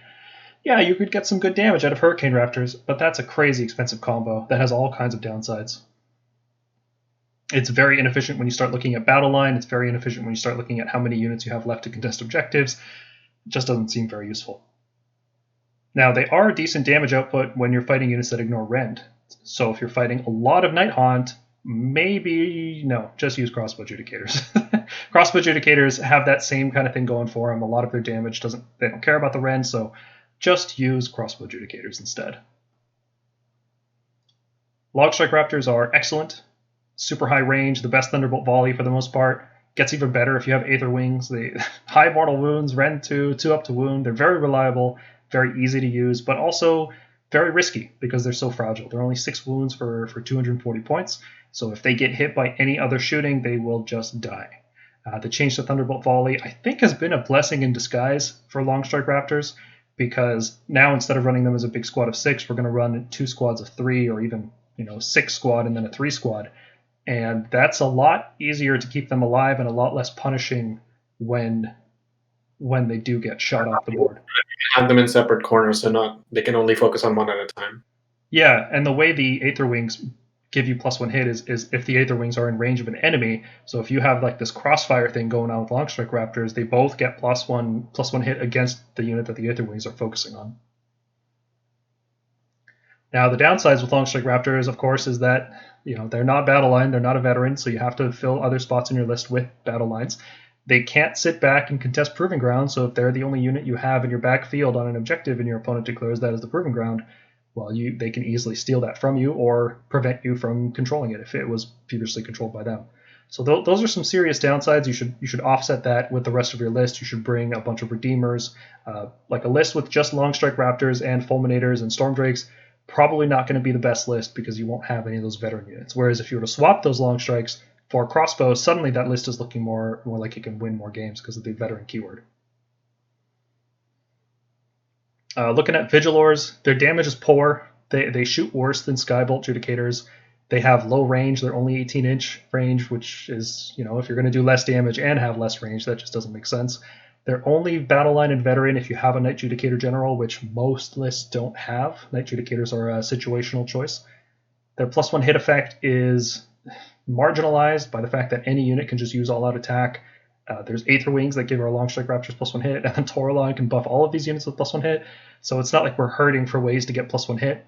yeah, you could get some good damage out of Hurricane Raptors, but that's a crazy expensive combo that has all kinds of downsides. It's very inefficient when you start looking at battle line. It's very inefficient when you start looking at how many units you have left to contest objectives. just doesn't seem very useful. Now, they are decent damage output when you're fighting units that ignore rend. So if you're fighting a lot of Night Haunt, maybe no, just use crossbow adjudicators. Crossbow adjudicators have that same kind of thing going for them. A lot of their damage they don't care about the rend, so just use crossbow adjudicators instead. Longstrike Raptors are excellent, super high range, the best Thunderbolt volley for the most part. Gets even better if you have Aether Wings. They high mortal wounds, rend 2 up to wound. They're very reliable, very easy to use, but also very risky because they're so fragile. They're only 6 wounds for 240 points, so if they get hit by any other shooting, they will just die. The change to Thunderbolt Volley, I think, has been a blessing in disguise for Longstrike Raptors, because now instead of running them as a big squad of 6, we're going to run 2 squads of 3, or even 6 squad and then a 3 squad. And that's a lot easier to keep them alive and a lot less punishing when they do get shot off the board. Have them in separate corners, so they can only focus on one at a time. Yeah, and the way the Aether Wings give you +1 hit is if the Aether Wings are in range of an enemy. So if you have like this crossfire thing going on with Longstrike Raptors, they both get +1 hit against the unit that the Aether Wings are focusing on. Now, the downsides with Longstrike Raptors, of course, is that they're not battle line, they're not a veteran, so you have to fill other spots in your list with battle lines. They can't sit back and contest Proving Ground, so if they're the only unit you have in your backfield on an objective and your opponent declares that as the Proving Ground, well, they can easily steal that from you or prevent you from controlling it if it was previously controlled by them. So those are some serious downsides. You should offset that with the rest of your list. You should bring a bunch of Redeemers, like a list with just Longstrike Raptors and Fulminators and Stormdrakes. Probably not going to be the best list because you won't have any of those veteran units. Whereas if you were to swap those Longstrikes for crossbows, suddenly that list is looking more like it can win more games because of the veteran keyword. Looking at Vigilors, their damage is poor. They shoot worse than Skybolt Judicators. They have low range. They're only 18-inch range, which is, if you're going to do less damage and have less range, that just doesn't make sense. They're only battle line and veteran if you have a Knight Judicator General, which most lists don't have. Knight Judicators are a situational choice. Their +1 hit effect is marginalized by the fact that any unit can just use all-out attack. There's Aether Wings that give our Longstrike Raptors +1 hit, and then Taurolon can buff all of these units with +1 hit, so it's not like we're hurting for ways to get +1 hit.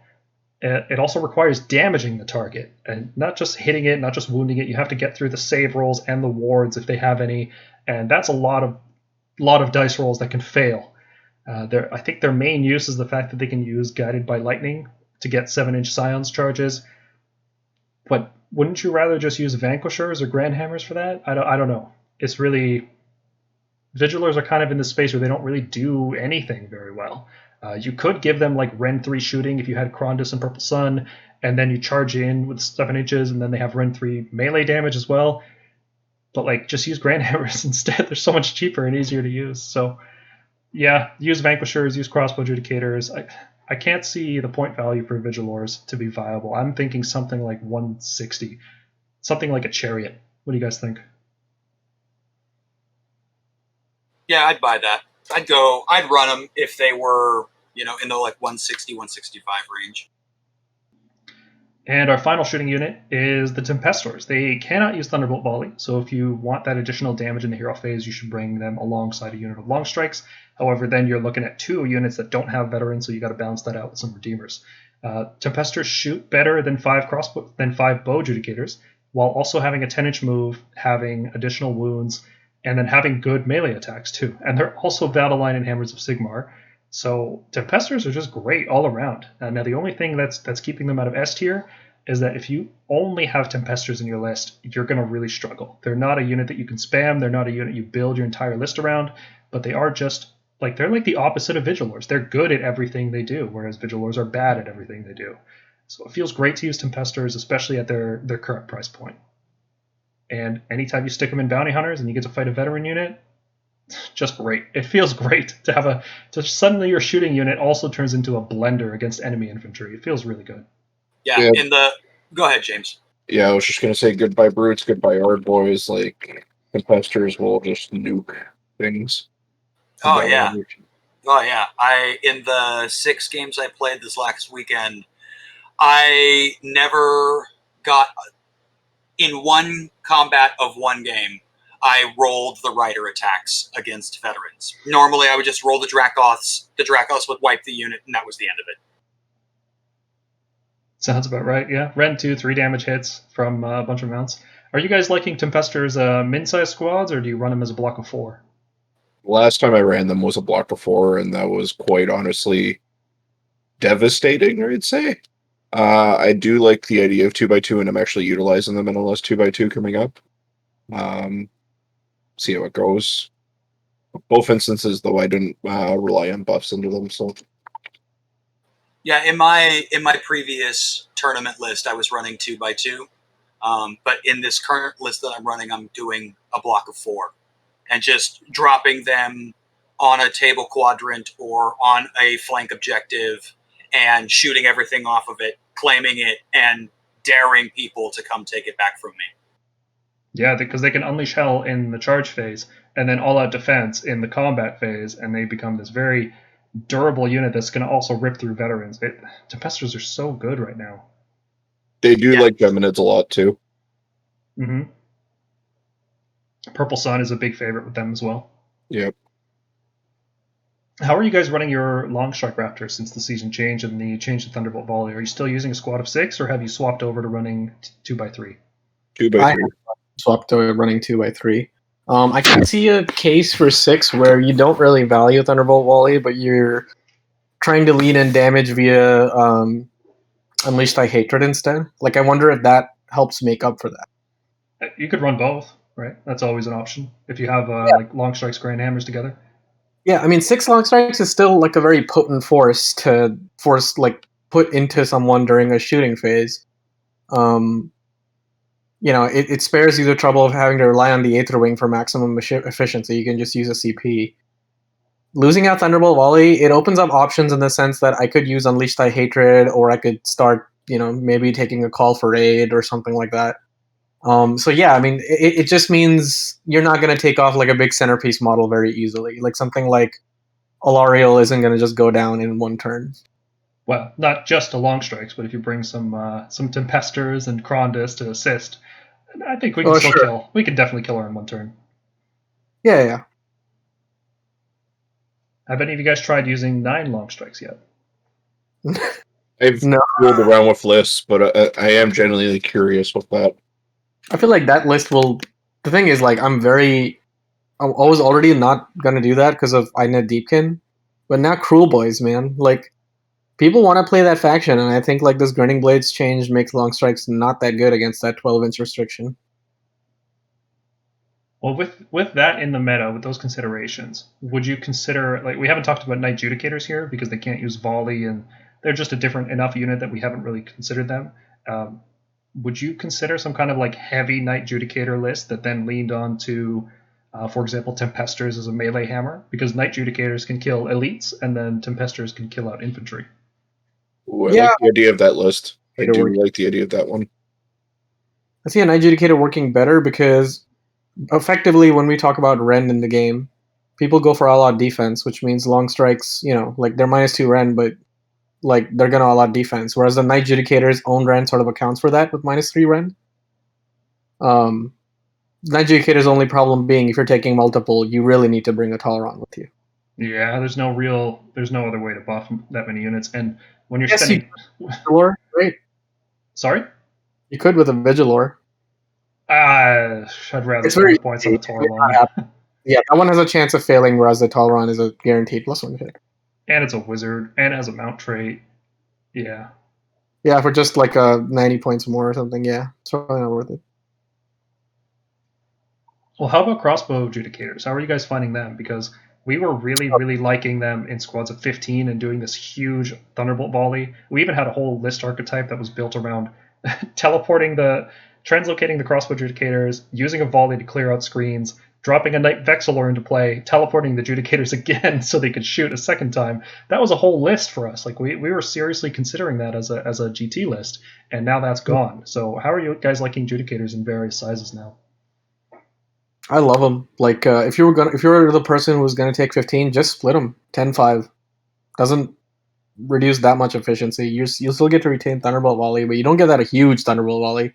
It also requires damaging the target, and not just hitting it, not just wounding it. You have to get through the save rolls and the wards if they have any, and that's a lot of dice rolls that can fail. I think their main use is the fact that they can use Guided by Lightning to get 7-inch Scions charges. But wouldn't you rather just use Vanquishers or Grand Hammers for that? I don't know. It's really... Vigilors are kind of in this space where they don't really do anything very well. You could give them like Rend 3 shooting if you had Krondus and Purple Sun, and then you charge in with 7 inches, and then they have Rend 3 melee damage as well. But just use Grand Hammers instead. They're so much cheaper and easier to use. So yeah, use Vanquishers, use Crossbow Adjudicators. I can't see the point value for Vigilors to be viable. I'm thinking something like 160. Something like a Chariot. What do you guys think? Yeah, I'd buy that. I'd run them if they were, in the 160, 165 range. And our final shooting unit is the Tempestors. They cannot use Thunderbolt Volley, so if you want that additional damage in the hero phase, you should bring them alongside a unit of Long Strikes. However, then you're looking at 2 units that don't have veterans, so you got to balance that out with some Redeemers. Tempestors shoot better than 5 bow Judicators, while also having a 10-inch move, having additional wounds, and then having good melee attacks too. And they're also battle line and Hammers of Sigmar. So Tempestors are just great all around. Now the only thing that's keeping them out of S tier is that if you only have Tempestors in your list, you're going to really struggle. They're not a unit that you can spam. They're not a unit you build your entire list around. But they are just they're like the opposite of Vigilors. They're good at everything they do, whereas Vigilors are bad at everything they do. So it feels great to use Tempestors, especially at their current price point. And anytime you stick them in Bounty Hunters and you get to fight a veteran unit, just great. It feels great to suddenly your shooting unit also turns into a blender against enemy infantry. It feels really good. Yeah. Go ahead, James. Yeah, I was just gonna say goodbye Brutes, goodbye Yard Boys. Tempestors will just nuke things. Oh yeah. In the 6 games I played this last weekend, I never got in one combat of one game. I rolled the Rider attacks against veterans. Normally, I would just roll the DRACOTHs. The DRACOTHs would wipe the unit, and that was the end of it. Sounds about right, yeah. Ren 2, 3 damage hits from a bunch of mounts. Are you guys liking Tempesters min-sized squads, or do you run them as a block of 4? Last time I ran them was a block of 4, and that was quite honestly devastating, I'd say. I do like the idea of 2x2, and I'm actually utilizing them in a less 2x2 coming up. See how it goes. Both instances, though, I didn't rely on buffs into them, so... Yeah, in my previous tournament list, I was running 2x2. But in this current list that I'm running, I'm doing a block of 4. And just dropping them on a table quadrant or on a flank objective and shooting everything off of it, claiming it, and daring people to come take it back from me. Yeah, because they can unleash hell in the charge phase, and then all-out defense in the combat phase, and they become this very durable unit that's going to also rip through veterans. Tempesters are so good right now. They do like Geminids a lot, too. Mm-hmm. Purple Sun is a big favorite with them as well. Yep. How are you guys running your Long Strike Raptors since the season change and the change to Thunderbolt Volley? Are you still using a squad of 6, or have you swapped over to running 2x3? 2x3. I swapped to running 2x3. I can see a case for 6 where you don't really value Thunderbolt Volley, but you're trying to lead in damage via Unleash Thy Hatred instead. Like, I wonder if that helps make up for that. You could run both, right? That's always an option if you have like Long Strikes, Grand Hammers together. Yeah, I mean, 6 Long Strikes is still like a very potent force to put into someone during a shooting phase. It spares you the trouble of having to rely on the Aether Wing for maximum efficiency. You can just use a CP. Losing out Thunderbolt Volley, it opens up options in the sense that I could use Unleash Thy Hatred, or I could start, maybe taking a call for raid or something like that. So yeah, I mean, it just means you're not going to take off like a big centerpiece model very easily. Like something like Alariel isn't going to just go down in one turn. Well, not just to Long Strikes, but if you bring some Tempesters and Krondys to assist, I think we can kill. We can definitely kill her in one turn. Yeah. Have any of you guys tried using 9 Long Strikes yet? I've rolled around with lists, but I am genuinely curious with that. I feel like that list will... The thing is, like, I was already not going to do that because of Ina Deepkin, but now Cruel Boys, man. Like, people want to play that faction, and I think, like, this Grinning Blades change makes Long Strikes not that good against that 12-inch restriction. Well, with that in the meta, with those considerations, would you consider, like, we haven't talked about Knight Judicators here because they can't use Volley, and they're just a different enough unit that we haven't really considered them. Would you consider some kind of like heavy Knight Judicator list that then leaned on to, for example, Tempesters as a melee hammer? Because Knight Judicators can kill elites, and then Tempesters can kill out infantry. Ooh, I like the idea of that list. I do like the idea of that one. I see a Knight Judicator working better because effectively when we talk about Ren in the game, people go for all-out defense, which means Long Strikes, like they're -2 Ren, but like they're gonna all-out defense. Whereas the Knight Judicator's own Ren sort of accounts for that with -3 Ren. Knight Judicator's only problem being if you're taking multiple, you really need to bring a Toleron with you. Yeah, there's no other way to buff that many units, and when you're spending Vigilor, great. Sorry? You could with a Vigilor. I'd rather spend points on the Toleron. Yeah, that one has a chance of failing, whereas the Toleron is a guaranteed +1 hit. And it's a wizard, and it has a mount trait. Yeah. Yeah, for just like 90 points more or something, yeah. It's probably not worth it. Well, how about crossbow Judicators? How are you guys finding them? Because we were really, really liking them in squads of 15 and doing this huge Thunderbolt Volley. We even had a whole list archetype that was built around translocating the crossbow Judicators, using a Volley to clear out screens, dropping a Knight Vexillor into play, teleporting the Judicators again so they could shoot a second time. That was a whole list for us. Like we were seriously considering that as a GT list, and now that's gone. So how are you guys liking Judicators in various sizes now? I love them. Like if you were the person who was gonna take 15, just split them 10-5. Doesn't reduce that much efficiency. You'll still get to retain Thunderbolt Volley, but you don't get that a huge Thunderbolt Volley.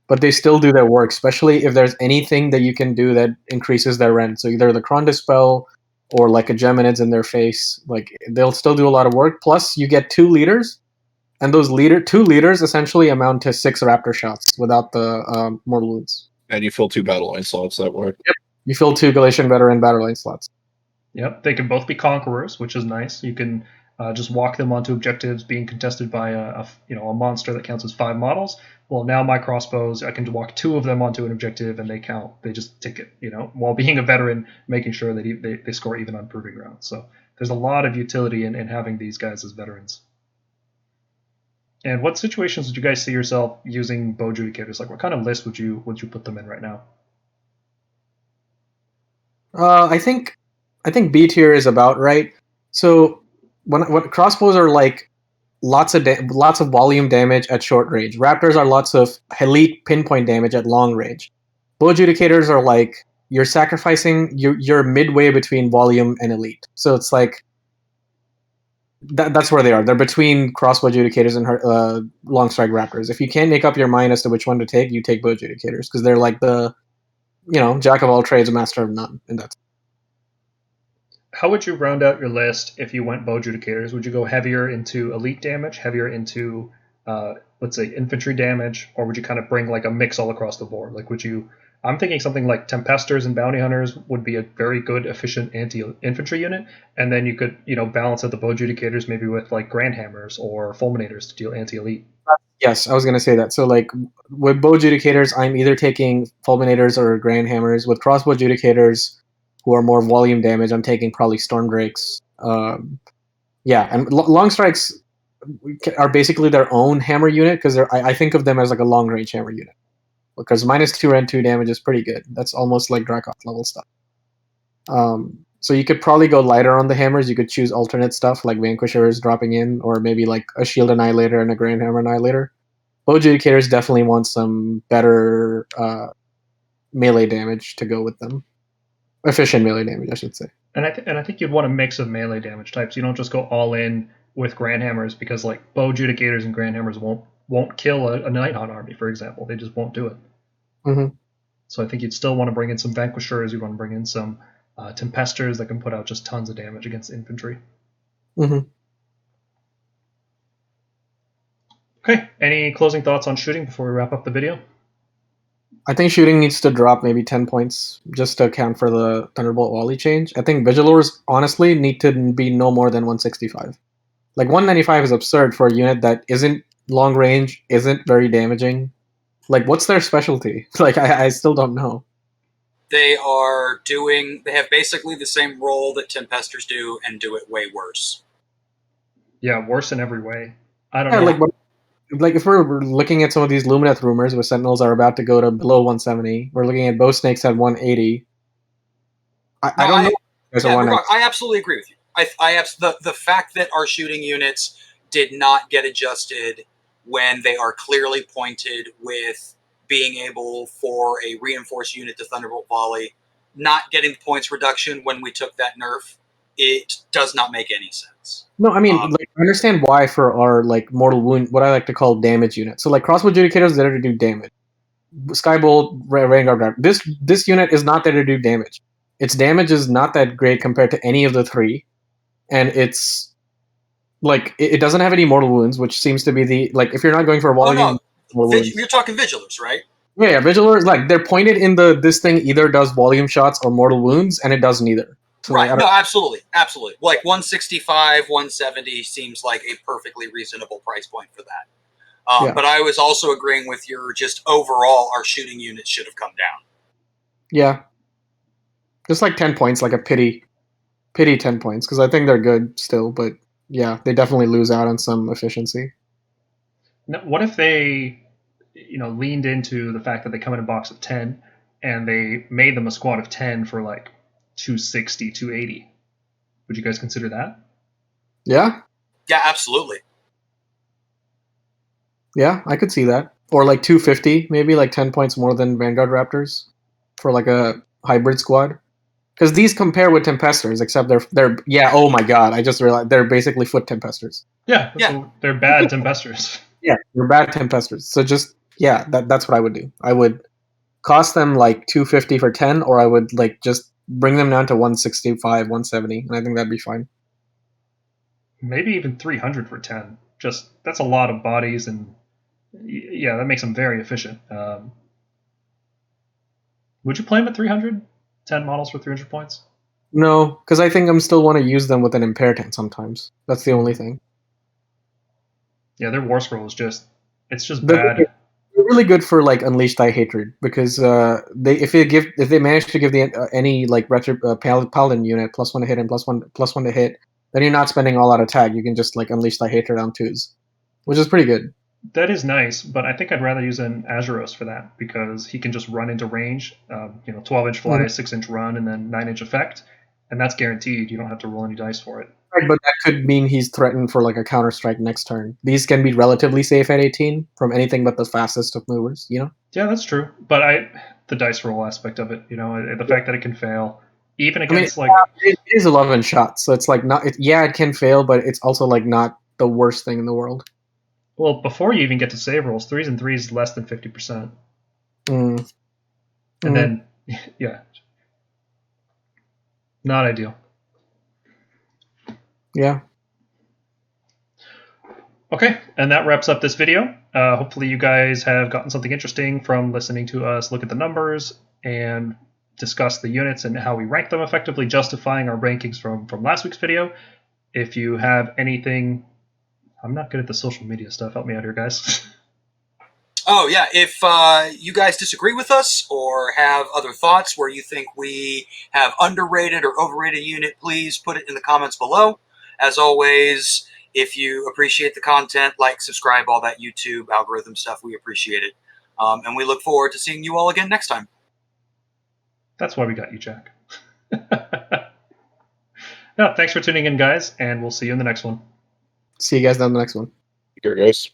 but they still do their work, especially if there's anything that you can do that increases their rend. So either the Cron Dispel or like a Geminids in their face, like they'll still do a lot of work. Plus, you get 2 leaders, and those 2 leaders essentially amount to 6 Raptor shots without the mortal wounds. And you fill 2 battle line slots that way. Yep, you fill 2 Galatian veteran battle line slots. Yep, they can both be conquerors, which is nice. You can just walk them onto objectives being contested by a monster that counts as 5 models. Well, now my crossbows, I can walk 2 of them onto an objective, and they count. They just tick it, while being a veteran, making sure that they score even on proving ground. So there's a lot of utility in having these guys as veterans. And what situations would you guys see yourself using bow adjudicators? Like, what kind of list would you put them in right now? I think B tier is about right. So when crossbows are like lots of volume damage at short range. Raptors are lots of elite pinpoint damage at long range. Bow adjudicators are like you're sacrificing. You're midway between volume and elite. So it's like that's where they are. They're between crossbow adjudicators and long strike raptors. If you can't make up your mind as to which one to take, you take bow adjudicators because they're like the jack of all trades, master of none, and that's. How would you round out your list if you went bow adjudicators? Would you go heavier into elite damage, heavier into, let's say, infantry damage, or would you kind of bring like a mix all across the board? Like, I'm thinking something like Tempesters and Bounty Hunters would be a very good, efficient anti-infantry unit, and then you could, balance out the bow adjudicators maybe with like Grand Hammers or Fulminators to deal anti-elite. Yes, I was going to say that. So, like, with bow adjudicators, I'm either taking Fulminators or Grand Hammers. With crossbow adjudicators, who are more volume damage, I'm taking probably Storm Drakes. And long strikes are basically their own hammer unit because I think of them as like a long range hammer unit because -2 and 2 damage is pretty good. That's almost like DRACOTH level stuff. So you could probably go lighter on the hammers. You could choose alternate stuff like Vanquishers dropping in, or maybe like a Shield Annihilator and a Grand Hammer Annihilator. Bow adjudicators definitely want some better melee damage to go with them. Efficient melee damage, I should say. And I think you'd want a mix of melee damage types. You don't just go all in with Grand Hammers because like bow adjudicators and Grand Hammers won't kill a Nighthaunt army, for example. They just won't do it. Mm-hmm. So I think you'd still want to bring in some Vanquishers. You want to bring in some Tempesters that can put out just tons of damage against infantry. Mm-hmm. Okay. Any closing thoughts on shooting before we wrap up the video? I think shooting needs to drop maybe 10 points just to account for the Thunderbolt Volley change. I think Vigilors, honestly, need to be no more than 165. Like, 195 is absurd for a unit that isn't long range, isn't very damaging. Like, what's their specialty? Like, I still don't know. They have basically the same role that Tempesters do and do it way worse. Yeah, worse in every way. I don't know. Like if we're looking at some of these Lumineth rumors where Sentinels are about to go to below 170, we're looking at Bow Snakes at 180. I don't know. I absolutely agree with you. The fact that our shooting units did not get adjusted when they are clearly pointed with being able for a reinforced unit to Thunderbolt Volley, not getting the points reduction when we took that nerf, it does not make any sense. No, I mean, I understand why for our like mortal wound, what I like to call damage units. So like crossbow adjudicators, they're there to do damage. Skybolt, Vanguard, this unit is not there to do damage. Its damage is not that great compared to any of the 3, and it's like it doesn't have any mortal wounds, which seems to be the like if you're not going for a volume. You're talking Vigilors, right? Yeah, Vigilors, like they're pointed in this thing either does volume shots or mortal wounds, and it does neither. So right. No, absolutely. Like 165, 170 seems like a perfectly reasonable price point for that. But I was also agreeing with your just overall our shooting units should have come down. Yeah. Just like 10 points, like a pity 10 points, because I think they're good still, but yeah, they definitely lose out on some efficiency. Now, what if they, leaned into the fact that they come in a box of 10 and they made them a squad of 10 for like 260, 280? Would you guys consider that? Yeah. Yeah, absolutely. Yeah, I could see that. Or like 250, maybe like 10 points more than Vanguard Raptors for like a hybrid squad. Because these compare with Tempesters, except they're oh my god, I just realized they're basically foot Tempesters. Yeah. They're bad Tempesters. Yeah, they're bad Tempesters. So just Yeah, that's what I would do. I would cost them like 250 for 10, or I would like just bring them down to 165, 170, and I think that'd be fine. Maybe even 300 for 10. Just that's a lot of bodies, and yeah, that makes them very efficient. Would you play them at 300? 10 models for 300 points? No, because I think I'm still want to use them with an Impertant sometimes. That's the only thing. Yeah, their War Scroll is just bad. They're really good for like Unleash Thy Hatred, because if they manage to give the any like Paladin unit +1 to hit and +1 to hit, then you're not spending all out attack. You can just like Unleash Thy Hatred on 2s, which is pretty good. That is nice, but I think I'd rather use an Azuros for that because he can just run into range. 12-inch fly, 6-inch run, and then 9-inch effect, and that's guaranteed. You don't have to roll any dice for it. Right, but that could mean he's threatened for like a counter strike next turn. These can be relatively safe at 18 from anything but the fastest of movers. Yeah, that's true. But the dice roll aspect of it, the fact that it can fail, even against it is 11 shots, so it's like not. It can fail, but it's also like not the worst thing in the world. Well, before you even get to save rolls, 3s and 3s less than 50%. And then, yeah, not ideal. Yeah. Okay, and that wraps up this video. Hopefully you guys have gotten something interesting from listening to us look at the numbers and discuss the units and how we rank them, effectively justifying our rankings from last week's video. If you have anything... I'm not good at the social media stuff. Help me out here, guys. Oh, yeah. If you guys disagree with us or have other thoughts where you think we have underrated or overrated a unit, please put it in the comments below. As always, if you appreciate the content, like, subscribe, all that YouTube algorithm stuff, we appreciate it. And we look forward to seeing you all again next time. That's why we got you, Jack. No, thanks for tuning in, guys, and we'll see you in the next one. See you guys down the next one. Take care, guys.